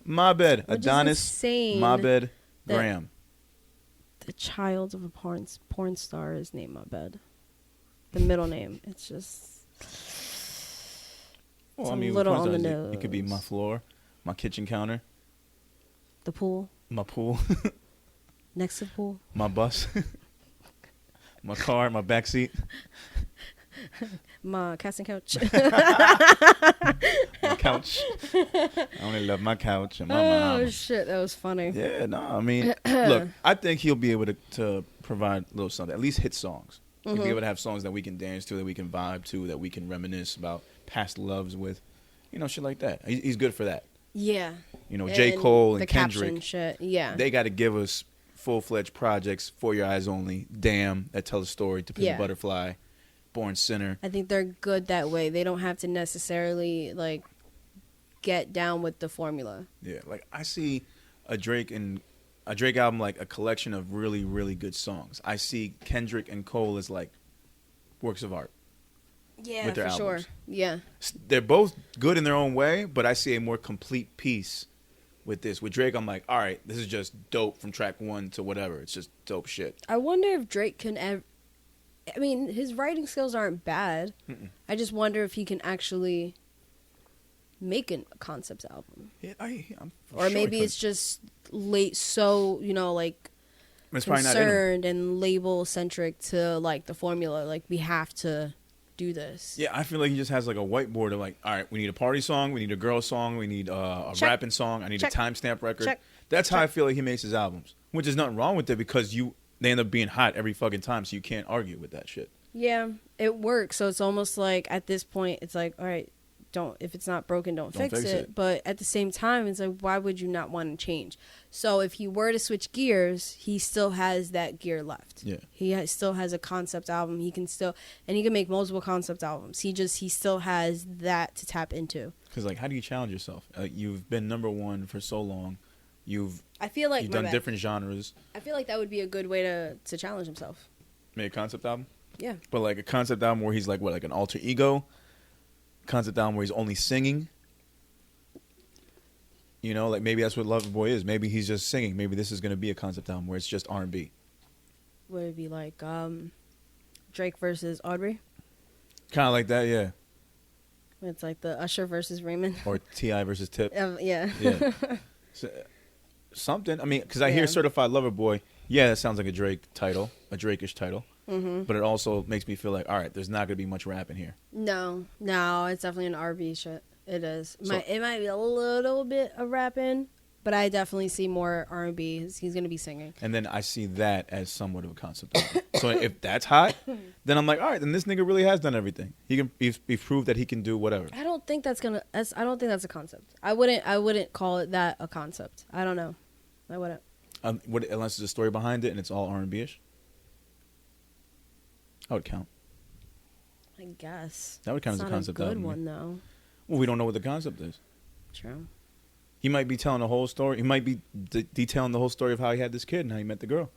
Mabed, Adonis, Mabed, Graham. The child of a porn star is named Mabed. The middle name. It's just. Well, I mean, little on the nose. It could be my floor, my kitchen counter, the pool, my pool, next to the pool, my bus, my car, my backseat, my casting couch, my couch. I only love my couch and my mom. Oh shit, that was funny. Yeah, no, I mean, look, I think he'll be able to provide a little something, at least hit songs. He'll be able to have songs that we can dance to, that we can vibe to, that we can reminisce about past loves with, shit like that. He's good for that. Yeah. J. Cole and Kendrick. Caption shit. Yeah. They got to give us full-fledged projects, For Your Eyes Only, Damn, that tell a story, To Pimp a Butterfly, Born Sinner. I think they're good that way. They don't have to necessarily, like, get down with the formula. Yeah, like, I see a Drake album like a collection of really, really good songs. I see Kendrick and Cole as like works of art. Yeah, with their for albums. sure. Yeah. They're both good in their own way, but I see a more complete piece with this. With Drake, I'm like, all right, this is just dope from track 1 to whatever. It's just dope shit. I wonder if Drake can I mean, his writing skills aren't bad. Mm-mm. I just wonder if he can actually make a concept album. Yeah, or maybe it's just like it's concerned and label centric to like the formula. Like we have to do this. Yeah, I feel like he just has like a whiteboard of like, all right, we need a party song, we need a girl song, we need a rapping song, I need a timestamp record. That's how I feel like he makes his albums. Which is nothing wrong with it because they end up being hot every fucking time, so you can't argue with that shit. Yeah, it works. So it's almost like at this point, it's like, all right, if it's not broken, don't fix it. But at the same time, it's like, why would you not want to change? So if he were to switch gears, he still has that gear left. Yeah. He still has a concept album. He can make multiple concept albums. He still has that to tap into. Because like, how do you challenge yourself? You've been number one for so long. You've done different genres. I feel like that would be a good way to challenge himself. Make a concept album? Yeah. But like a concept album where he's like, what, like an alter ego? Concept album where he's only singing? You know, like maybe that's what Loverboy is. Maybe he's just singing. Maybe this is going to be a concept album where it's just R&B. Would it be like Drake versus Aubrey? Kind of like that, yeah. It's like the Usher versus Raymond. Or T.I. versus Tip. Yeah. Yeah. So, something. I mean, because I hear Certified Lover Boy. Yeah, that sounds like a Drake-ish title. Mm-hmm. But it also makes me feel like, all right, there's not going to be much rap in here. No, it's definitely an R&B shit. It is. It might be a little bit of rapping, but I definitely see more R&B. He's going to be singing. And then I see that as somewhat of a concept album. So if that's hot, then I'm like, all right, then this nigga really has done everything. He's proved that he can do whatever. I don't think that's a concept. I wouldn't call it that a concept. I don't know. I wouldn't. Unless there's a story behind it and it's all R&B-ish. I would count. I guess. That would count as a concept album. It's not a good one, though. Well, we don't know what the concept is. True. He might be telling the whole story. He might be detailing the whole story of how he had this kid and how he met the girl.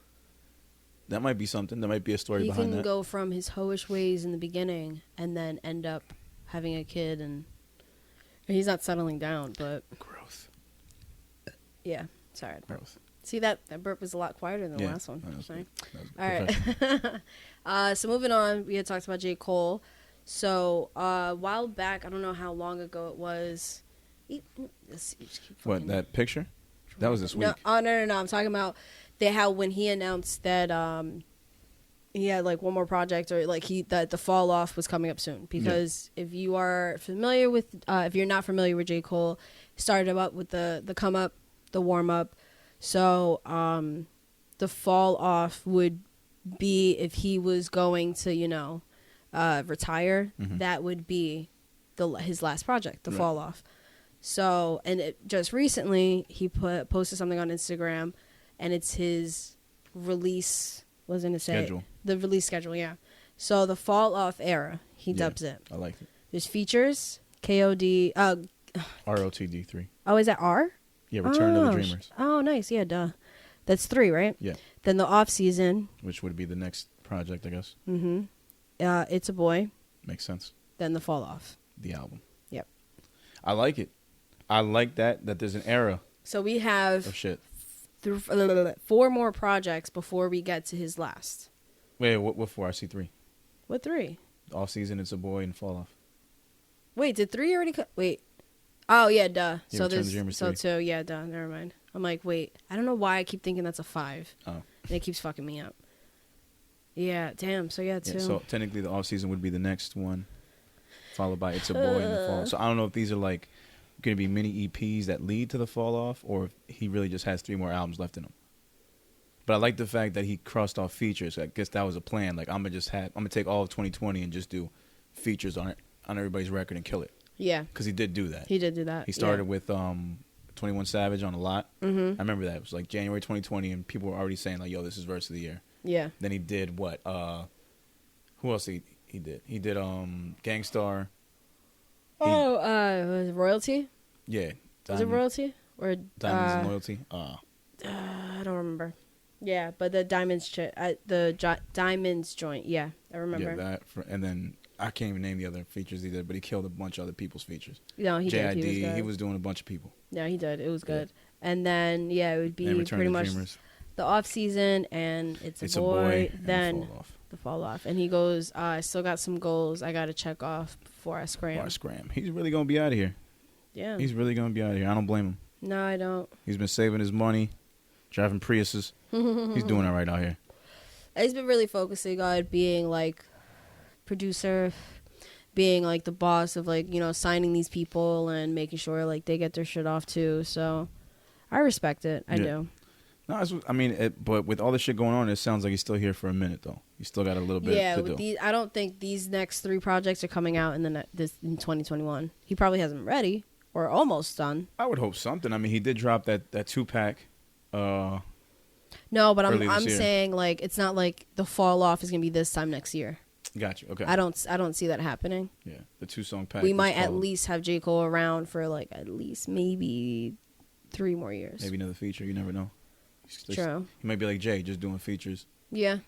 That might be something. There might be a story behind that. He can go from his hoish ways in the beginning and then end up having a kid, and he's not settling down, but... Growth. Yeah. Sorry. Growth. See, that burp was a lot quieter than the last one. Sorry. All right. So moving on, we had talked about J. Cole. So a while back, I don't know how long ago it was. What, that picture? That was this week. No, I'm talking about when he announced that he had like one more project, or like that the Fall Off was coming up soon. Because if you are familiar with, if you're not familiar with J. Cole, started up with the come up, the warm up. So the Fall Off would be if he was going to, retire. Mm-hmm. That would be his last project, the Fall Off. So, and just recently he posted something on Instagram, and it's his release. Schedule. The release schedule, yeah. So the Fall Off era, he dubs it. I like it. There's features, KOD, ROTD3. Oh, is that R? Yeah, Return of the Dreamers. Oh, nice. Yeah, duh. That's 3, right? Yeah. Then the Off Season, which would be the next project, I guess. Mm-hmm. It's a Boy. Makes sense. Then the Fall Off. The album. Yep. I like it. I like that there's an era. So we have of shit. 4 more projects before we get to his last. Wait, what 4? I see 3. What 3? Off Season, It's a Boy, and Fall Off. Wait, did 3 already wait. Oh, yeah, duh. Yeah, so there's 2. Yeah, duh. Never mind. I'm like, wait. I don't know why I keep thinking that's a 5. Oh. And it keeps fucking me up. Yeah, damn. So, 2. So technically the Off Season would be the next one, followed by It's a Boy and the Fall. So I don't know if these are like going to be mini EPs that lead to the Fall Off, or if he really just has 3 more albums left in him. But I like the fact that he crossed off features. I guess that was a plan. Like, I'm gonna take all of 2020 and just do features on everybody's record and kill it. Yeah. Because he did do that. He did do that. He started with 21 Savage on A Lot. Mm-hmm. I remember that. It was like January 2020, and people were already saying, like, yo, this is verse of the year. Yeah. Then he did what? Who else he did? He did Gangstar. Was it Royalty? Yeah. Was it Royalty? Or Diamonds and Loyalty? I don't remember. Yeah, but the Diamonds Diamonds joint. Yeah, I remember. Yeah, and then I can't even name the other features he did, but he killed a bunch of other people's features. No, he did. He was doing a bunch of people. Yeah, he did. It was good. Yeah. And then it would be pretty much the Off Season and It's a Boy, then the Fall Off. And he goes, I still got some goals I got to check off before I scram. He's really going to be out of here. Yeah. He's really going to be out of here. I don't blame him. No, I don't. He's been saving his money, driving Priuses. He's doing it right out here. He's been really focusing on being like producer, being like the boss of like, signing these people and making sure like they get their shit off too. So I respect it. I do. No, I mean, but with all the shit going on, it sounds like he's still here for a minute, though. He's still got a little bit to do. I don't think these next 3 projects are coming out in in 2021. He probably has them ready or almost done. I would hope something. I mean, he did drop that 2-pack. No, but I'm saying like it's not like the fall off is gonna be this time next year. Got you. Okay. I don't see that happening. Yeah, the 2-song pack. We might at least have J. Cole around for like at least maybe 3 more years. Maybe another feature. You never know. True. He might be like Jay, just doing features. Yeah.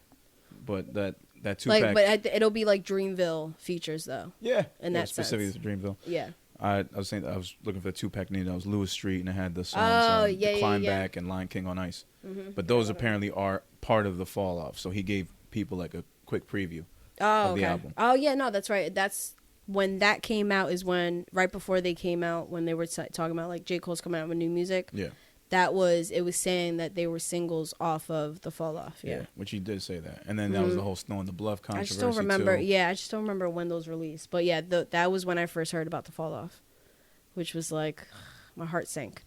But that 2-pack. But it'll be like Dreamville features though. Yeah. In that specifically sense. Dreamville. Yeah. I was saying that I was looking for the 2-pack name. That was Lewis Street, and it had the songs Climb Back and Lion King on Ice. Mm-hmm. But those apparently are part of the fall off. So he gave people like a quick preview of the album. Oh yeah, no, that's right. That's when that came out. Is when right before they came out, when they were talking about like J. Cole's coming out with new music. Yeah. It was saying that they were singles off of the fall off. Yeah. Which he did say that. And then that was the whole Snow on the Bluff controversy. I just don't remember. Too. Yeah, I just don't remember when those released. But yeah, that was when I first heard about the fall off, which was like, my heart sank.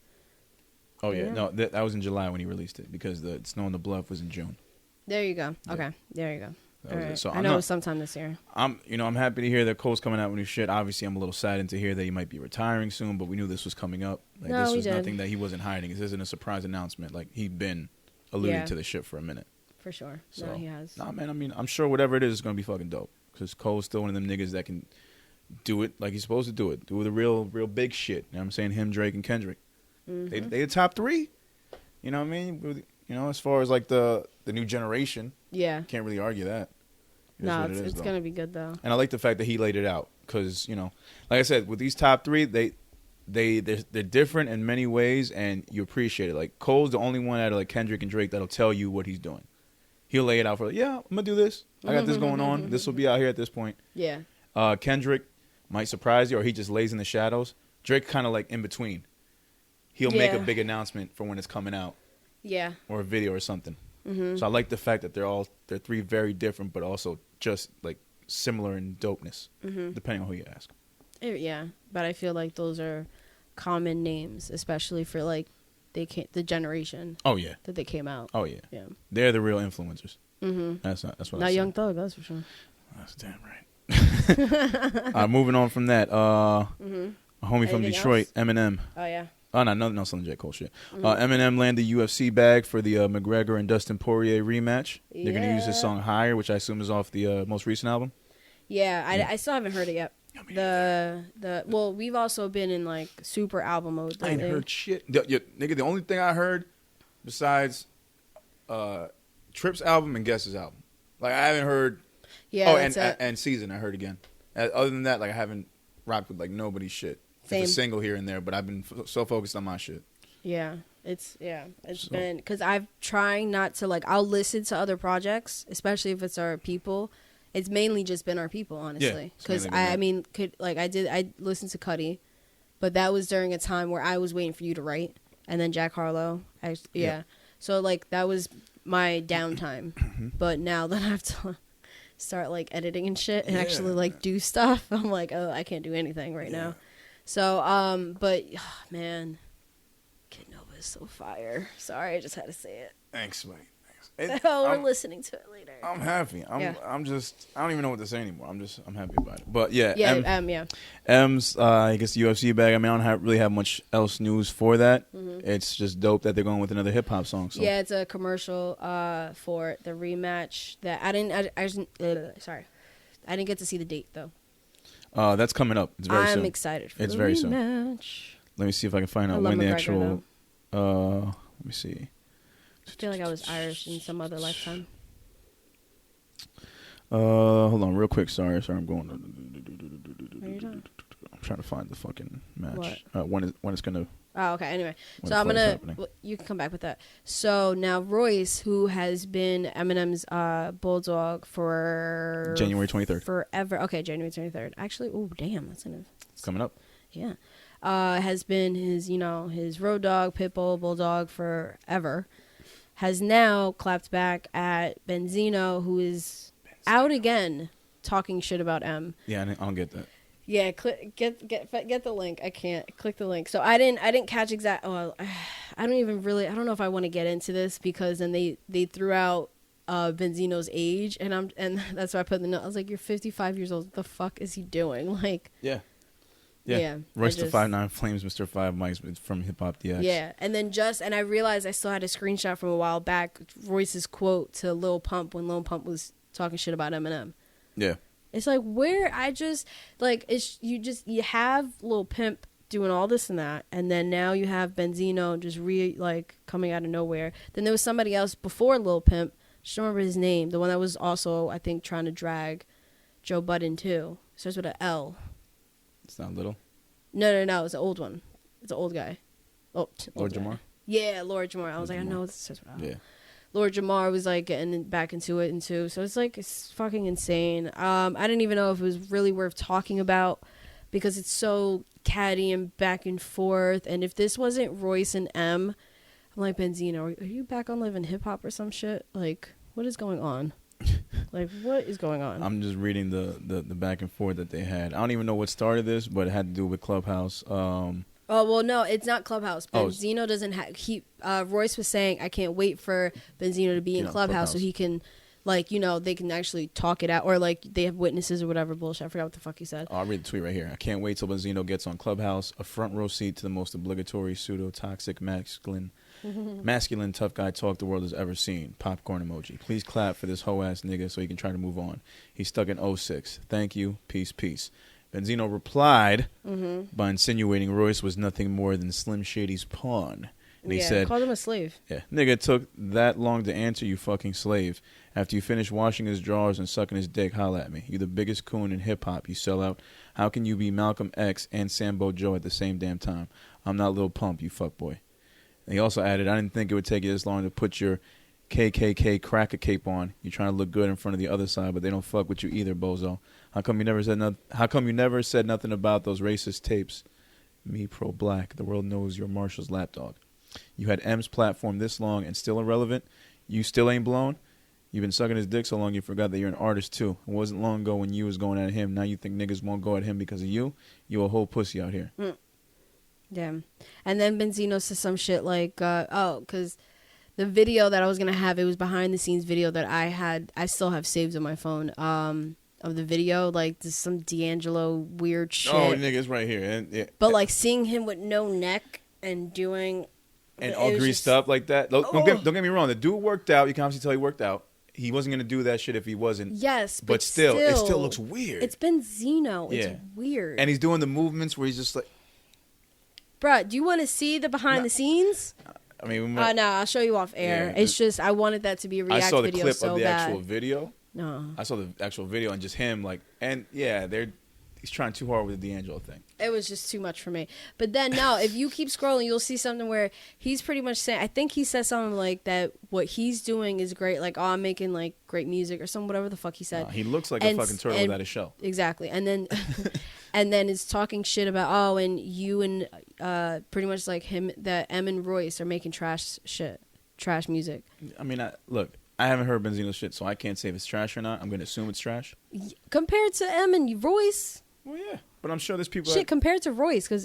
Oh yeah, no, that was in July when he released it because the Snow on the Bluff was in June. There you go. Okay, there you go. All right. So I know it was sometime this year. I'm happy to hear that Cole's coming out with new shit. Obviously, I'm a little saddened to hear that he might be retiring soon, but we knew this was coming up. Like, no, this was nothing that he wasn't hiding. This isn't a surprise announcement. Like, he'd been alluding to this shit for a minute. For sure. So, no, he has. Nah, man, I mean, I'm sure whatever it is going to be fucking dope because Cole's still one of them niggas that can do it like he's supposed to do it. Do the real big shit. You know what I'm saying? Him, Drake, and Kendrick. Mm-hmm. They the top 3. You know what I mean? You know, as far as like the new generation. Yeah. Can't really argue that. No, it's going to be good, though. And I like the fact that he laid it out because, you know, like I said, with these top 3, they're different in many ways, and you appreciate it. Like, Cole's the only one out of, like, Kendrick and Drake that'll tell you what he's doing. He'll lay it out for, like, yeah, I'm going to do this. I got this going on. This will be out here at this point. Yeah. Kendrick might surprise you, or he just lays in the shadows. Drake kind of, like, in between. He'll make a big announcement for when it's coming out. Yeah. Or a video or something. Mm-hmm. So I like the fact that they're 3 very different, but also just like similar in dopeness, depending on who you ask. Yeah, but I feel like those are common names, especially for like the generation. Oh yeah, that they came out. Oh yeah, yeah. They're the real influencers. Mm-hmm. That's what. Not Young Thug, that's for sure. That's damn right. Moving on from that, a homie from Detroit, Eminem. Oh yeah. Oh, no, nothing else on the J. Cole shit. Eminem landed UFC bag for the McGregor and Dustin Poirier rematch. They're going to use his song Higher, which I assume is off the most recent album. Yeah, I still haven't heard it yet. Well, we've also been in like super album mode. I ain't heard shit. Nigga, the only thing I heard besides Tripp's album and Guess's album. Like, I haven't heard. Yeah. Oh, and Season I heard again. Other than that, like, I haven't rocked with like nobody's shit. Same. It's a single here and there, but I've been so focused on my shit. Yeah, it's been because I've trying not to like. I'll listen to other projects, especially if it's our people. It's mainly just been our people, honestly. Because I listened to Cudi, but that was during a time where I was waiting for you to write, and then Jack Harlow. So like that was my downtime. But now that I have to start like editing and shit and actually like do stuff, I'm like, oh, I can't do anything right now. So, but, oh, man, KidNova is so fire. Sorry, I just had to say it. Thanks, mate. We're listening to it later. I'm happy. I'm just, I don't even know what to say anymore. I'm happy about it. But, yeah. M's, I guess, UFC bag. I mean, I don't really have much else news for that. Mm-hmm. It's just dope that they're going with another hip-hop song. So. Yeah, it's a commercial for the rematch that I didn't get to see the date, though. That's coming up. It's very soon. I'm excited for it's the very rematch. Soon. Let me see if I can find out when the actual. Let me see. I feel like I was Irish in some other lifetime. Hold on, real quick. Sorry, I'm going. I'm trying to find the fucking match. When it's gonna. Oh, okay. Anyway, so I'm gonna. You can come back with that. So now Royce, who has been Eminem's bulldog for January 23rd. Forever. Okay, January 23rd. Actually, oh damn, it's coming up. Yeah, has been his road dog, pit bull, bulldog forever. Has now clapped back at Benzino, who is out again talking shit about M. Yeah, I don't get that. Yeah, get the link. I can't click the link. So I didn't catch exact. Oh, I don't know if I want to get into this because then they threw out Benzino's age, and that's why I put in the note. I was like, you're 55 years old. What the fuck is he doing? Like, Yeah. Royce the 5'9" Flames, Mr. 5 Mics from Hip-Hop.DX. Yeah, and then and I realized I still had a screenshot from a while back, Royce's quote to Lil Pump when Lil Pump was talking shit about Eminem. Yeah. It's like, where I just, like, you have Lil Pimp doing all this and that, and then now you have Benzino just coming out of nowhere. Then there was somebody else before Lil Pimp, just don't remember his name, the one that was also, I think, trying to drag Joe Budden too. Starts with an L. It's not little. No, it's an old one. It's an old guy. Oh, Lord Jamar? Yeah, Lord Jamar. I was like, I know this starts with an L. Yeah. Lord Jamar was like getting back into it too. So it's like, it's fucking insane. I didn't even know if it was really worth talking about because it's so catty and back and forth. And if this wasn't Royce and M, I'm like, Benzino, are you back on Living Hip Hop or some shit? Like, what is going on? Like, what is going on? I'm just reading the back and forth that they had. I don't even know what started this, but it had to do with Clubhouse. Oh, well, no, it's not Clubhouse. Benzino doesn't have... Royce was saying, I can't wait for Benzino to be in Clubhouse so he can, like, you know, they can actually talk it out. Or, like, they have witnesses or whatever bullshit. I forgot what the fuck he said. I'll read the tweet right here. I can't wait till Benzino gets on Clubhouse. A front row seat to the most obligatory, pseudo-toxic, masculine tough guy talk the world has ever seen. Popcorn emoji. Please clap for this hoe-ass nigga so he can try to move on. He's stuck in 06. Thank you. Peace, peace. Benzino replied by insinuating Royce was nothing more than Slim Shady's pawn. And he said, called him a slave. Yeah, nigga took that long to answer, you fucking slave. After you finish washing his drawers and sucking his dick, holla at me. You the biggest coon in hip-hop, you sell out. How can you be Malcolm X and Sambo Joe at the same damn time? I'm not Lil Pump, you fuckboy. And he also added, I didn't think it would take you this long to put your KKK cracker cape on. You're trying to look good in front of the other side, but they don't fuck with you either, bozo. How come you never said nothing about those racist tapes? Me pro-black. The world knows you're Marshall's lapdog. You had M's platform this long and still irrelevant. You still ain't blown. You've been sucking his dick so long you forgot that you're an artist too. It wasn't long ago when you was going at him. Now you think niggas won't go at him because of you? You a whole pussy out here. Damn. And then Benzino says some shit like, because the video that I was going to have, it was behind the scenes video that I still have saved on my phone, of the video, like this some D'Angelo weird shit. Oh, niggas right here. And, yeah. But like seeing him with no neck and doing... And all greased up like that. Don't get me wrong. The dude worked out. You can obviously tell he worked out. He wasn't going to do that shit if he wasn't. Yes, but still, it still looks weird. It's Benzino. It's weird. And he's doing the movements where he's just like... Bruh, do you want to see the behind the scenes? I mean... no, I'll show you off air. Yeah, it's just, I wanted that to be a react video so bad. I saw the clip of the actual video. No. I saw the actual video and just him like... And yeah, he's trying too hard with the D'Angelo thing. It was just too much for me. But then, no, if you keep scrolling, you'll see something where he's pretty much saying, I think he said something like that what he's doing is great. Like, oh, I'm making, like, great music or something, whatever the fuck he said. He looks like a fucking turtle without a shell. Exactly. And then and then it's talking shit about, oh, and you and pretty much like him, that M and Royce are making trash music. I mean, look, I haven't heard Benzino's shit, so I can't say if it's trash or not. I'm going to assume it's trash. Compared to M and Royce... Well, yeah, but I'm sure there's people... compared to Royce, because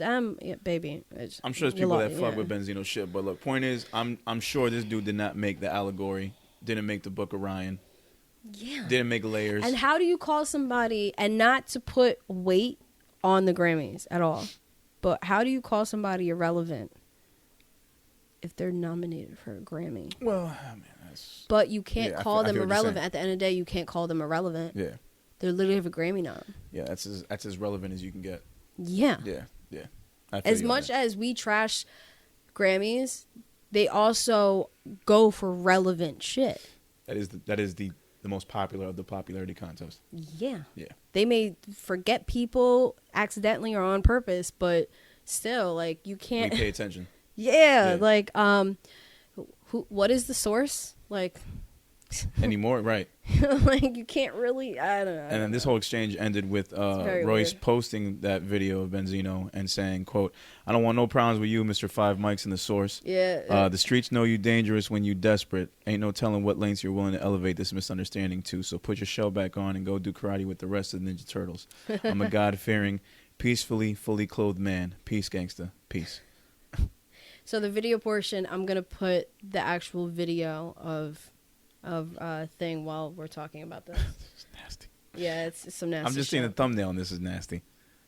baby... I'm sure there's people that fuck with Benzino shit, but look, point is, I'm sure this dude did not make the Allegory, didn't make the Book of Ryan, didn't make Layers. And how do you call somebody, and not to put weight on the Grammys at all, but how do you call somebody irrelevant if they're nominated for a Grammy? Well, I mean, that's... But you can't call them irrelevant. At the end of the day, you can't call them irrelevant. Yeah. They literally have a Grammy nom. Yeah, that's as relevant as you can get. Yeah. Yeah. As much as we trash Grammys, they also go for relevant shit. That is the most popular of the popularity contest. Yeah. Yeah. They may forget people accidentally or on purpose, but still, like, you can't... We pay attention. Yeah, like, what is the source? Like... Anymore, right. Like, you can't really, I don't know. And then this whole exchange ended with Royce posting that video of Benzino and saying, quote, I don't want no problems with you, Mr. 5 Mics in the source. Yeah. The streets know you dangerous when you desperate. Ain't no telling what lengths you're willing to elevate this misunderstanding to. So put your shell back on and go do karate with the rest of the Ninja Turtles. I'm a God-fearing, peacefully, fully clothed man. Peace, gangsta. Peace. So the video portion, I'm gonna put the actual video of thing while we're talking about this. It's nasty. Yeah, it's some nasty. I'm just seeing the thumbnail, and this is nasty.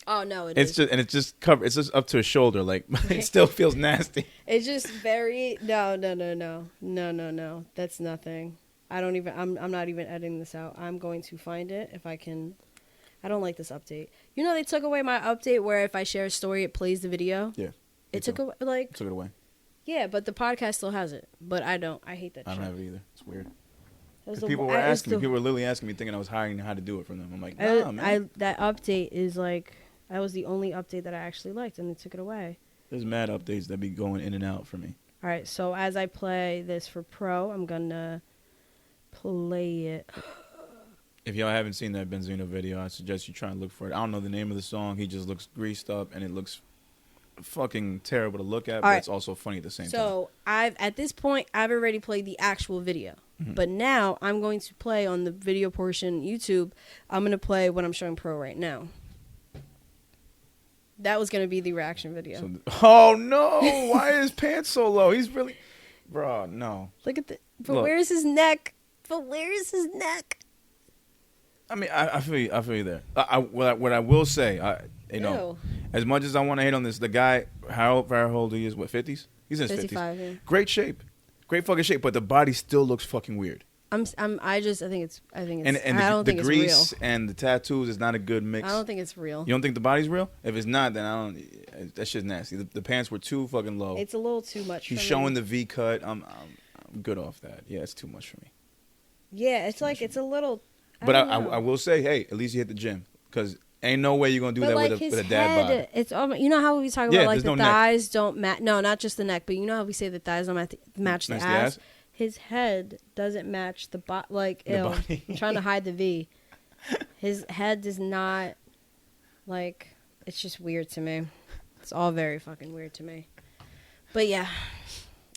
Oh no, it's just covered. It's just up to his shoulder. Like it still feels nasty. It's just very no. That's nothing. I'm not even editing this out. I'm going to find it if I can. I don't like this update. You know, they took away my update where if I share a story, it plays the video. Yeah. It took away took it away. Yeah, but the podcast still has it. But I don't. I hate that. I don't shit. have it either. It's weird. People were asking me. People were literally asking me, thinking I was hiding how to do it from them. I'm like, nah, man. That update is like. That was the only update that I actually liked, and they took it away. There's mad updates that be going in and out for me. All right, so as I play this for Pro, I'm going to play it. If y'all haven't seen that Benzino video, I suggest you try and look for it. I don't know the name of the song. He just looks greased up, and it looks fucking terrible to look at, but it's also funny at the same time. So at this point, I've already played the actual video. Mm-hmm. But now I'm going to play on the video portion YouTube. I'm going to play what I'm showing Pro right now. That was going to be the reaction video. Oh, no. Why is his pants so low? He's really... Bro, no. Look at the... But where's his neck? But where is his neck? I mean, I feel you there. What I will say, you know, as much as I want to hate on this, the guy, how old he is, what, 50s? He's in his 55, 50s. Yeah. Great shape. Great fucking shape, but the body still looks fucking weird. I think it's and I don't think the it's grease real. And the tattoos is not a good mix. I don't think it's real. You don't think the body's real? If it's not, then I don't. That shit's nasty. The pants were too fucking low. It's a little too much. He's showing the V cut. I'm good off that. Yeah, it's too much for me. Yeah, it's like it's a little. But I will say, hey, at least you hit the gym, because ain't no way you're gonna do that with a dad body. It's you know how we talk about like the thighs don't match. No, not just the neck, but you know how we say the thighs don't match the ass. His head doesn't match the body. Like, ew, I'm trying to hide the V. His head does not, like, it's just weird to me. It's all very fucking weird to me. But yeah,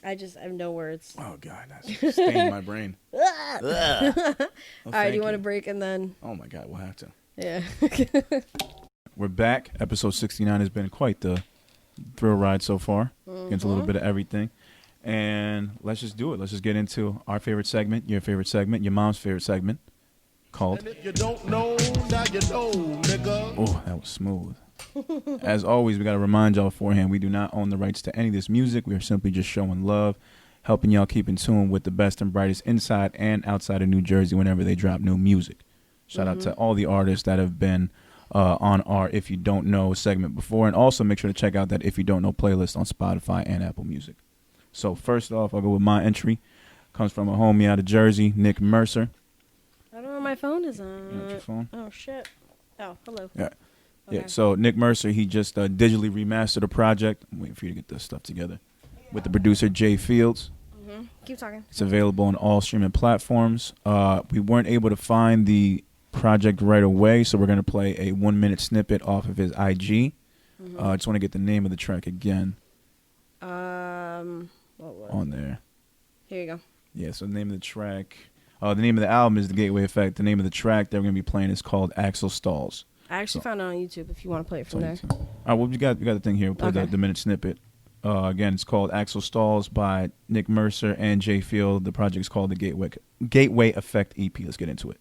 I have no words. Oh, God, that's staining my brain. All right, do you want to break and then? Oh, my God, we'll have to. Yeah. We're back. Episode 69 has been quite the thrill ride so far. Mm-hmm. Gets a little bit of everything. And let's just do it. Let's just get into our favorite segment, your favorite segment, your mom's favorite segment, called... And if you don't know, now you know, nigga. Oh, that was smooth. As always, we got to remind y'all beforehand, we do not own the rights to any of this music. We are simply just showing love, helping y'all keep in tune with the best and brightest inside and outside of New Jersey whenever they drop new music. Shout out to all the artists that have been on our If You Don't Know segment before. And also make sure to check out that If You Don't Know playlist on Spotify and Apple Music. So first off, I'll go with my entry. Comes from a homie out of Jersey, Nic Mercer. I don't know where my phone is on. You want your phone? Oh, shit. Oh, hello. Yeah. Okay. Yeah, so Nic Mercer, he just digitally remastered a project. I'm waiting for you to get this stuff together. With the producer, Jay Fields. Mm-hmm. Keep talking. It's available on all streaming platforms. We weren't able to find the project right away, so we're going to play a 1-minute snippet off of his IG. Mm-hmm. I just want to get the name of the track again. What was on there. Here you go. Yeah, so the name of the track, the name of the album is The Gateway Effect. The name of the track that we're going to be playing is called Axel Stalls. I actually found it on YouTube if you want to play it from there. All right, well, we got the thing here. We'll play the minute snippet. Again, it's called Axel Stalls by Nic Mercer and Jay Field. The project is called The Gateway Effect EP. Let's get into it.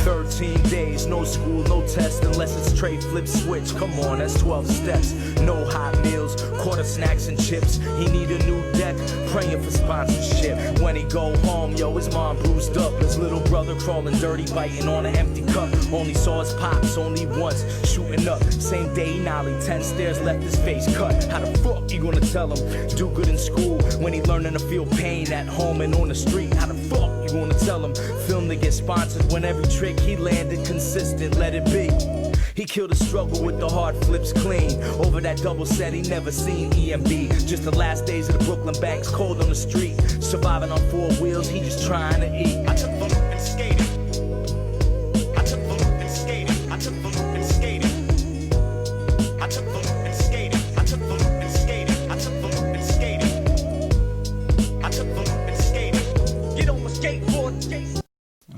13 days, no school, no test, unless it's trade, flip, switch. Come on, that's 12 steps. No hot meals, quarter snacks and chips. He need a new deck, praying for sponsorship. When he go home, yo, his mom bruised up. His little brother crawling dirty, biting on an empty cup. Only saw his pops only once, shooting up. Same day he nollie, 10 stairs, left his face cut. How the fuck you gonna tell him do good in school when he learning to feel pain at home and on the street? How the fuck you gonna tell him film to get sponsored when every trick he landed consistent, let it be. He killed a struggle with the hard flips clean. Over that double set, he never seen EMB. Just the last days of the Brooklyn banks, cold on the street. Surviving on 4 wheels, he just trying to eat. I took the loop and skated. I took the loop and skated. I took the loop and skated. I took the loop and skated. I took the loop and skated. I took the loop and skated. I took the loop and skated. Get on my skateboard.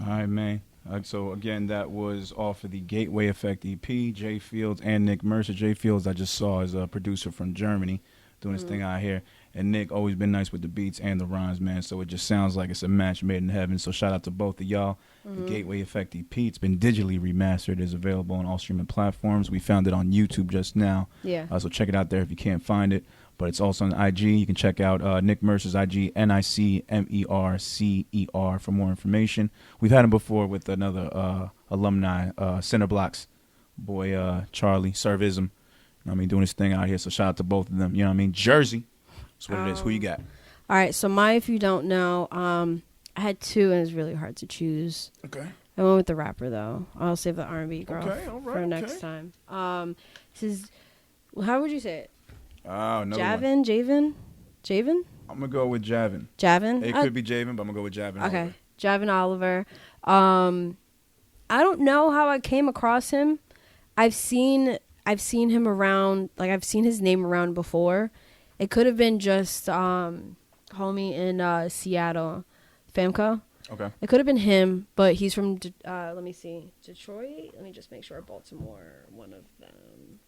All right, man. So again, that was off of the Gateway Effect EP. Jay Fields and Nic Mercer. Jay Fields, I just saw, is a producer from Germany doing his thing out here. And Nick always been nice with the beats and the rhymes, man. So it just sounds like it's a match made in heaven. So shout out to both of y'all. The Gateway Effect EP, it's been digitally remastered. It's available on all streaming platforms. We found it on YouTube just now. Yeah. So check it out there if you can't find it. But it's also on IG. You can check out Nic Mercer's IG, NICMERCER, for more information. We've had him before with another alumni, Center Blocks boy, Charlie, Servism. You know what I mean, doing his thing out here. So shout out to both of them. You know what I mean? Jersey. That's what it is. Who you got? All right. So my, if you don't know, I had two, and it's really hard to choose. Okay. I went with the rapper though. I'll save the R&B girl for next okay. time. This is, how would you say it? Oh, no. Javen? I'm going to go with Javen. Javen? It could be Javen, but I'm going to go with Javen Okay. Oliver. Javen Oliver. I don't know how I came across him. I've seen him around, like I've seen his name around before. It could have been just homie in Seattle, Famco. Okay. It could have been him, but he's from, let me see, Detroit? Let me just make sure. Baltimore, one of them.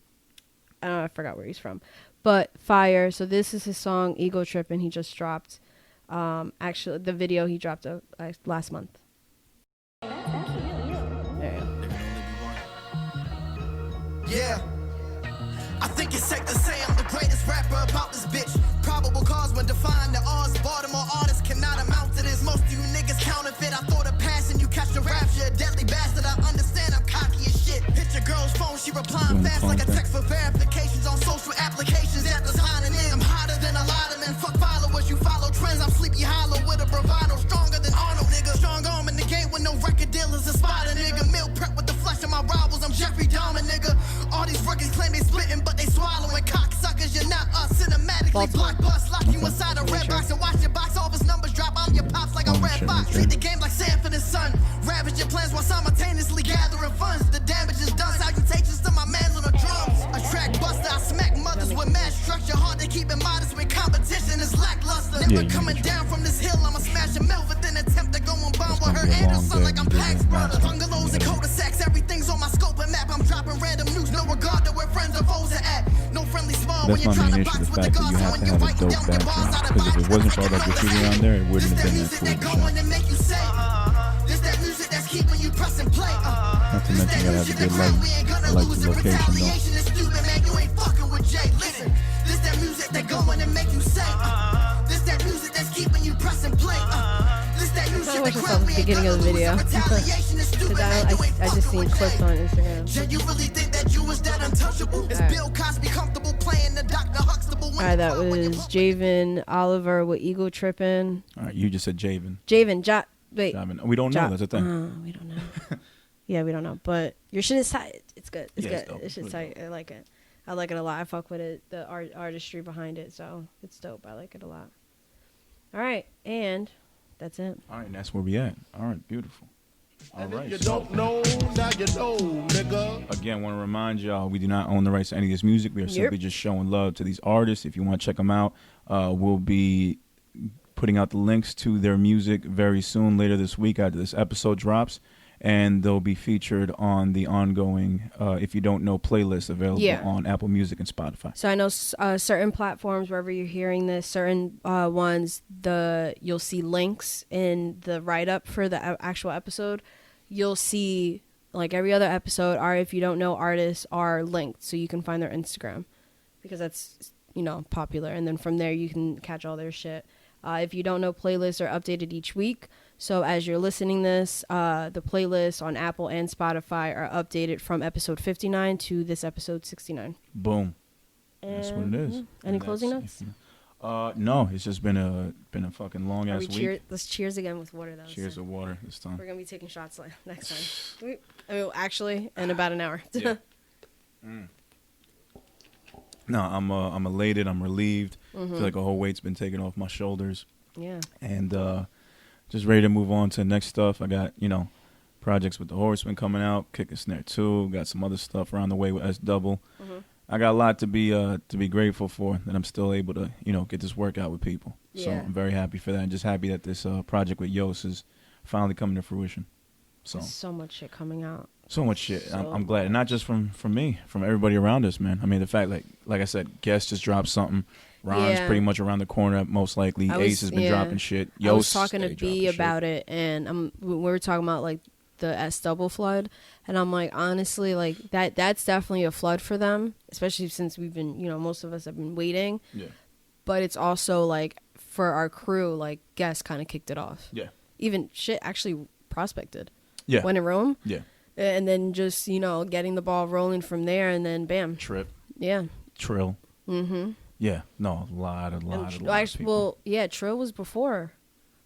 I forgot where he's from. But fire. So this is his song, Ego Trip, and he just dropped. Actually, the video he dropped last month. There you go. Yeah. I think it's safe to say I'm the greatest rapper about this bitch. Probable cause when defined the odds. Baltimore artists cannot amount to this. Most of you niggas counterfeit. I thought of passion, you catch the rapture. A deadly bastard, I understand I'm cocky as shit. Hit your girl's phone, she replying fast like a text for verifications on social applications. At the signing in, I'm hotter than a lot of men. Fuck followers, you follow trends. I'm sleepy hollow with a bravado. Stronger than Arnold, nigga. Strong arm in the game with no record dealers. A spotter, nigga. Meal prep with the flesh of my rivals. I'm Jeffrey Dahmer, nigga. All these rookies claim they splitting, but they swallowing cocksuckers. You're not us. Cinematically block bust. Lock you inside a red box and watch your box. All his numbers drop. I'm your pops like a red box. Treat the game like Sanford and Son. Ravage your plans while simultaneously gathering funds. The damage is done. Salutations to my mans on the drums. A track buster. I smack mothers with mad structure. Hard to keep it modest when competition is lackluster. Never coming down from this hill. I'ma smash a mill with an attempt to go and bomb with her and her son like I'm Pax brother. Bungalows and cul-de-sacs. Everything's on my scope and map. I'm dropping random news. No regard to where friends or foes are at. No friendly small when you're trying to box with the guards. When you're writing down your bars out of Because if it wasn't for all that graffiti on there, it wouldn't have been that cool. This that music that's keeping you pressing play. Not to mention that has a good light. I like the location though. Man, you ain't fucking with Jay. Listen, this that music that going and make you say. This that music that's keeping you pressing play. This that music that from the beginning of the video. I just seen clips on Instagram. You really think that you was that untouchable? Is Bill Cosby comfortable playing the Dr. Huxtable? All right, that was Javen Oliver with Ego Trippin'. All right, you just said Javen. Wait. Javen. We don't know. That's the thing. We don't know. Yeah, we don't know. But your shit is tight. It's good. It's good. Dope. This shit's tight. I like it. I like it a lot. I fuck with it. The artistry behind it. So it's dope. I like it a lot. All right. And that's it. All right, and that's where we at. All right, beautiful. All right. You don't know, now you know, nigga. Again, want to remind y'all, we do not own the rights to any of this music. We are simply just showing love to these artists. If you want to check them out, we'll be putting out the links to their music very soon, later this week after this episode drops. And they'll be featured on the ongoing If You Don't Know playlist available on Apple Music and Spotify. So I know certain platforms, wherever you're hearing this, certain ones, you'll see links in the write-up for the actual episode. You'll see, like every other episode, our If You Don't Know artists are linked, so you can find their Instagram. Because that's, popular. And then from there, you can catch all their shit. If You Don't Know playlists are updated each week. So as you're listening this, the playlists on Apple and Spotify are updated from episode 59 to this episode 69. Boom. And that's what it is. Any closing notes? No, it's just been a fucking long ass week. Let's cheers again with water though. Cheers with water this time. We're gonna be taking shots next time. Actually, in about an hour. Yeah. No, I'm elated. I'm relieved. I feel like a whole weight's been taken off my shoulders. Yeah. And just ready to move on to the next stuff. I got, projects with the Horseman coming out, Kick and Snare 2. Got some other stuff around the way with S-Double. I got a lot to be grateful for, that I'm still able to, get this work out with people. Yeah. So I'm very happy for that. And just happy that this project with Yos is finally coming to fruition. So much shit coming out. So much shit. I'm glad, and not just from me, from everybody around us, man. I mean, the fact, like I said, Guest just dropped something. Ron's pretty much around the corner, most likely. Ace has been dropping shit. I was talking to B about it, and we were talking about like the S double flood, and I'm like, honestly, like that's definitely a flood for them, especially since we've been, most of us have been waiting. Yeah. But it's also like for our crew, like Guest kind of kicked it off. Yeah. Even shit actually prospected. Yeah. Went in Rome. Yeah. And then just, getting the ball rolling from there, and then bam. Trip. Yeah. Trill. Mm-hmm. Yeah. No, a lot of people. Well, yeah, Trill was before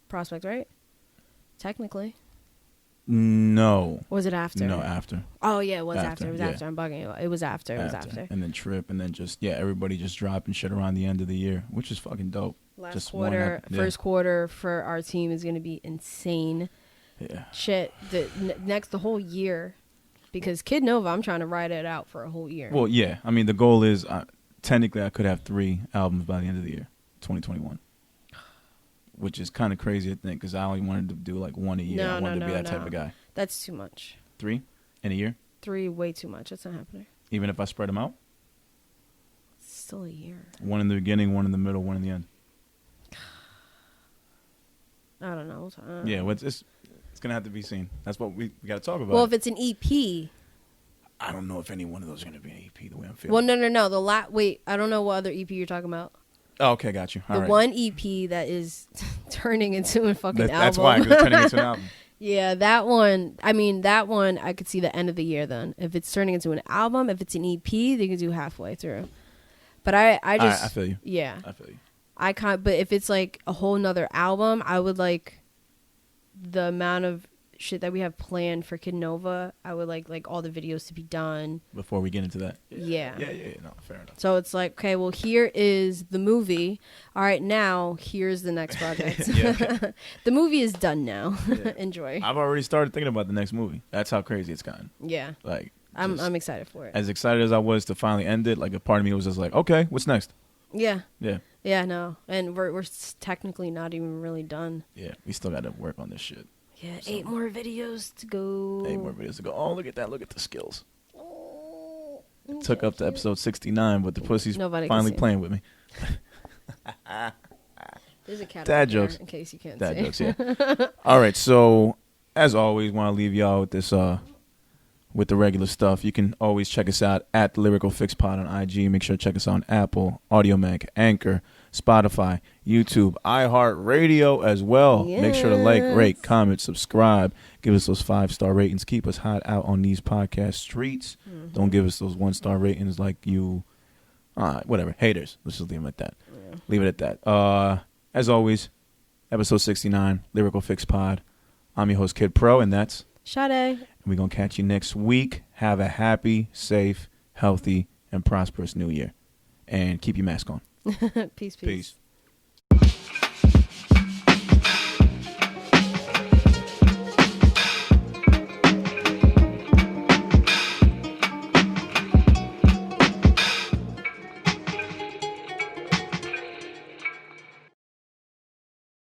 Prospect, right? Technically. No. Was it after? No, after. Oh, yeah, it was after. It was after. I'm bugging you. It was after. It was after. And then Trip, and then just, everybody just dropping shit around the end of the year, which is fucking dope. First quarter for our team is going to be insane. Yeah. Shit, the whole year, because KidNova, I'm trying to ride it out for a whole year. Well, yeah. I mean, the goal is, technically, I could have 3 albums by the end of the year, 2021. Which is kind of crazy to think, because I only wanted to do like 1 a year. I wanted to be that type of guy. That's too much. 3 in a year? 3, way too much. That's not happening. Even if I spread them out? It's still a year. 1 in the beginning, 1 in the middle, 1 in the end. I don't know. Yeah, it's going to have to be seen. That's what we got to talk about. Well, if it's an EP. I don't know if any one of those are going to be an EP the way I'm feeling. Well, no. Wait, I don't know what other EP you're talking about. Oh, okay, got you. All right. One EP that is turning into a fucking album. That's why, because it's turning into an album. Yeah, that one. I mean, that one, I could see the end of the year then. If it's turning into an album, if it's an EP, they can do halfway through. But I just... I feel you. Yeah. I feel you. I can't... But if it's like a whole nother album, I would like the amount of shit that we have planned for KidNova. I would like all the videos to be done. Before we get into that. Yeah. Yeah. No, fair enough. So it's like, okay, well, here is the movie. All right, now here's the next project. The movie is done now. Yeah. Enjoy. I've already started thinking about the next movie. That's how crazy it's gotten. Yeah. Like, I'm excited for it. As excited as I was to finally end it, like a part of me was just like, okay, what's next? Yeah. Yeah. Yeah, no. And we're technically not even really done. Yeah, we still got to work on this shit. Yeah, 8 more videos to go. 8 more videos to go. Oh, look at that. Look at the skills. It took up to episode 69, but the pussy's finally playing with me. There's a cat Dad jokes. in case you can't Dad see. jokes, yeah. All right, so as always, want to leave y'all with this, with the regular stuff. You can always check us out at the Lyrical Fix Pod on IG. Make sure to check us out on Apple, AudioMac, Anchor, Spotify, YouTube, iHeartRadio as well. Yes. Make sure to like, rate, comment, subscribe. Give us those 5-star ratings. Keep us hot out on these podcast streets. Mm-hmm. Don't give us those 1-star ratings like you, whatever, haters. Let's just leave them at that. Yeah. Leave it at that. As always, episode 69, Lyrical Fix Pod. I'm your host, Kid Pro, and that's Sade. And we're going to catch you next week. Have a happy, safe, healthy, and prosperous new year. And keep your mask on. Peace. Peace.